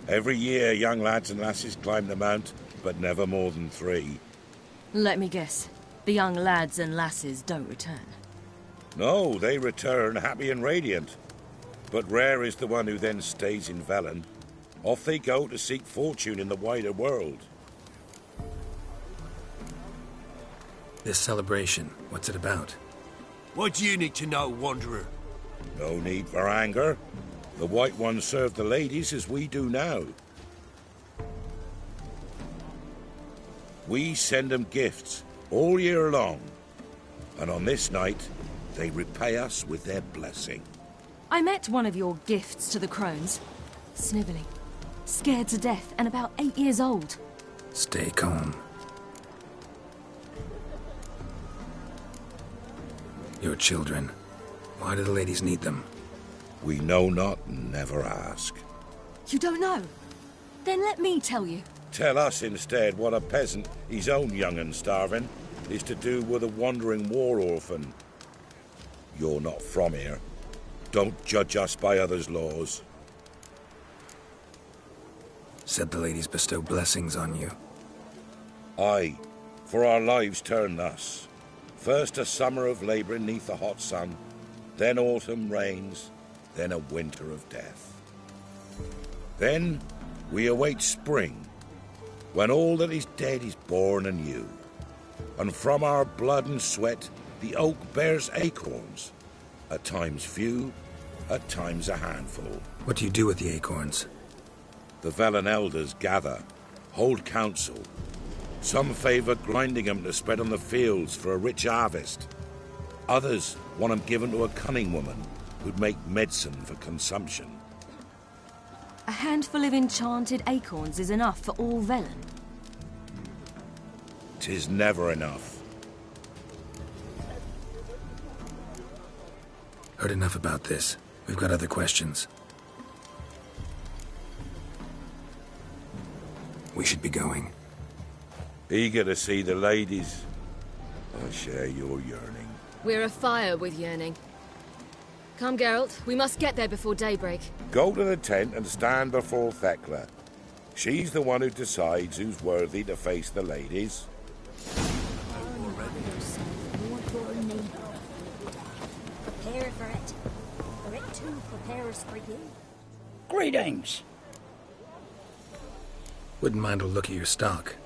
Every year, young lads and lasses climb the mount, but never more than 3. Let me guess. The young lads and lasses don't return. No, they return happy and radiant. But rare is the one who then stays in Velen. Off they go to seek fortune in the wider world. This celebration, what's it about? What do you need to know, Wanderer? No need for anger. The White Ones serve the ladies as we do now. We send them gifts all year long. And on this night, they repay us with their blessing. I met one of your gifts to the crones. Snivelling. Scared to death and about 8 years old. Stay calm. Your children. Why do the ladies need them? We know not and never ask. You don't know? Then let me tell you. Tell us instead what a peasant, his own young and starving, is to do with a wandering war orphan. You're not from here. Don't judge us by others' laws. Said the ladies bestow blessings on you. Aye, For our lives turn thus. First a summer of labouring neath the hot sun, then autumn rains, then a winter of death. Then we await spring, when all that is dead is born anew. And from our blood and sweat the oak bears acorns, at times few, at times a handful. What do you do with the acorns? The Velen elders gather, hold council. Some favour grinding them to spread on the fields for a rich harvest. Others want them given to a cunning woman who'd make medicine for consumption. A handful of enchanted acorns is enough for all Velen. 'Tis never enough. Heard enough about this. We've got other questions. We should be going. Eager to see the ladies. I share your yearning. We're afire with yearning. Come, Geralt. We must get there before daybreak. Go to the tent and stand before Thekla. She's the one who decides who's worthy to face the ladies. Prepare for it. For it too prepares for you. Greetings. Wouldn't mind a look at your stock.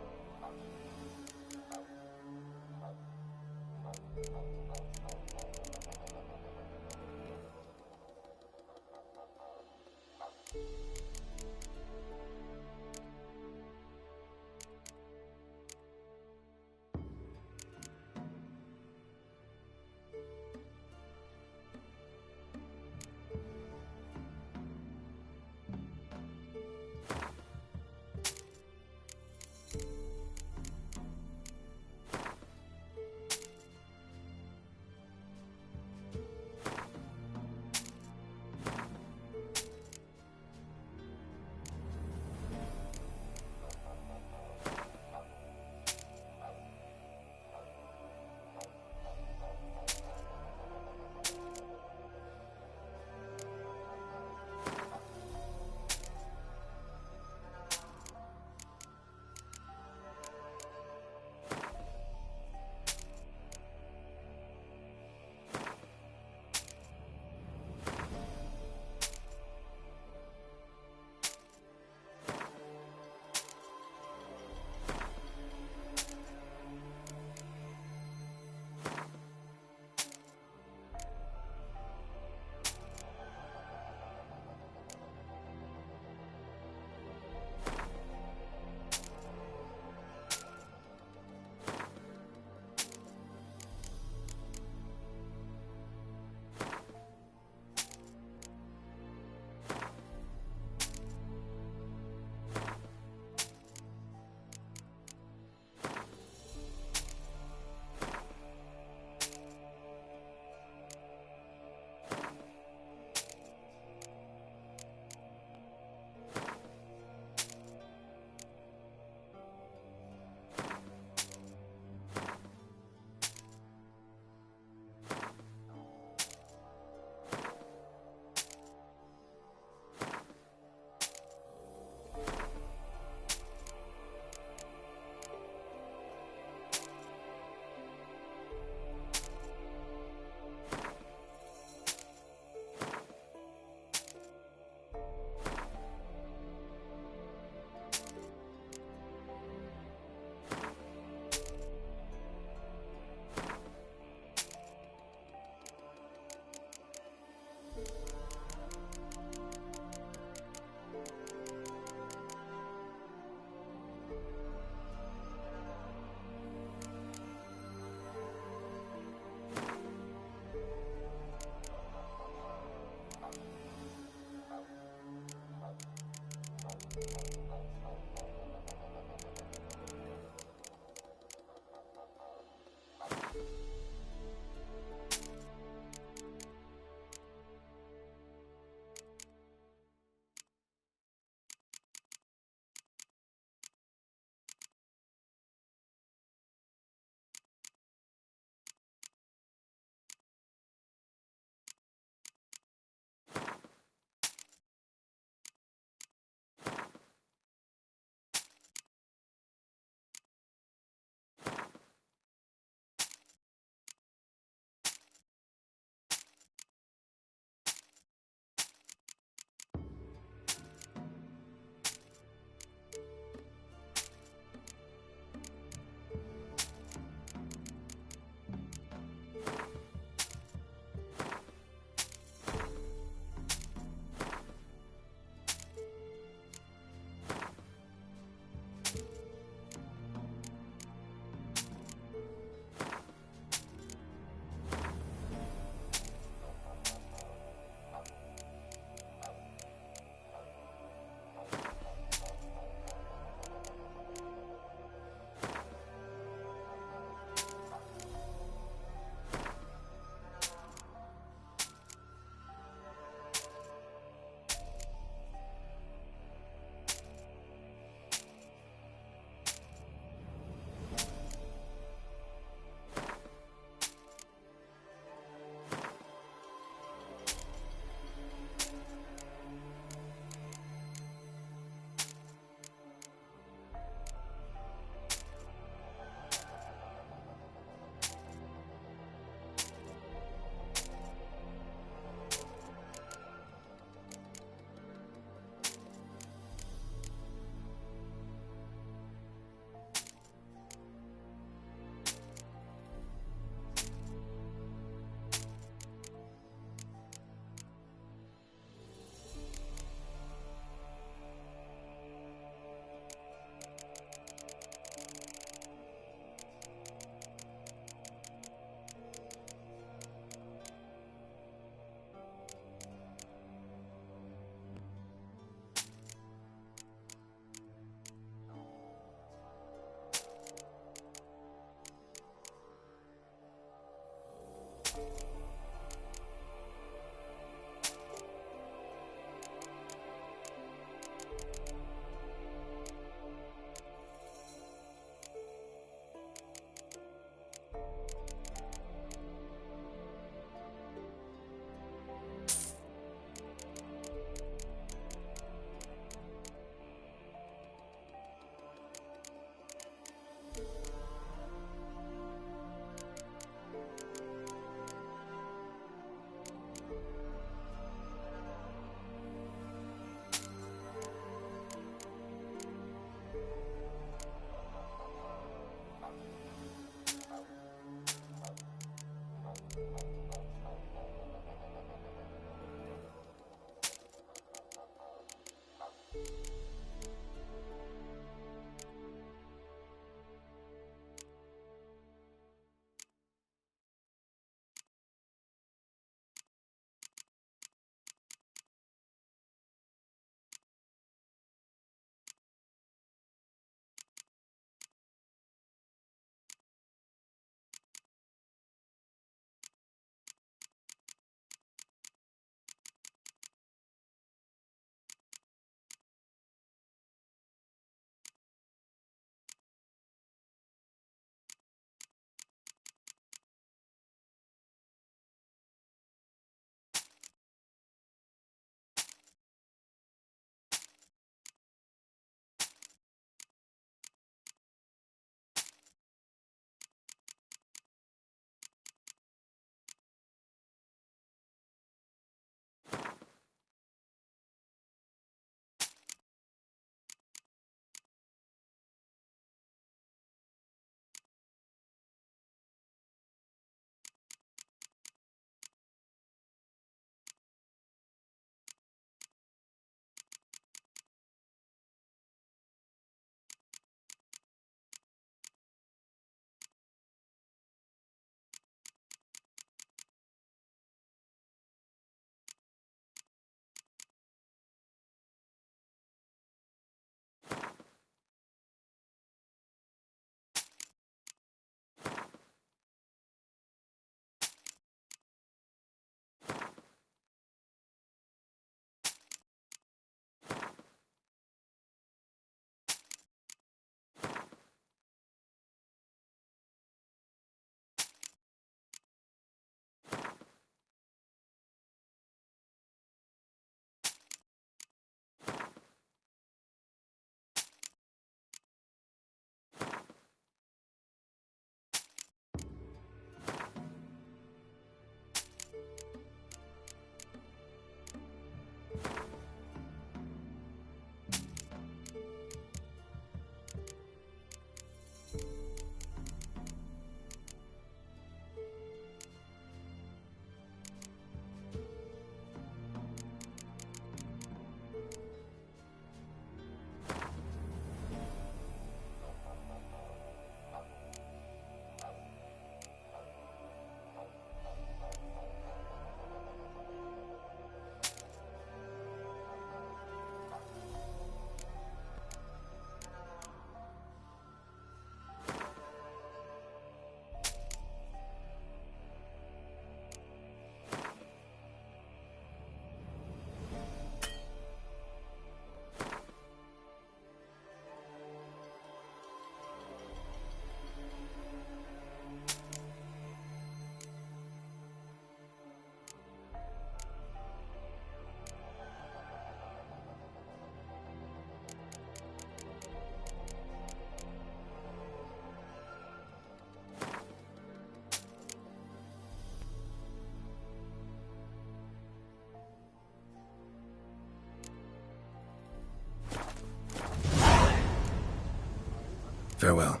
Farewell.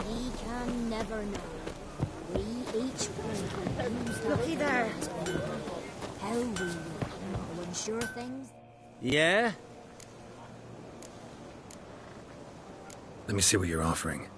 We can never know. We each Looky there. How we will ensure things. Yeah? Let me see what you're offering.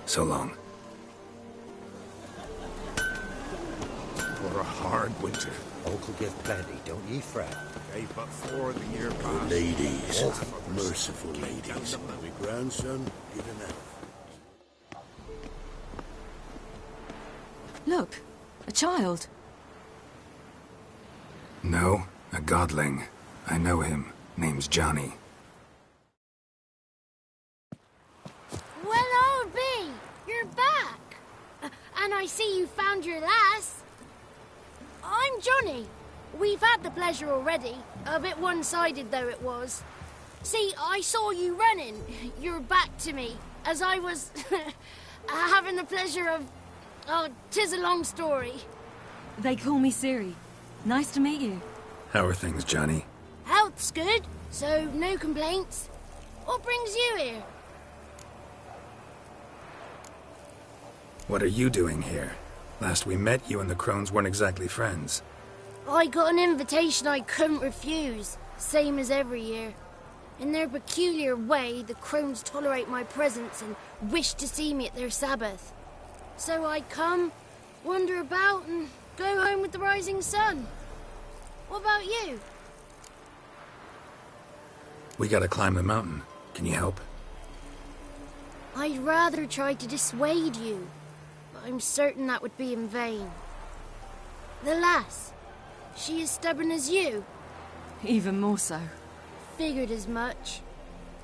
So long. For a hard winter. Uncle give plenty, don't ye fret. Hey, but for the year past. Ladies, merciful ladies. My grandson, get enough. Look, a child. No, a godling. I know him. Name's Johnny. Well, old B, you're back. And I see you found your lass. I'm Johnny. We've had the pleasure already. A bit one-sided though it was. See, I saw you running. Your back to me. As I was having the pleasure of... Oh, 'tis a long story. They call me Ciri. Nice to meet you. How are things, Johnny? Health's good, so no complaints. What brings you here? What are you doing here? Last we met, you and the Crones weren't exactly friends. I got an invitation I couldn't refuse, same as every year. In their peculiar way, the Crones tolerate my presence and wish to see me at their Sabbath. So I come, wander about, and go home with the rising sun. What about you? We gotta climb the mountain. Can you help? I'd rather try to dissuade you, but I'm certain that would be in vain. The lass, she as stubborn as you? Even more so. Figured as much.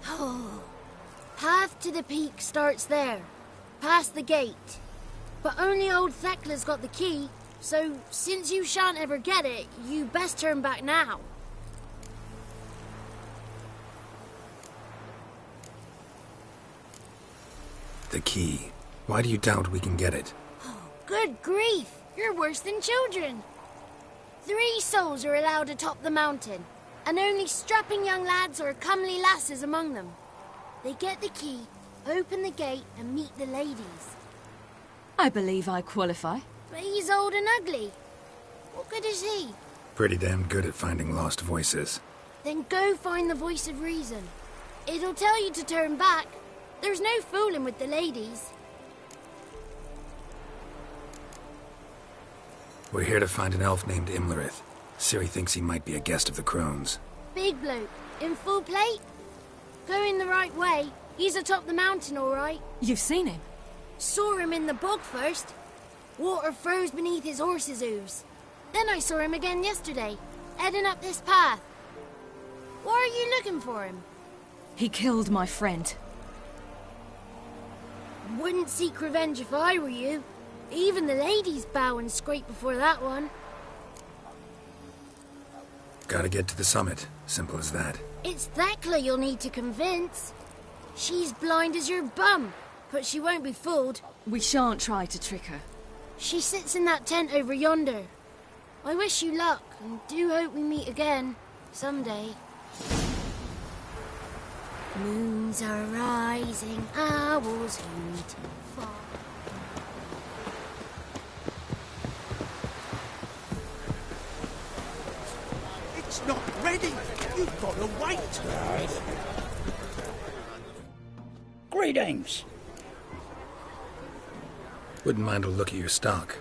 Oh. Path to the peak starts there, past the gate. But only old Thekla's got the key, so since you shan't ever get it, you best turn back now. The key. Why do you doubt we can get it? Good grief, you're worse than children. 3 souls are allowed atop the mountain, and only strapping young lads or comely lasses among them. They get the key, open the gate, and meet the ladies. I believe I qualify. But he's old and ugly. What good is he? Pretty damn good at finding lost voices. Then go find the voice of reason. It'll tell you to turn back. There's no fooling with the ladies. We're here to find an elf named Imlerith. Ciri thinks he might be a guest of the Crones. Big bloke, in full plate? Going the right way. He's atop the mountain, all right. You've seen him? Saw him in the bog first. Water froze beneath his horse's hooves. Then I saw him again yesterday, heading up this path. Why are you looking for him? He killed my friend. Wouldn't seek revenge if I were you. Even the ladies bow and scrape before that one. Gotta get to the summit. Simple as that. It's Thekla you'll need to convince. She's blind as your bum, but she won't be fooled. We shan't try to trick her. She sits in that tent over yonder. I wish you luck, and do hope we meet again, someday. Moons are rising, owls hoot and fall. It's not ready. You've got to wait. Greetings. Wouldn't mind a look at your stock.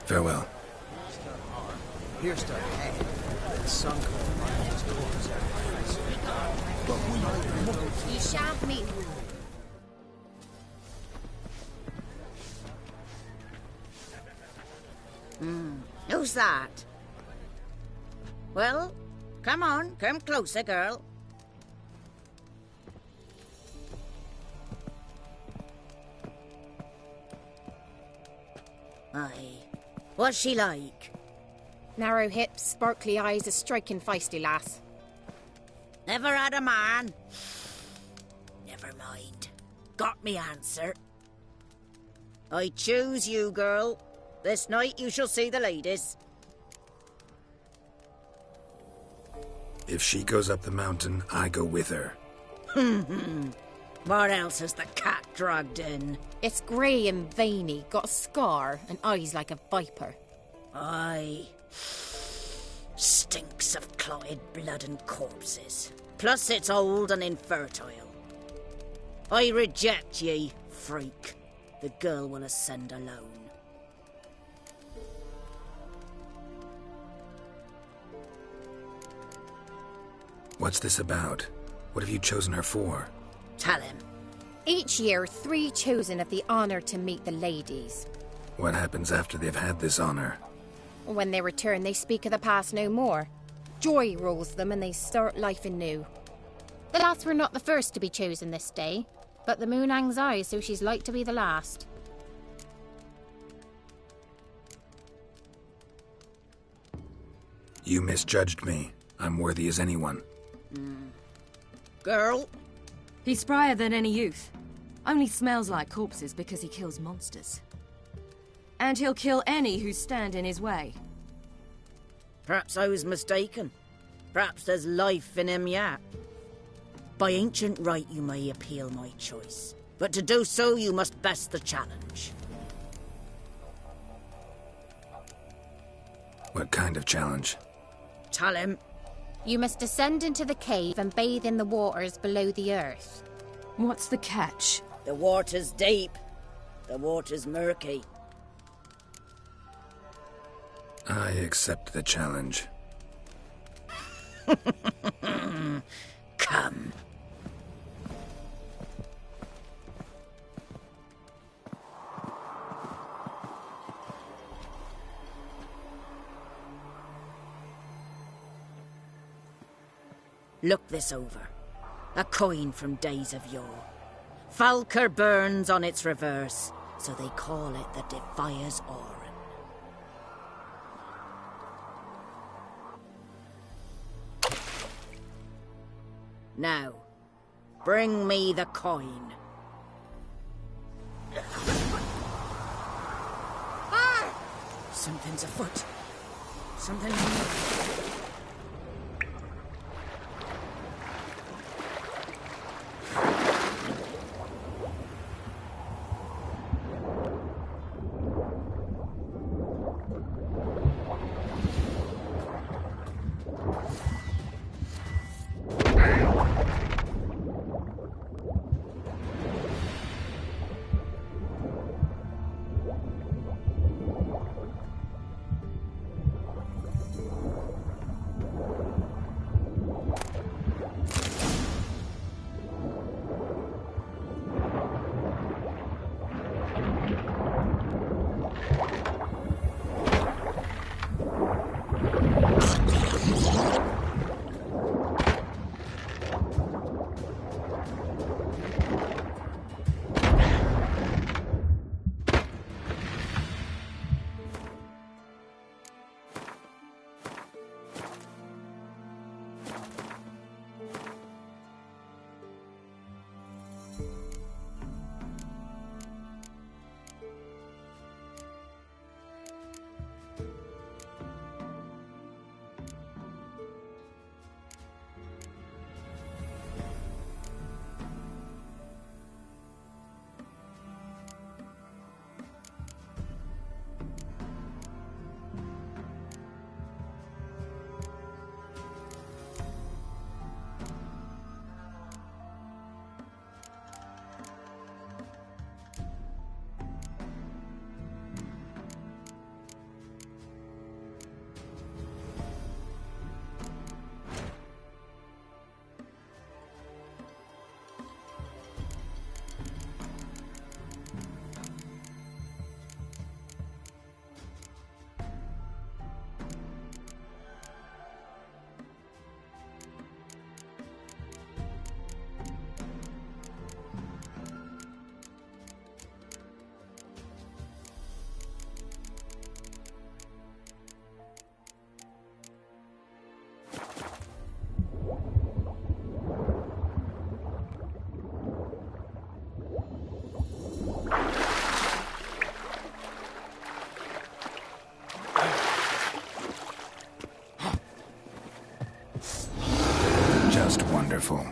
Farewell. Here's the head. The sun comes behind his doors. But we You shan't meet. Who's that? Well, come on, come closer, girl. Aye. What's she like? Narrow hips, sparkly eyes, a striking feisty lass. Never had a man. Never mind. Got me answer. I choose you, girl. This night you shall see the ladies. If she goes up the mountain, I go with her. What else has the cat dragged in? It's grey and veiny, got a scar, and eyes like a viper. Aye. Stinks of clotted blood and corpses. Plus it's old and infertile. I reject ye, freak. The girl will ascend alone. What's this about? What have you chosen her for? Tell him. Each year, 3 chosen have the honour to meet the ladies. What happens after they've had this honor? When they return, they speak of the past no more. Joy rules them and they start life anew. The lads were not the first to be chosen this day, but the moon hangs high, so she's like to be the last. You misjudged me. I'm worthy as anyone. Girl? He's sprier than any youth. Only smells like corpses because he kills monsters. And he'll kill any who stand in his way. Perhaps I was mistaken. Perhaps there's life in him yet. By ancient right you may appeal my choice. But to do so you must best the challenge. What kind of challenge? Tell him. You must descend into the cave and bathe in the waters below the earth. What's the catch? The water's deep. The water's murky. I accept the challenge. Come. Look this over. A coin from days of yore. Falker burns on its reverse, so they call it the Defier's Oran. Now, bring me the coin. Something's afoot. Something's... just wonderful.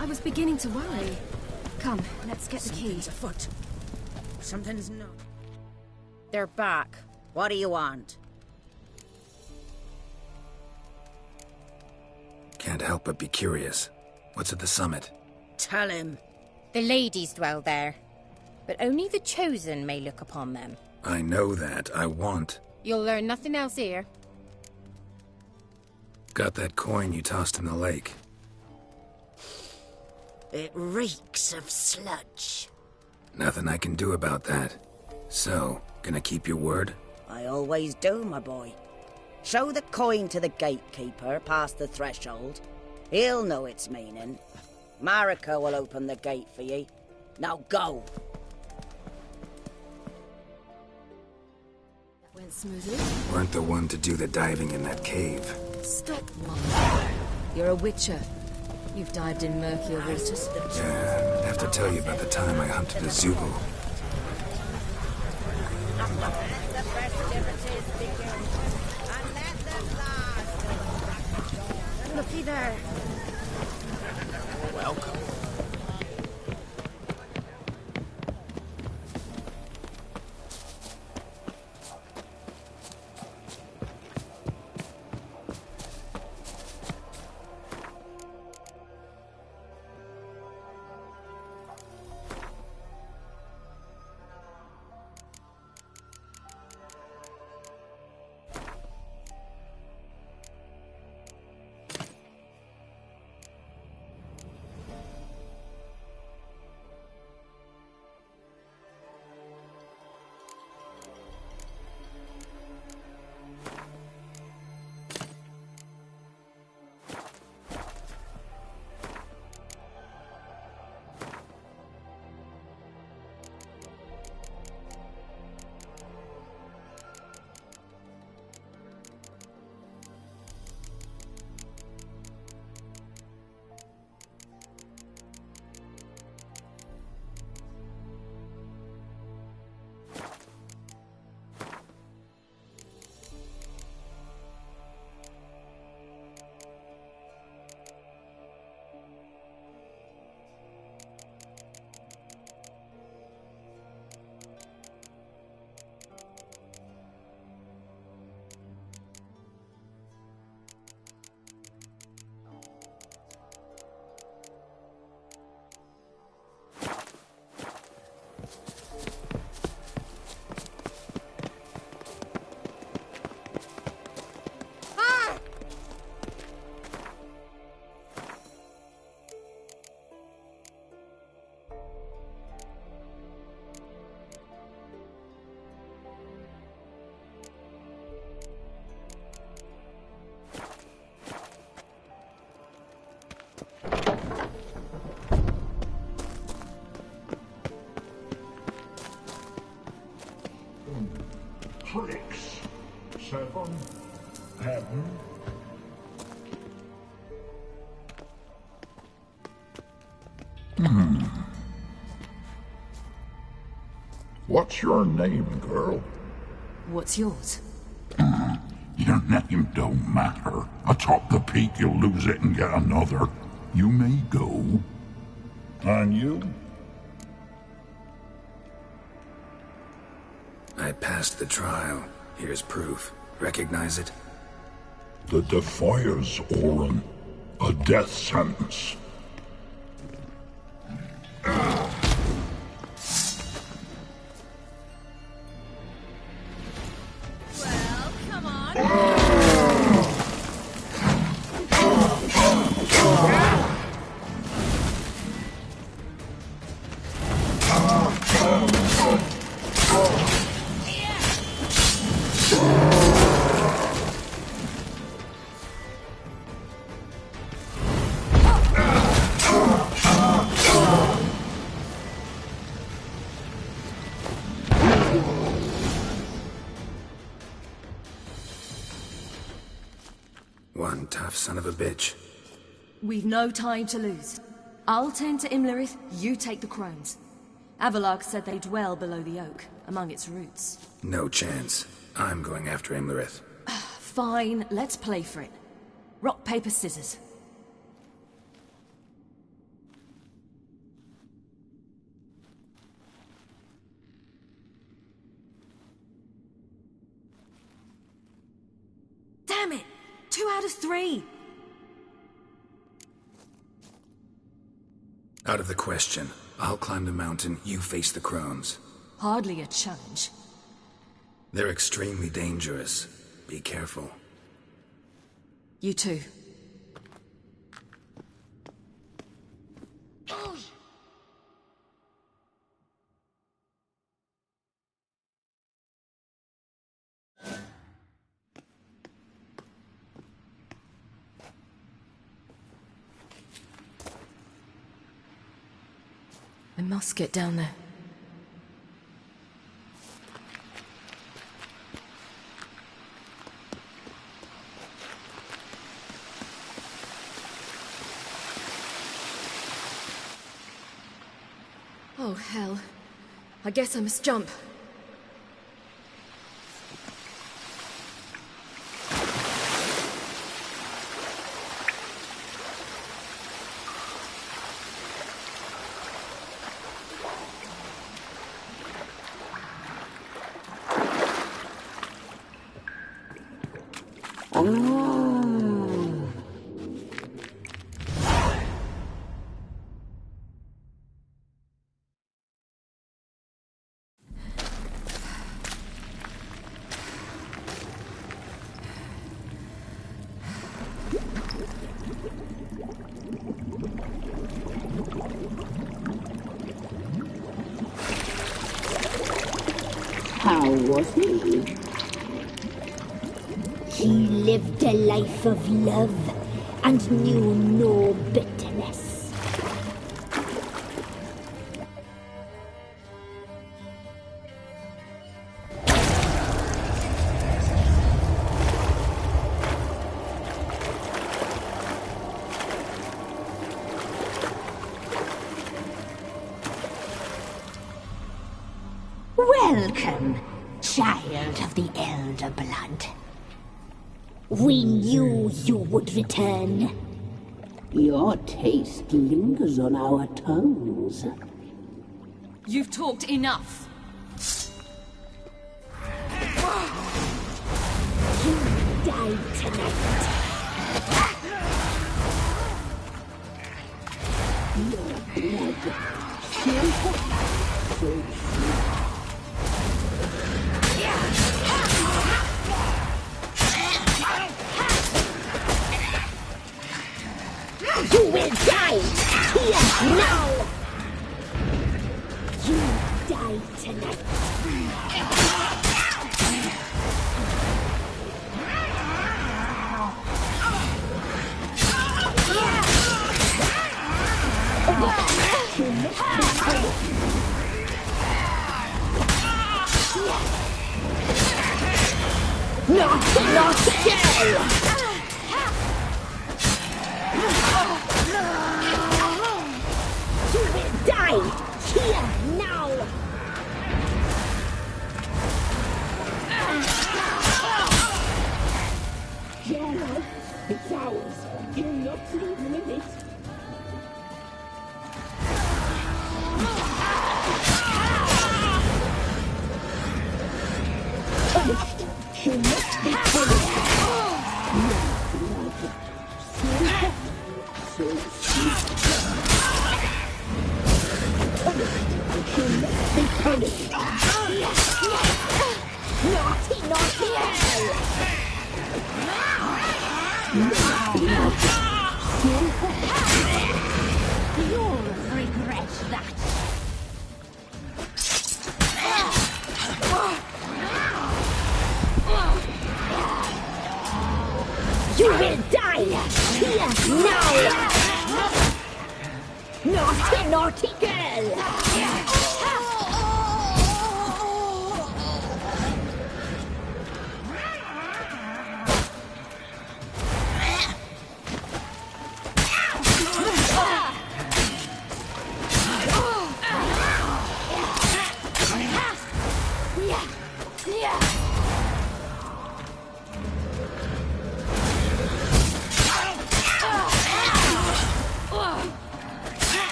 I was beginning to worry. Come, let's get the key. Something's afoot. Something's not. They're back. What do you want? Can't help but be curious. What's at the summit? Tell him. The ladies dwell there, but only the chosen may look upon them. I know that. I want. You'll learn nothing else here. Got that coin you tossed in the lake. It reeks of sludge. Nothing I can do about that. So, gonna keep your word? I always do, my boy. Show the coin to the gatekeeper past the threshold. He'll know its meaning. Marika will open the gate for ye. Now go! That went smoothly. Weren't the one to do the diving in that cave. Stop, Mum. You're a witcher. You've dived in murkier waters. Yeah, I have to tell you about the time I hunted a Zulu. Looky there. Welcome. Six, 7, 10. What's your name, girl? What's yours? Your name don't matter. Atop the peak, you'll lose it and get another. You may go. And you? I passed the trial. Here's proof. Recognize it? The Defiers, Orin. A death sentence. Well, come on. One tough son of a bitch. We've no time to lose. I'll tend to Imlerith, you take the crones. Avalark said they dwell below the oak, among its roots. No chance. I'm going after Imlerith. Fine, let's play for it. Rock, paper, scissors. Damn it! 2 out of 3! Out of the question. I'll climb the mountain, you face the crones. Hardly a challenge. They're extremely dangerous. Be careful. You too. must get down there. Oh, hell. I guess I must jump. How was he? He lived a life of love and knew no bitterness. Welcome, child of the Elder Blood. We knew you would return. Your taste lingers on our tongues. You've talked enough. You died tonight. Your blood, simple, so sweet. You will die here now! You die tonight. Not again! You will die here now! Gerald, it's ours. You're not leaving with it. Punished. She must be punished. So sweet. She must be punished. Naughty, naughty hell! You'll regret that. You will die here now! Naughty, naughty girl!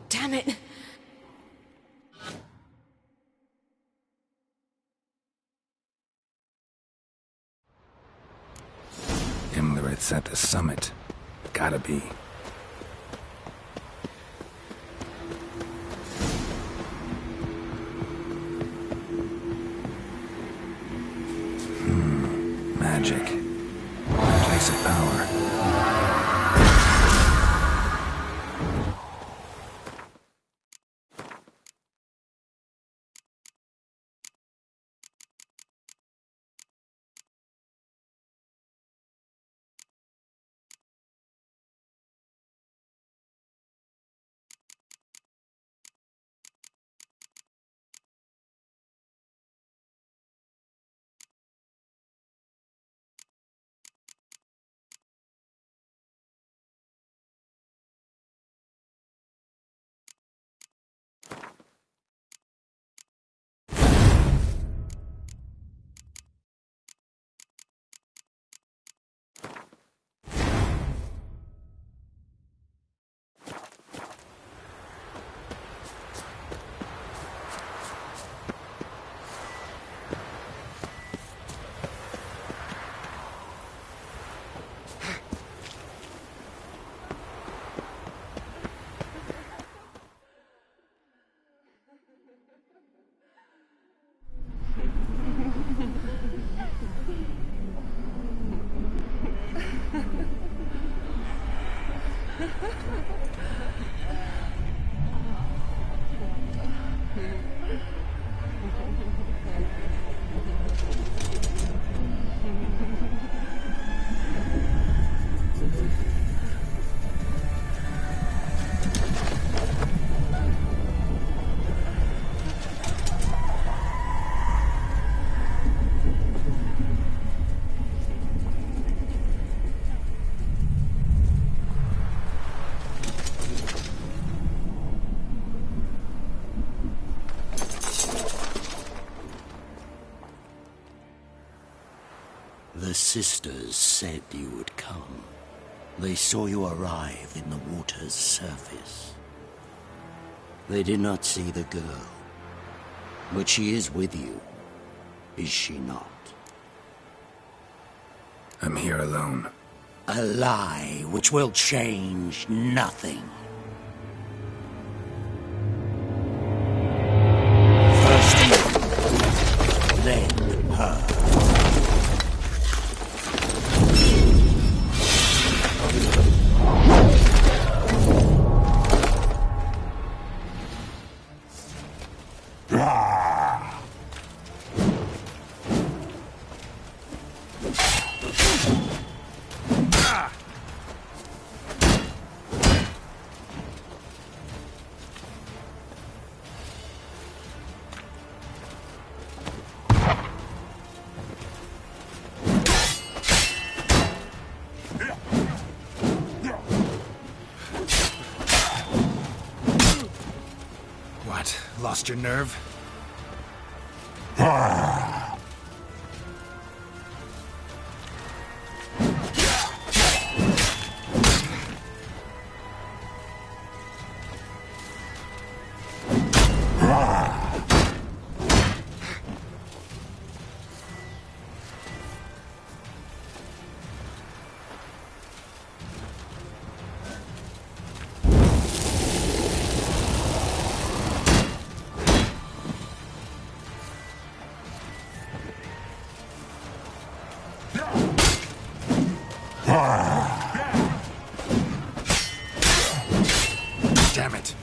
Damn it! Imlerit's at the summit. Gotta be. Magic. My place of power. The sisters said you would come. They saw you arrive in the water's surface. They did not see the girl. But she is with you, is she not? I'm here alone. A lie which will change nothing. First you, then her. What? Lost your nerve? Damn it.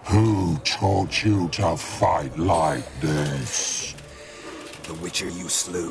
Who taught you to fight like this? The Witcher you slew.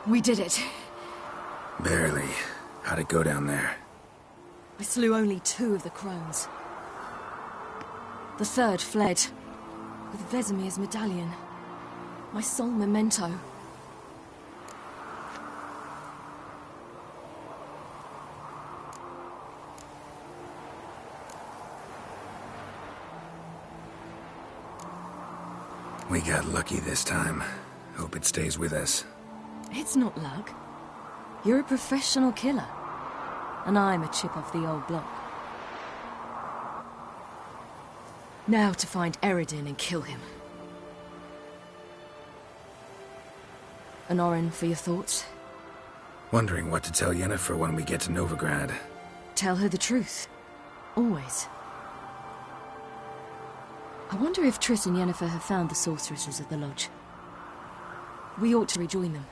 We did it. Barely. How'd it go down there? I slew only 2 of the crones. The third fled, with Vesemir's medallion. My sole memento. We got lucky this time. Hope it stays with us. It's not luck. You're a professional killer. And I'm a chip off the old block. Now to find Eredin and kill him. An Orin for your thoughts? Wondering what to tell Yennefer when we get to Novigrad. Tell her the truth. Always. I wonder if Triss and Yennefer have found the sorceresses at the lodge. We ought to rejoin them.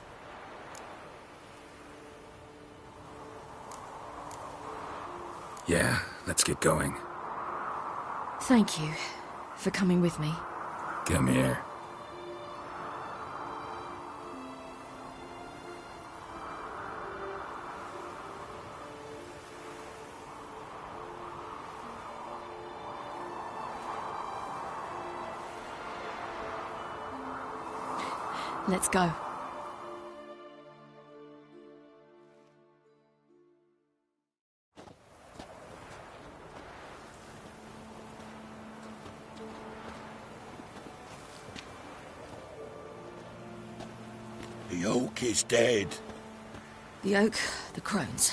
Yeah, let's get going. Thank you for coming with me. Come here. Let's go. The oak is dead. The oak, the crones.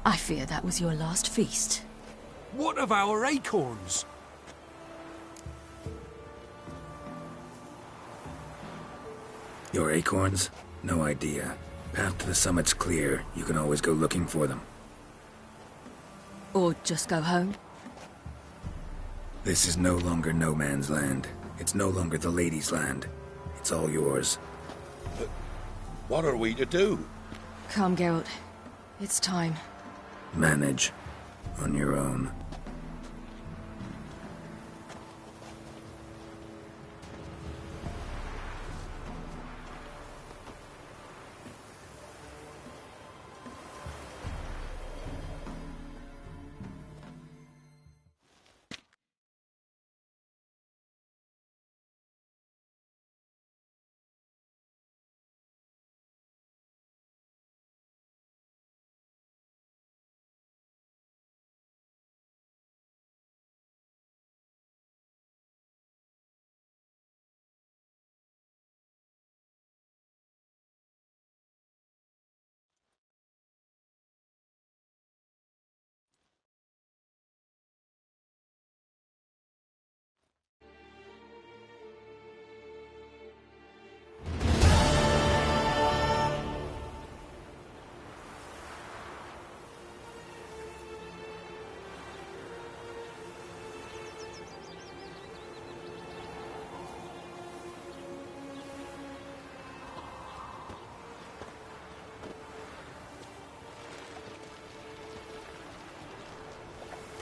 I fear that was your last feast. What of our acorns? Your acorns? No idea. Path to the summit's clear. You can always go looking for them. Or just go home? This is no longer no man's land. It's no longer the lady's land. It's all yours. But what are we to do? Come, Geralt. It's time. Manage. On your own.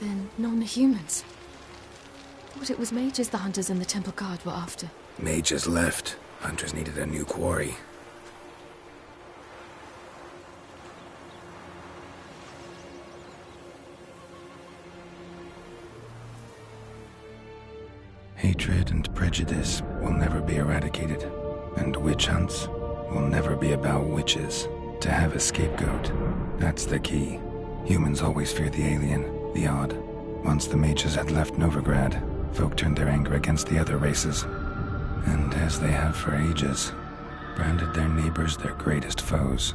Then non-humans. Thought it was mages the hunters and the temple guard were after. Mages left. Hunters needed a new quarry. Hatred and prejudice will never be eradicated. And witch hunts will never be about witches. To have a scapegoat, that's the key. Humans always fear the alien. The odd. Once the mages had left Novigrad, folk turned their anger against the other races. And as they have for ages, branded their neighbors their greatest foes.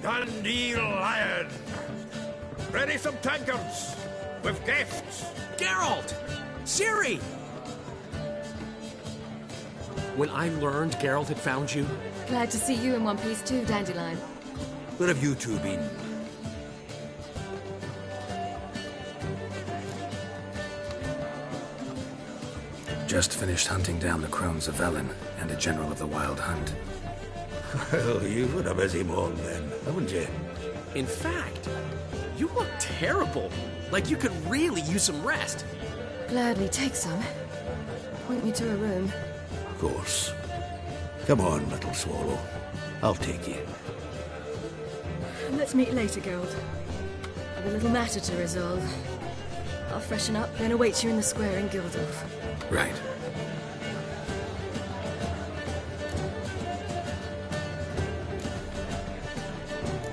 Dandelion! Ready some tankards with gifts. Geralt! Ciri! When I learned Geralt had found you... Glad to see you in one piece too, Dandelion. Where have you two been? Just finished hunting down the crones of Velen and a general of the Wild Hunt. Well, you've had a busy morning then, haven't you? In fact, you look terrible. Like you could really use some rest. Gladly take some. Point me to a room. Of course. Come on, little swallow. I'll take you. Let's meet later, Geralt. I've a little matter to resolve. I'll freshen up, then await you in the square in Gildorf. Right.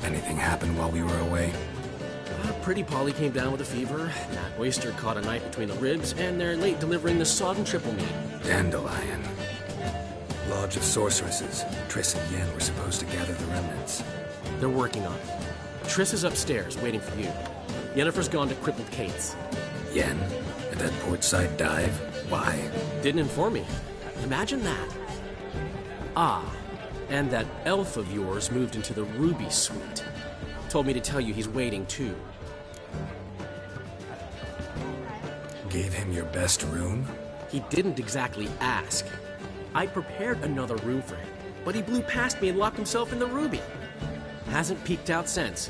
Anything happened while we were away? Pretty Polly came down with a fever. That oyster caught a knife between the ribs, and they're late delivering the sodden triple meat. Dandelion. Lodge of Sorceresses. Triss and Yen were supposed to gather the remnants. They're working on it. Triss is upstairs, waiting for you. Yennefer's gone to crippled Kate's. Yen? At that portside dive? Why? Didn't inform me. Imagine that. Ah, and that elf of yours moved into the Ruby Suite. told me to tell you he's waiting, too. Gave him your best room? He didn't exactly ask. I prepared another room for him, but he blew past me and locked himself in the Ruby. Hasn't peeked out since.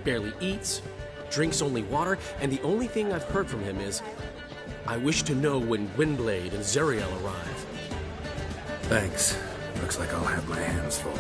Barely eats, drinks only water, and the only thing I've heard from him is, I wish to know when Windblade and Zariel arrive. Thanks. Looks like I'll have my hands full.